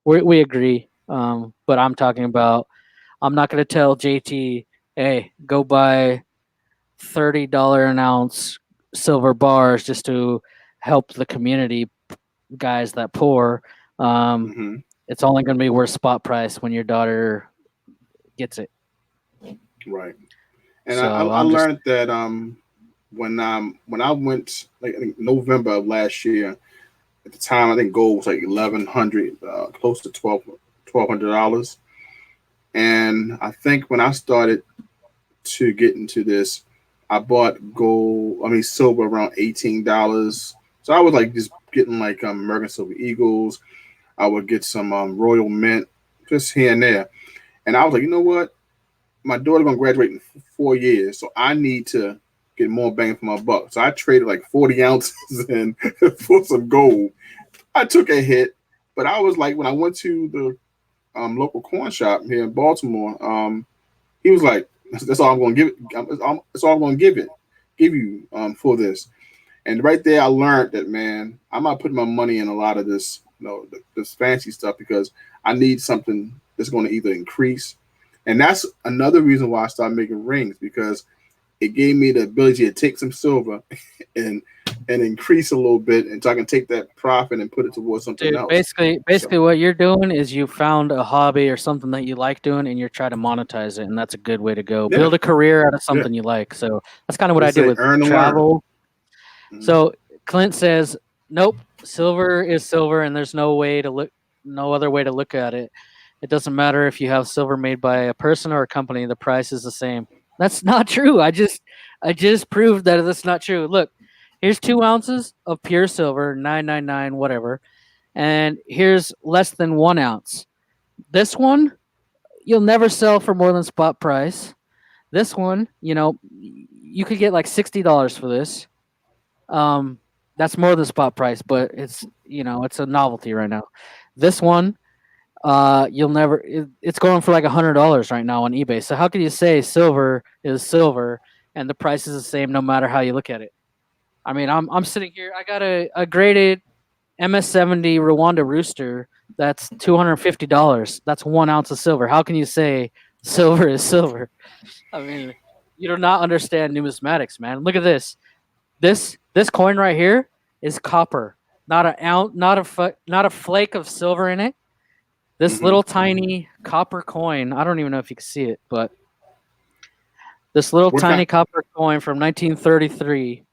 we agree. But I'm talking about. I'm not gonna tell JT, hey, go buy $30 an ounce silver bars just to help the community guys that poor. Um, Hmm. it's only going to be worth spot price when your daughter gets it. Right. And So I I'm just learned that when I went like I think November of last year, at the time I think gold was like 1,100, close to $1,200. And I think when I started to get into this, I bought silver around $18. So I was like just getting like American Silver Eagles. I would get some Royal Mint just here and there. And I was like, you know what? My daughter gonna graduate in 4 years, so I need to get more bang for my buck. So I traded like 40 ounces in for some gold. I took a hit, but I was like, when I went to the local corn shop here in Baltimore, he was like, "That's all I'm gonna give it. That's all I'm gonna give you for this." And right there, I learned that, man, I'm not putting my money in a lot of this, this fancy stuff because I need something that's going to either increase. And that's another reason why I started making rings because it gave me the ability to take some silver and increase a little bit, and so I can take that profit and put it towards something Dude, else. basically, So what you're doing is you found a hobby or something that you like doing, and you're trying to monetize it, and that's a good way to go. yeah, Build a career out of yeah. something you like. So that's kind of what They I did say with earn and learn. travel. Mhm. So Clint says, "Nope, silver is silver, and there's no other way to look at it. It doesn't matter if you have silver made by a person or a company; the price is the same." That's not true. I just proved that that's not true. Look, here's 2 ounces of pure silver, 999, whatever, and here's less than 1 ounce. This one you'll never sell for more than spot price. This one, you could get like $60 for this. um, that's more than spot price, but it's a novelty right now. This one, you'll never. It's going for like $100 right now on eBay. So how can you say silver is silver and the price is the same no matter how you look at it? I mean, I'm sitting here. I got a graded MS70 Rwanda rooster. That's $250. That's 1 ounce of silver. How can you say silver is silver? I mean, you do not understand numismatics, man. Look at this. This coin right here is copper, not a ounce, not a flake of silver in it. This Hmm. little tiny copper coin. I don't even know if you can see it, but this little What kind? tiny copper coin from 1933.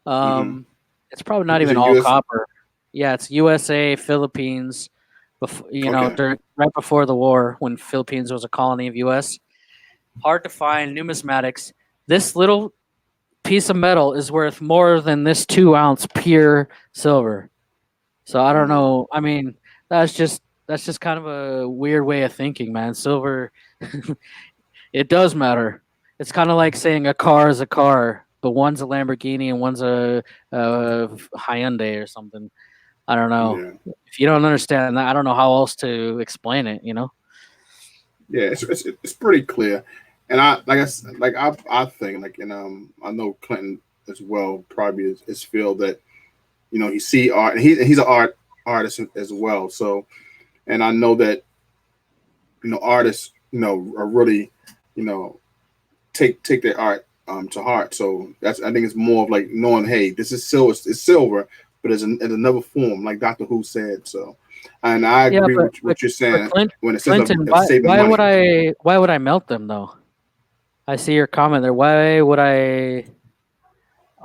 Hmm. Um, it's probably not Is even it all US? copper. Yeah, it's USA, Philippines. Before Okay. right before the war, when Philippines was a colony of U.S. Hard to find numismatics. This little piece of metal is worth more than this 2 ounce pure silver. So I don't Hmm. know. I mean, that's just kind of a weird way of thinking, man. Silver, it does matter. It's kind of like saying a car is a car, but one's a Lamborghini and one's a Hyundai or something. I don't know. Yeah. If you don't understand that, I don't know how else to explain it. Yeah. It's pretty clear. And I think like and I know Clinton as well probably is feel that he see art and he's an artist as well. So and I know that artists are really you know take their art to heart. So that's I think it's more of like knowing, hey, this is silver, it's silver, but it's in another form, like Doctor Who said. So, and I Yeah, agree but with what you're saying when it says Clinton, of saving money. why would I melt them though? I see your comment there. Why would I?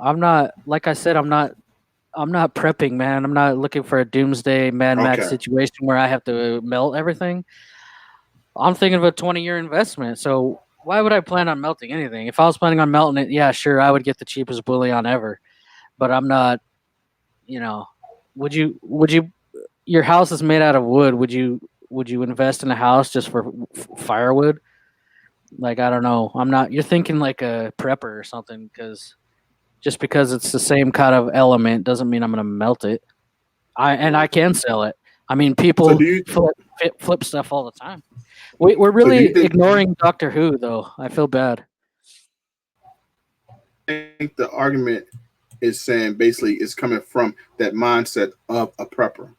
I'm not like I said. I'm not prepping, man. I'm not looking for a doomsday Mad Max Okay, situation where I have to melt everything. I'm thinking of a 20-year investment. So why would I plan on melting anything? If I was planning on melting it, yeah, sure, I would get the cheapest bullion ever. But I'm not. You know, would you? Would you? Your house is made out of wood. Would you invest in a house just for firewood? Like I don't know. I'm not. You're thinking like a prepper or something because just because it's the same kind of element doesn't mean I'm gonna melt it. I right. can sell it. I mean, So people do you flip stuff all the time. We're so do you really think ignoring Doctor Who though. I feel bad. think the argument is saying basically it's coming from that mindset of a prepper?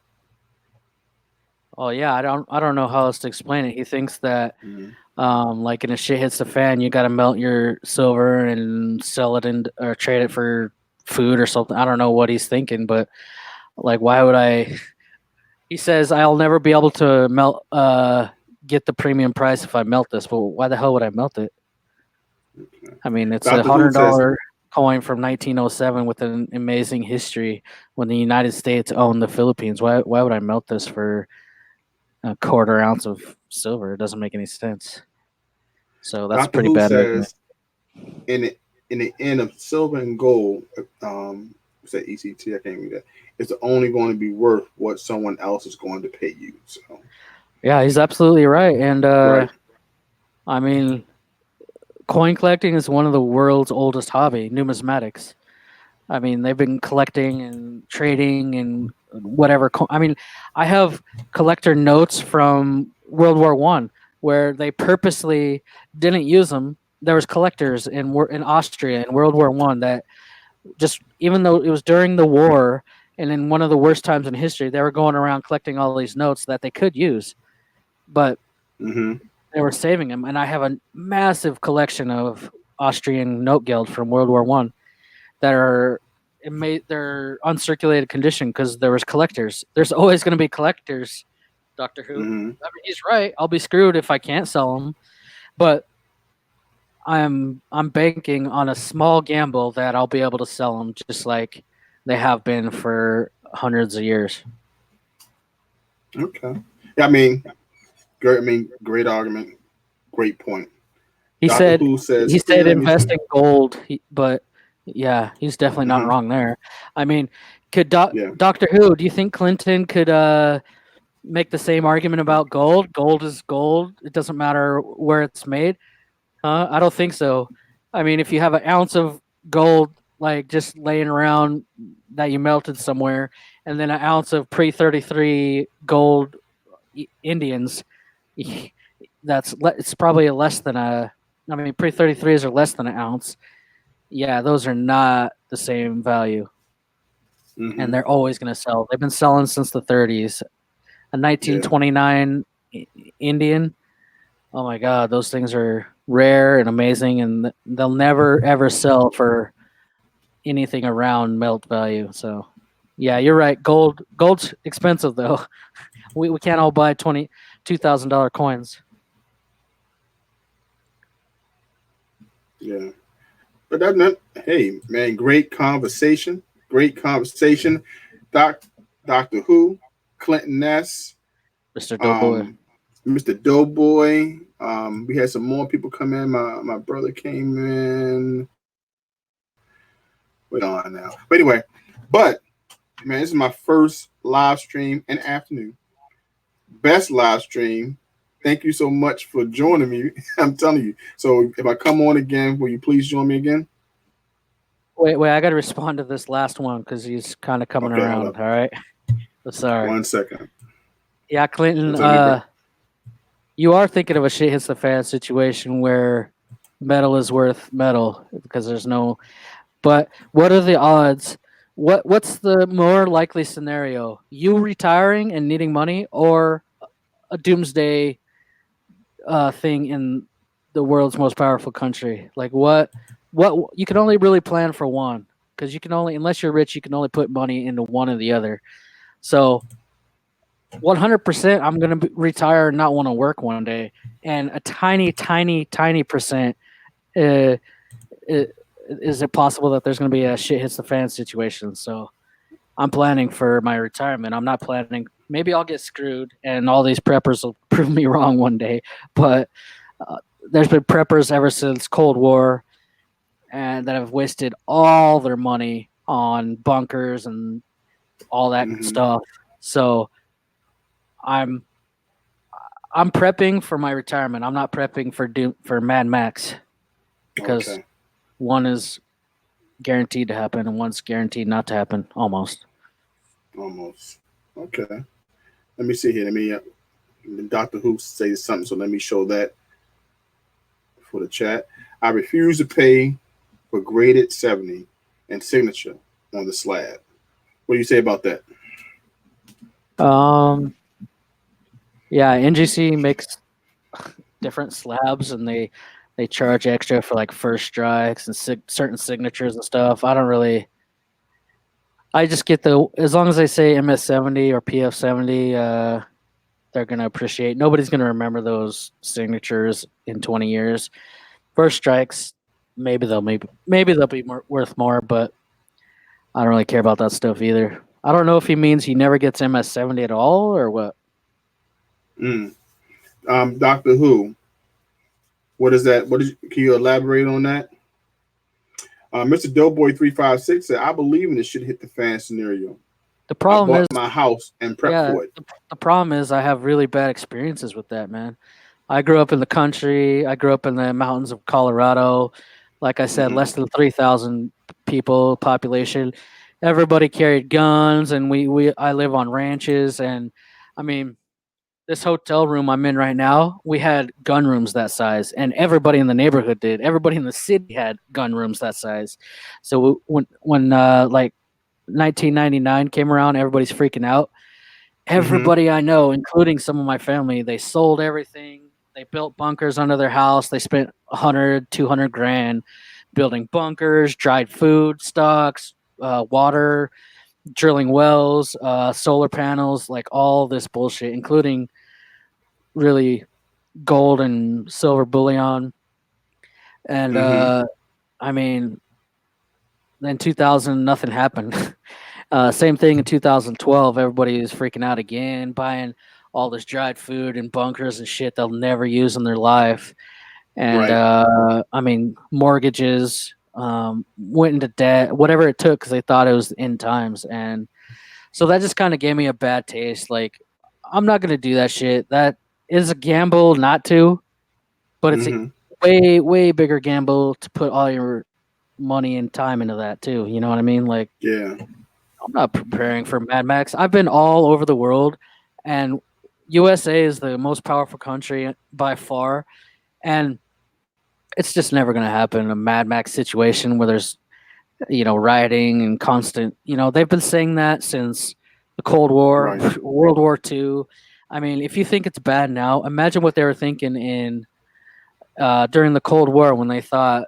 Oh yeah, I don't know how else to explain it. He thinks that Hmm. like in a shit hits the fan, you got to melt your silver and sell it in or trade it for food or something. I don't know what he's thinking, but like why would I? He says I'll never be able to get the premium price if I melt this. But why the hell would I melt it? I mean, it's a Doctor Who hundred says dollar coin from 1907 with an amazing history when the United States owned the Philippines. Why would I melt this for a quarter ounce of silver? It doesn't make any sense. So that's a Doctor pretty Who bad argument. says in the end of silver and gold, what's that ECT? I can't read that. It's only going to be worth what someone else is going to pay you. So Yeah, he's absolutely right. And right. I mean, coin collecting is one of the world's oldest hobby, numismatics. I mean, they've been collecting and trading and whatever. I mean, I have collector notes from World War I where they purposely didn't use them. There was collectors in Austria in World War I that Just even though it was during the war and in one of the worst times in history, they were going around collecting all these notes that they could use, but Mm-hmm. they were saving them. And I have a massive collection of Austrian note guild from World War One that are they're uncirculated condition because there was collectors. There's always going to be collectors. Doctor Who. Mm-hmm. I mean, he's right. I'll be screwed if I can't sell them, but I'm banking on a small gamble that I'll be able to sell them just like they have been for hundreds of years. Okay. Yeah, I mean, great. I mean, great argument. Great point. He Doctor said Who says, he "Yeah, said let me see." invest in gold, but yeah, he's definitely not Mm-hmm. wrong there. I mean, could Yeah. Doctor Who? Do you think Clinton could make the same argument about gold? Gold is gold. It doesn't matter where it's made. I don't think so. I mean, if you have an ounce of gold like just laying around that you melted somewhere, and then an ounce of pre-33 gold Indians, it's probably a less than a. I mean, pre-33s are less than an ounce. Yeah, those are not the same value, and Mm-hmm. they're always going to sell. They've been selling since the 30s. A Yeah. 1929 Indian. Oh my God, those things are rare and amazing, and they'll never ever sell for anything around melt value. So, yeah, you're right. Gold's expensive though. We can't all buy $22,000 coins. Yeah. But that, not. Hey, man, great conversation. Great conversation. Doc, Doctor Who, Clinton Ness, Mr. Doughboy. Mr. Doughboy. We had some more people come in. My brother came in. Wait on now. But anyway, but man, this is my first live stream in the afternoon. Best live stream. Thank you so much for joining me. I'm telling you. So if I come on again, will you please join me again? Wait, I got to respond to this last one because he's kind of coming Okay, hold around. up. All right. Sorry. 1 second. Yeah, Clinton, What's up, you got? you are thinking of a shit hits the fan situation where metal is worth metal because there's no. But what are the odds? What's the more likely scenario? You retiring and needing money, or a doomsday thing in the world's most powerful country? Like what you can only really plan for one because you can only unless you're rich you can only put money into one or the other. So 100% I'm going to retire and not want to work one day, and a tiny percent uh, is it possible that there's going to be a shit hits the fan situation. So I'm planning for my retirement. I'm not planning. Maybe I'll get screwed, and all these preppers will prove me wrong one day. But uh, there's been preppers ever since Cold War, and that have wasted all their money on bunkers and all that Mm-hmm. stuff. So I'm I'm prepping for my retirement. I'm not prepping for Mad Max because Okay, one is guaranteed to happen and one's guaranteed not to happen almost. almost. Okay. Let me see here. Let me. Doctor Who says something, so let me show that for the chat. I refuse to pay for graded 70 and signature on the slab. What do you say about that? Um, yeah, NGC makes different slabs and they charge extra for like first strikes and certain signatures and stuff. I don't really. I just get the as long as they say MS70 or PF70, they're gonna appreciate. Nobody's gonna remember those signatures in 20 years. First strikes, maybe they'll be worth more, but I don't really care about that stuff either. I don't know if he means he never gets MS70 at all or what. Mm. Doctor Who. What is that? Can you elaborate on that? Mr. Doughboy 356 said, "I believe in the shit hit the fan scenario. The I problem bought is, my house and prepped yeah, for it." the problem is I have really bad experiences with that, man. I grew up in the country. I grew up in the mountains of Colorado. Like I said, Mm-hmm. less than 3,000 people population. Everybody carried guns, and we I live on ranches, and I mean this hotel room I'm in right now, we had gun rooms that size, and everybody in the neighborhood did. Everybody in the city had gun rooms that size. So when like 1999 came around, everybody's freaking out. Mm-hmm. Everybody I know, including some of my family, they sold everything. They built bunkers under their house. They spent 100, 200 grand building bunkers, dried food stocks, water, drilling wells, solar panels, like all this bullshit, including really gold and silver bullion. And Mm-hmm. I mean, in 2000, nothing happened. Same thing in 2012. Everybody is freaking out again, buying all this dried food and bunkers and shit they'll never use in their life. And Right. I mean, mortgages, went into debt, whatever it took, because they thought it was end times. And so that just kind of gave me a bad taste. Like, I'm not gonna do that shit. That is a gamble not to, but it's a Mm-hmm. way, way bigger gamble to put all your money and time into that too. You know what I mean? Like, Yeah. I'm not preparing for Mad Max. I've been all over the world, and USA is the most powerful country by far, and it's just never going to happen. A Mad Max situation where there's rioting and constant. They've been saying that since the Cold War, Right. World War II. I mean, if you think it's bad now, imagine what they were thinking in during the Cold War when they thought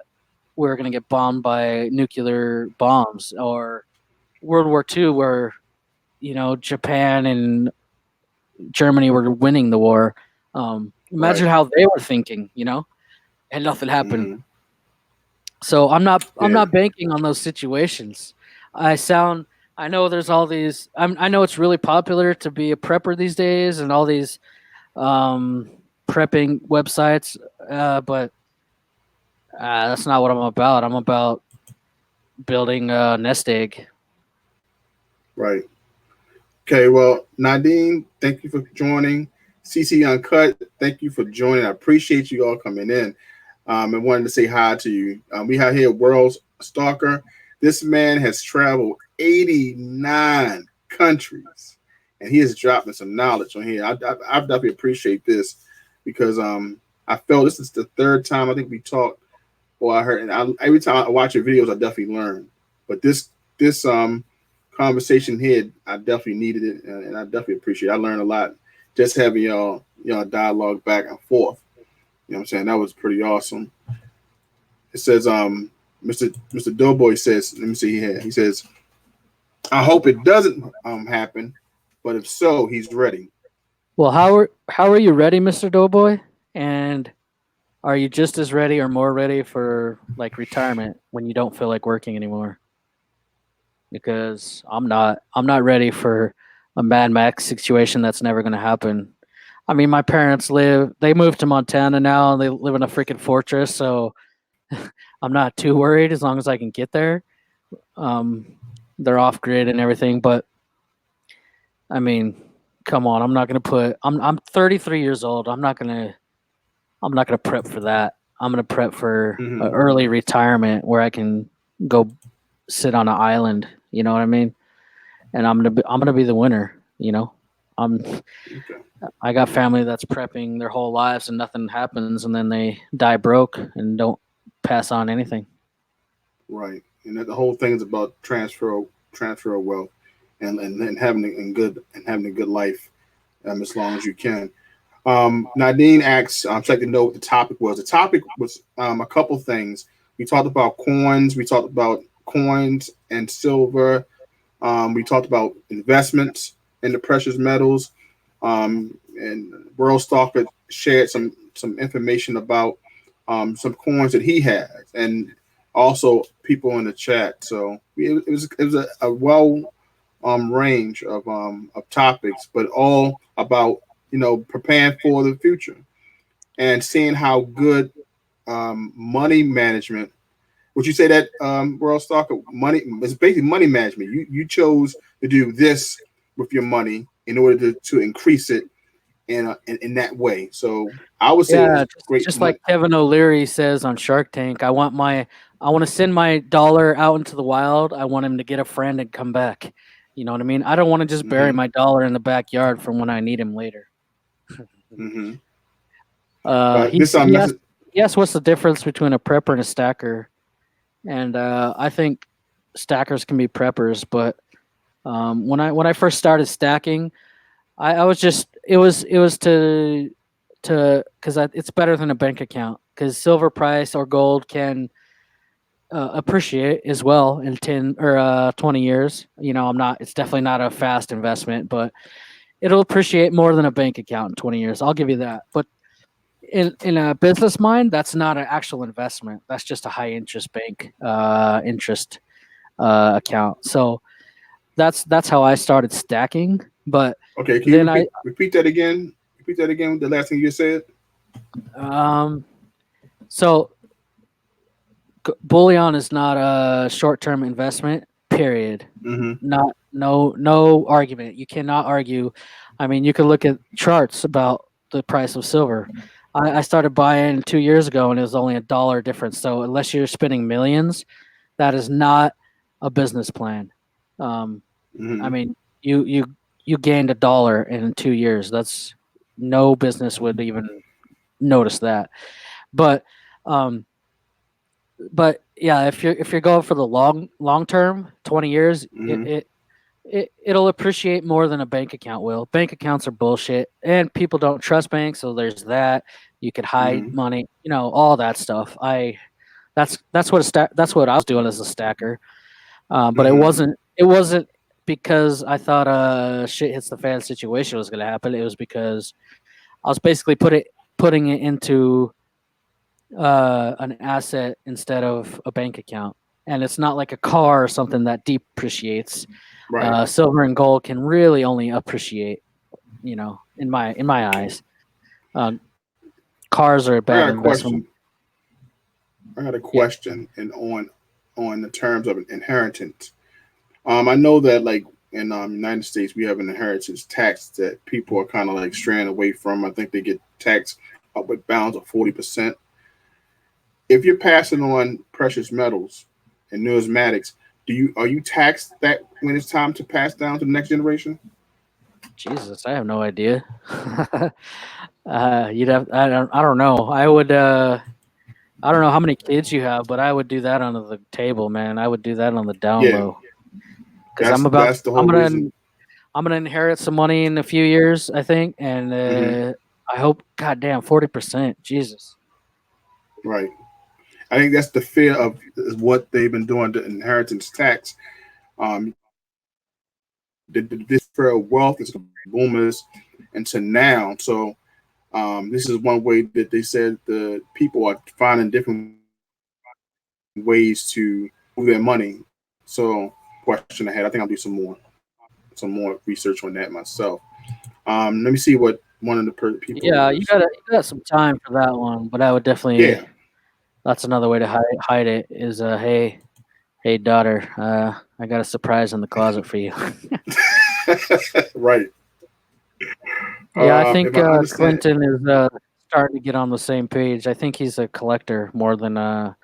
we were going to get bombed by nuclear bombs, or World War II where Japan and Germany were winning the war. Imagine Right. how they were thinking, and nothing happened. Mm-hmm. So I'm not Yeah. banking on those situations. I sound I know there's all these. I know it's really popular to be a prepper these days, and all these um, prepping websites, but that's not what I'm about. I'm about building a nest egg. Right. Okay. Well, Nadine, thank you for joining. CC Uncut, thank you for joining. I appreciate you all coming in. And wanted to say hi to you. We have here World's Stalker. This man has traveled 89 countries, and he is dropping some knowledge on here. I definitely appreciate this because I felt this is the third time I think we talked or I heard, and every time I watch your videos, I definitely learn. But this conversation here, I definitely needed it, and I definitely appreciate it. I learned a lot just having y'all dialogue back and forth. You know what I'm saying? That was pretty awesome. It says, Mr. Doughboy says, let me see here. He says, I hope it doesn't happen, but if so, he's ready. Well, how are you ready, Mister Doughboy? And are you just as ready or more ready for like retirement when you don't feel like working anymore? Because I'm not ready for a Mad Max situation that's never going to happen. I mean, my parents they moved to Montana now and they live in a freaking fortress, so I'm not too worried as long as I can get there. Um, they're off grid and everything, but I mean, come on, I'm not going to put I'm 33 years old. I'm not going to prep for that. I'm going to prep for an Mm-hmm. early retirement where I can go sit on an island, you know what I mean? And I'm gonna be the winner. I'm Okay. I got family that's prepping their whole lives and nothing happens, and then they die broke and don't pass on anything. Right. And that the whole thing is about transfer of wealth and having a good life as long as you can. Nadine asks, I'm checking to know what the topic was. The topic was a couple things. We talked about coins. We talked about coins and silver. We talked about investments in the precious metals. And World Stalker shared some information about some coins that he has, and also people in the chat. So it was a well range of topics, but all about preparing for the future and seeing how good money management. Would you say that World Stalker money is basically money management? You chose to do this with your money in order to increase it in that way. So I would say it Yeah, was just, great just money. like Kevin O'Leary says on Shark Tank, I want to send my dollar out into the wild. I want him to get a friend and come back. You know what I mean? I don't want to just bury Hmm. my dollar in the backyard from when I need him later. Mm-hmm. Uh, But he this s- he message. asked he asked what's the difference between a prepper and a stacker, and I think stackers can be preppers, but when I first started stacking, I was just it was to because it's better than a bank account because silver price or gold can appreciate as well in 10 or 20 years. I'm not it's definitely not a fast investment, but it'll appreciate more than a bank account in 20 years. I'll give you that. But in a business mind, that's not an actual investment. That's just a high interest bank interest account. So that's how I started stacking. But Okay, can you then I repeat that again? Repeat that again. The last thing you said. um so bullion is not a short-term investment, period. Mm-hmm. Not no argument. You cannot argue. I mean, you could look at charts about the price of silver. I started buying 2 years ago and it was only $1 difference. So unless you're spending millions, that is not a business plan. um, I Mm-hmm. mean, you gained $1 in 2 years. That's no business would even notice that. But um, but yeah, if you're going for the long term, 20 years, Mm-hmm. it'll appreciate more than a bank account will. Bank accounts are bullshit, and people don't trust banks, so there's that. You could hide Mm-hmm. money, all that stuff. That's what I was doing as a stacker. But it Mm-hmm. wasn't because I thought shit hits the fan situation was gonna happen. It was because I was basically putting it into an asset instead of a bank account. And it's not like a car or something that depreciates. Right. Silver and gold can really only appreciate, in my eyes. Uh, Cars are a I bad got a investment. question. I got a Yeah, question, and on the terms of inheritance. I know that like in United States we have an inheritance tax that people are kind of like straying away from. I think they get taxed up with bounds of 40%. If you're passing on precious metals and numismatics, are you taxed that when it's time to pass down to the next generation? Jesus, I have no idea. You'd have. I don't know. I don't know how many kids you have, but I would do that on the table, man. I would do that on the down Yeah, low because that's the whole reason. I'm gonna inherit some money in a few years, I think, and Hmm. I hope. Goddamn, 40%. Jesus. Right. I think that's the fear of is what they've been doing to inheritance tax. This fear of wealth is boomers into now. So this is one way that they said the people are finding different ways to move their money. So question ahead. I think I'll do some more research on that myself. Let me see what one of the people Yeah, you is. got some time for that one, but I would definitely. Yeah. That's another way to hide it. Is hey daughter, I got a surprise in the closet for you. Right. Yeah, I If think I understand. Clinton is starting to get on the same page. I think he's a collector more than a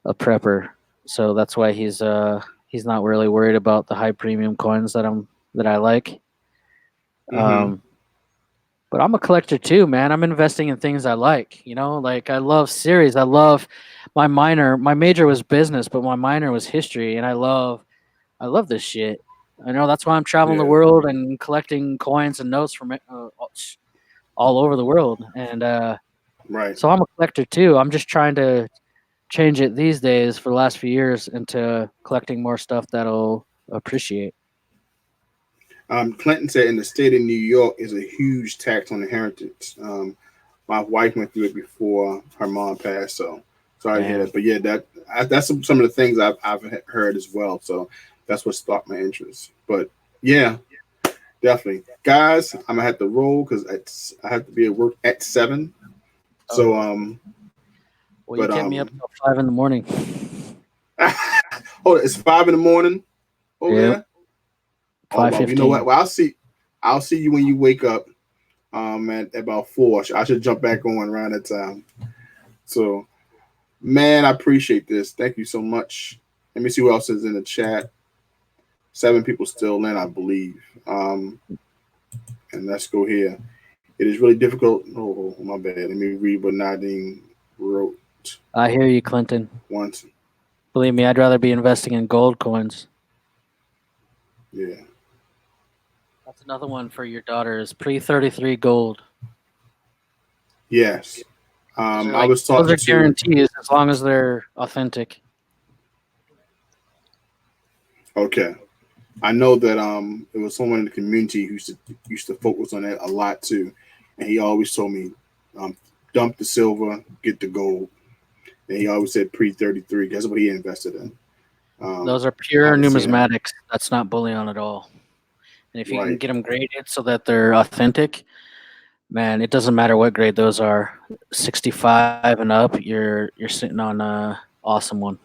prepper, so that's why he's not really worried about the high premium coins that I like. Hmm. Um, but I'm a collector too, man. I'm investing in things I like. Like I love series. I love my minor. My major was business, but my minor was history, and I love this shit. I know that's why I'm traveling the Yeah. world and collecting coins and notes from all over the world. And Right. so I'm a collector too. I'm just trying to change it these days for the last few years into collecting more stuff that'll appreciate. Clinton said in the state of New York is a huge tax on inheritance. My wife went through it before her mom passed, so sorry to hear Damn. that. But yeah, that's some of the things I've heard as well. So that's what sparked my interest. But yeah, definitely, guys, I'm gonna have to roll because I have to be at work at 7. So Oh, well, you but kept me up till 5 in the morning. oh, it's 5 in the morning over Yep, there. Oh five well, you know what? fifteen. Well, I'll see you when you wake up. At about 4. I should jump back on around that time. So, man, I appreciate this. Thank you so much. Let me see who else is in the chat. 7 people still in, I believe. And let's go here. It is really difficult. Oh, my bad. Let me read what Nadine wrote I hear you, Clinton. once. Believe me, I'd rather be investing in gold coins. Yeah. That's another one for your daughters. Pre-33 gold. Yes. Those are I like was those talking are to. guarantees as long as they're authentic. Okay. I know that it was someone in the community who used to focus on that a lot too, and he always told me, um, dump the silver, get the gold, and he always said pre-33. That's what he invested in. Those are I pure was seeing that. numismatics. That's not bullion at all. And if you can Right. get them graded so that they're authentic, man, it doesn't matter what grade those are. 65 and up, you're sitting on a awesome one.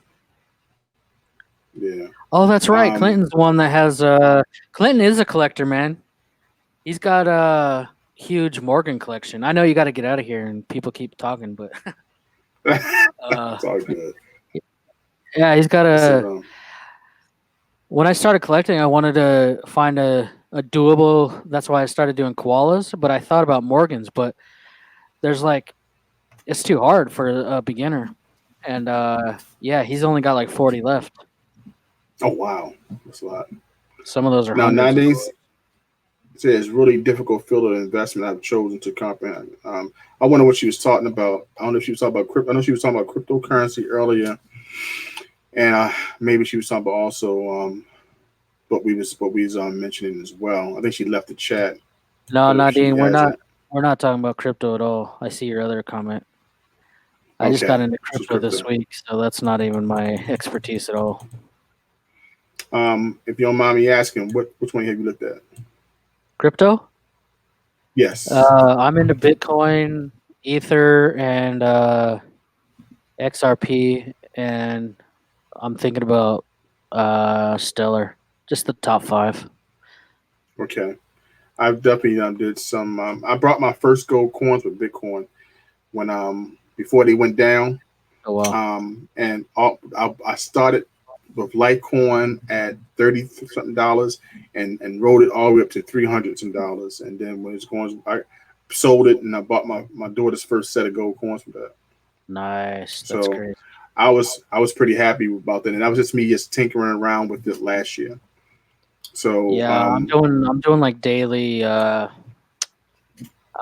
Yeah. Oh, that's right. Um, Clinton's the one that has Clinton is a collector, man. He's got a huge Morgan collection. I know you got to get out of here and people keep talking, but uh it's all good. yeah, he's got I said, a when I started collecting, I wanted to find a doable. That's why I started doing koalas. But I thought about Morgans, but there's like it's too hard for a beginner. And yeah, he's only got like 40 left. oh wow, that's a lot. Some of those are Now hundreds of nowadays, dollars. it's really difficult field of investment I've chosen to comprehend. I wonder what she was talking about. I don't know if she was talking about crypto. I know she was talking about cryptocurrency earlier, and maybe she was talking about also what we was mentioning as well. I think she left the chat, No, but if she Nadine, we're not hasn't, we're not talking about crypto at all. I see your other comment. I just got okay, into this was crypto this crypto. week, so that's not even my expertise at all. If you don't mind me asking, which one have you looked at? Crypto? Yes. I'm into Bitcoin, Ether, and XRP, and I'm thinking about Stellar. Just the top five. Okay. I've definitely did some. I brought my first gold coins with Bitcoin when before they went down. Oh wow, And I started with Litecoin at 30 something dollars and rode it all the way up to 300 some dollars. And then when it's going, I sold it and I bought my daughter's first set of gold coins for that. nice. That's So great. I was pretty happy about that. And that was just me just tinkering around with it last year. So Yeah, I'm doing like daily. I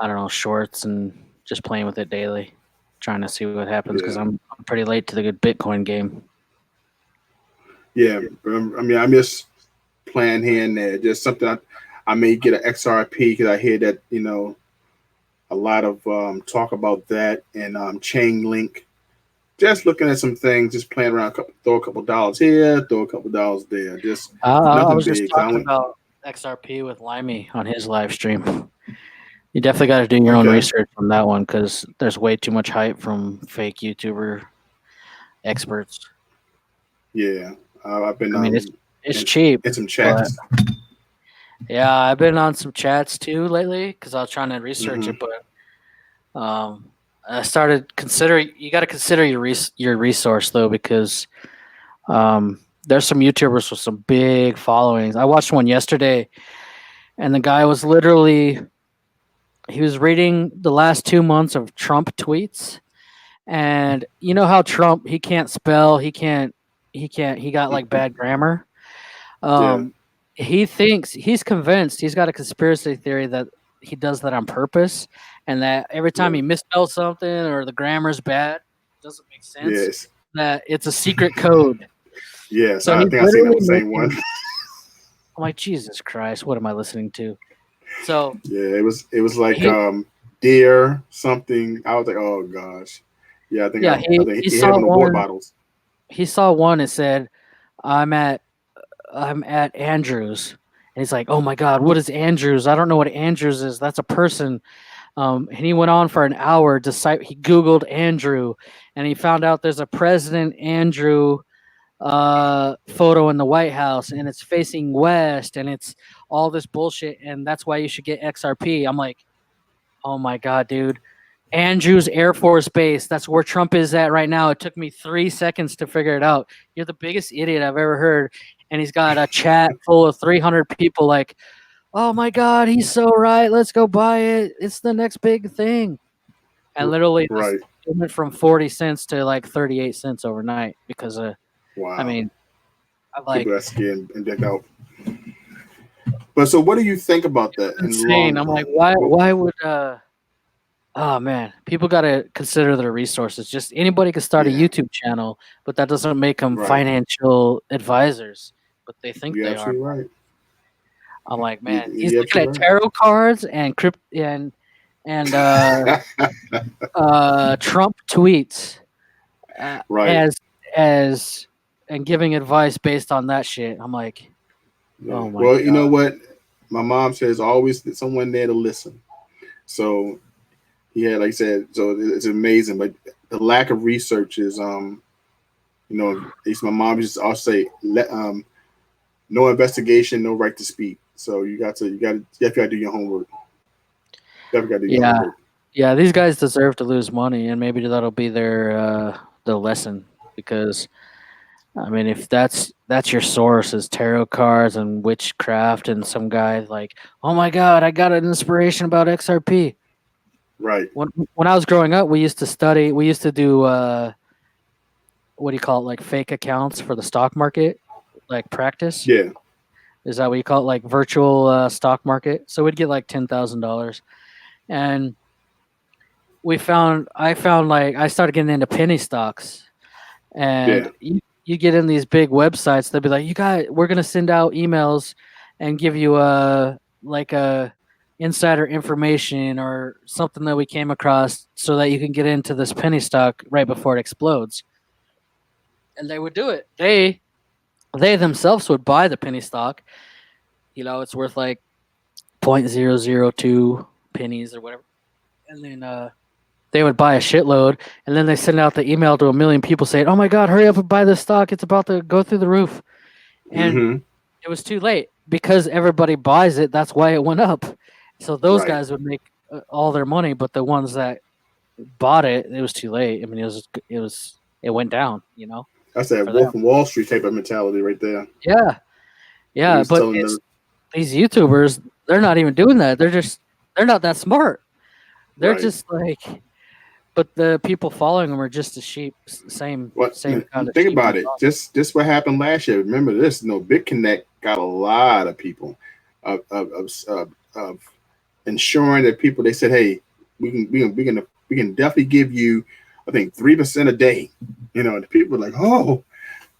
don't know, shorts and just playing with it daily, trying to see what happens because yeah, I'm pretty late to the good Bitcoin game. yeah. I mean, I'm just playing here and there. Just something I may get an XRP because I hear that a lot of talk about that and chain link. Just looking at some things, just playing around, throw a couple dollars here, throw a couple dollars there. Just I nothing was just big. 'Cause I talking went about XRP with Limey on his live stream. You definitely got to do your own okay, research on that one because there's way too much hype from fake YouTuber experts. yeah. I've been I mean, it's in, cheap, in some but chats. yeah, I've been on some chats too lately because I was trying to research Hmm. it, but I started considering. You got to consider your resource though because there's some YouTubers with some big followings. I watched one yesterday, and the guy was literally he was reading the last 2 months of Trump tweets. And you know how Trump he can't spell, he got like bad grammar. Yeah, Um he's convinced, he's got a conspiracy theory that he does that on purpose and that every time yeah, he misspells something or the grammar's bad, doesn't make sense, yes, that it's a secret code. yes. So I he's think I seen that literally same one. making I'm like, Jesus Christ, what am I listening to? So Yeah, it was like he deer something. I was like, oh gosh. Yeah, I think yeah, I think he he had saw one of the water one bottles. he saw one and said, I'm at I'm at Andrews. And he's like, oh my God, what is Andrews? I don't know what Andrews is. That's a person. And he went on for an hour. He Googled Andrew and he found out there's a President Andrew photo in the White House and it's facing west and it's all this bullshit. And that's why you should get XRP. I'm like, oh my God, dude. Andrews Air Force Base. That's where Trump is at right now. It took me 3 seconds to figure it out. You're the biggest idiot I've ever heard. And he's got a chat full of 300 people like, "Oh my God, he's so right. Let's go buy it. It's the next big thing." And literally, this Right. it went from 40 cents to like 38 cents overnight because I Wow. mean, I like People that scared and deck out. But so, what do you think about that in the insane. long I'm like, run? why? Well, Why would Oh man, people got to consider their resources. Just anybody could start a yeah. YouTube channel, but that doesn't make them Right. financial advisors. But they think You're they are. absolutely right. I'm like, man, he's You're looking at absolutely tarot cards and crypt and right. Trump tweets Right. as and giving advice based on that shit. I'm like, Yeah. oh my Well, you god, know what? My mom says always someone there to listen. So yeah, like I said, so it's amazing. But the lack of research is, at least my mom used to also say, no investigation, no right to speak. So you got to do your homework. Definitely got to do your yeah, homework. yeah. These guys deserve to lose money, and maybe that'll be their lesson because I mean, if that's your source is tarot cards and witchcraft, and some guy like, oh my god, I got an inspiration about XRP. Right. When I was growing up, we used to study. We used to do what do you call it, like fake accounts for the stock market, like practice. Yeah. Is that what you call it, like virtual stock market? So we'd get like $10,000, and I found like I started getting into penny stocks, and Yeah. you get in these big websites, they'll be like, we're gonna send out emails and give you a insider information or something that we came across so that you can get into this penny stock right before it explodes. And they would do it. They themselves would buy the penny stock. It's worth like 0.002 pennies or whatever. And then they would buy a shitload, and then they send out the email to a million people saying, "Oh my god, hurry up and buy this stock! It's about to go through the roof." And Mm-hmm. it was too late because everybody buys it. That's why it went up. So those Right. guys would make all their money, but the ones that bought it, it was too late. I mean, it went down. That's that For them. Wolf of Wall Street type of mentality right there. Yeah, He yeah, was but telling it's them, these YouTubers. They're not even doing that. They're not that smart. They're right. just like, but the people following them are just as sheep. What? Same kind of Think sheep about as it. us. Just what happened last year. Remember this? No, BitConnect got a lot of people of ensuring that people. They said, hey, we can definitely give you, I think 3% a day. The people were like, oh,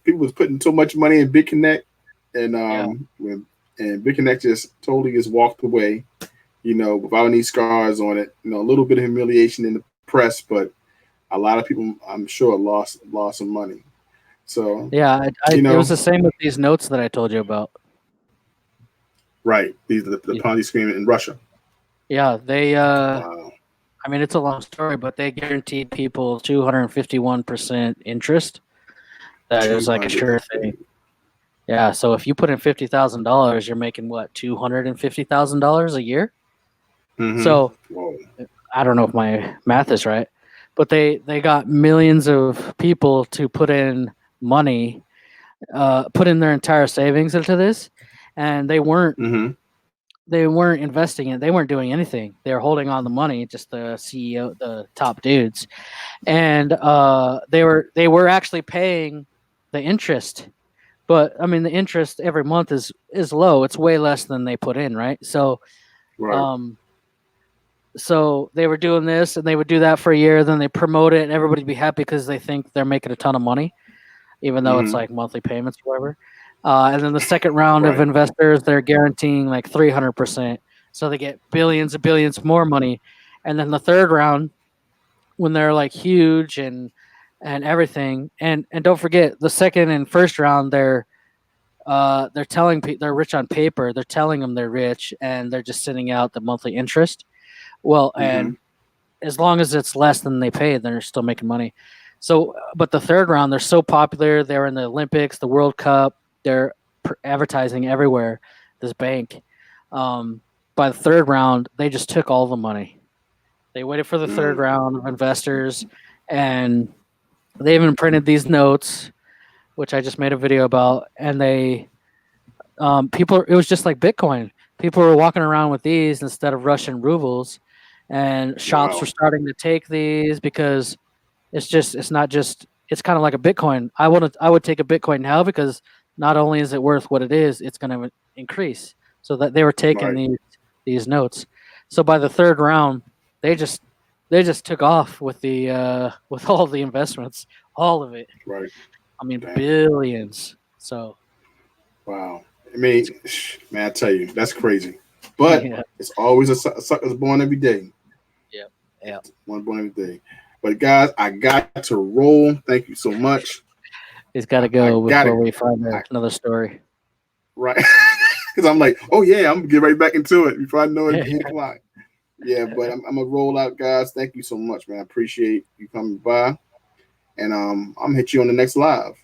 people was putting so much money in BitConnect, and Yeah. BitConnect just totally just walked away. Without any scars on it. A little bit of humiliation in the press, but a lot of people, I'm sure, lost some money. So, Yeah, it was you the same with these notes that I told you about. right. These are the Y- Ponzi scheme in Russia. Yeah, Wow. I mean, it's a long story, but they guaranteed people 251% interest. That it was like a sure thing. 250. Yeah, so if you put in $50,000, you're making what, $250,000 a year? Mm-hmm. So Whoa. I don't know if my math is right, but they got millions of people to put in money, put in their entire savings into this, and Mm-hmm. they weren't investing it. They weren't doing anything. They were holding on the money, just the CEO, the top dudes, and they were actually paying the interest. But I mean, the interest every month is low. It's way less than they put in, right? Right. Um, so they were doing this, and they would do that for a year. Then they promote it, and everybody'd be happy because they think they're making a ton of money, even though it's Mm-hmm. like monthly payments or whatever. And then the second round of Right. investors, they're guaranteeing like 300%. So they get billions and billions more money. And then the third round, when they're like huge and everything, and don't forget the second and first round, they're telling they're rich on paper. They're telling them they're rich, and they're just sending out the monthly interest. Well, Mm-hmm. and as long as it's less than they paid, they're still making money. So, but the third round, they're so popular. They're in the Olympics, the World Cup. They're advertising everywhere. This bank. Um, by the third round, they just took all the money. They waited for the third Mm. round of investors, and they even printed these notes, which I just made a video about. And people, it was just like Bitcoin. people were walking around with these instead of Russian rubles, and shops were Wow. starting to take these because it's not just it's kind of like a Bitcoin. I would take a Bitcoin now because not only is it worth what it is, it's going to increase. So that they were taking Right. these notes. So by the third round, they just they just took off with the with all the investments, all of it. Right. I mean, Damn. billions. So Wow. I mean, man, I tell you, that's crazy. But yeah, it's always a sucker's born every day. yeah, yeah. One born every day. But guys, I got to roll. Thank you so much. He's got to I go gotta before go. we find I, another story. right. Because I'm like, oh yeah, I'm gonna get right back into it before I know it. It's 8 o'clock. Yeah, but I'm gonna roll out, guys. Thank you so much, man. I appreciate you coming by, and I'm gonna hit you on the next live.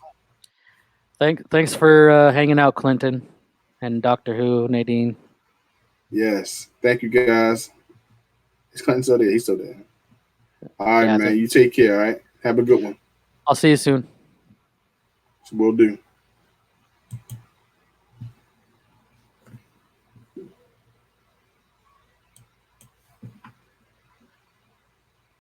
Thanks for hanging out, Clinton, and Doctor Who, Nadine. Yes, thank you, guys. Is Clinton still there? He's still there. All right, Yeah, I man. think You take care. All right. Have a good one. I'll see you soon. So we'll do.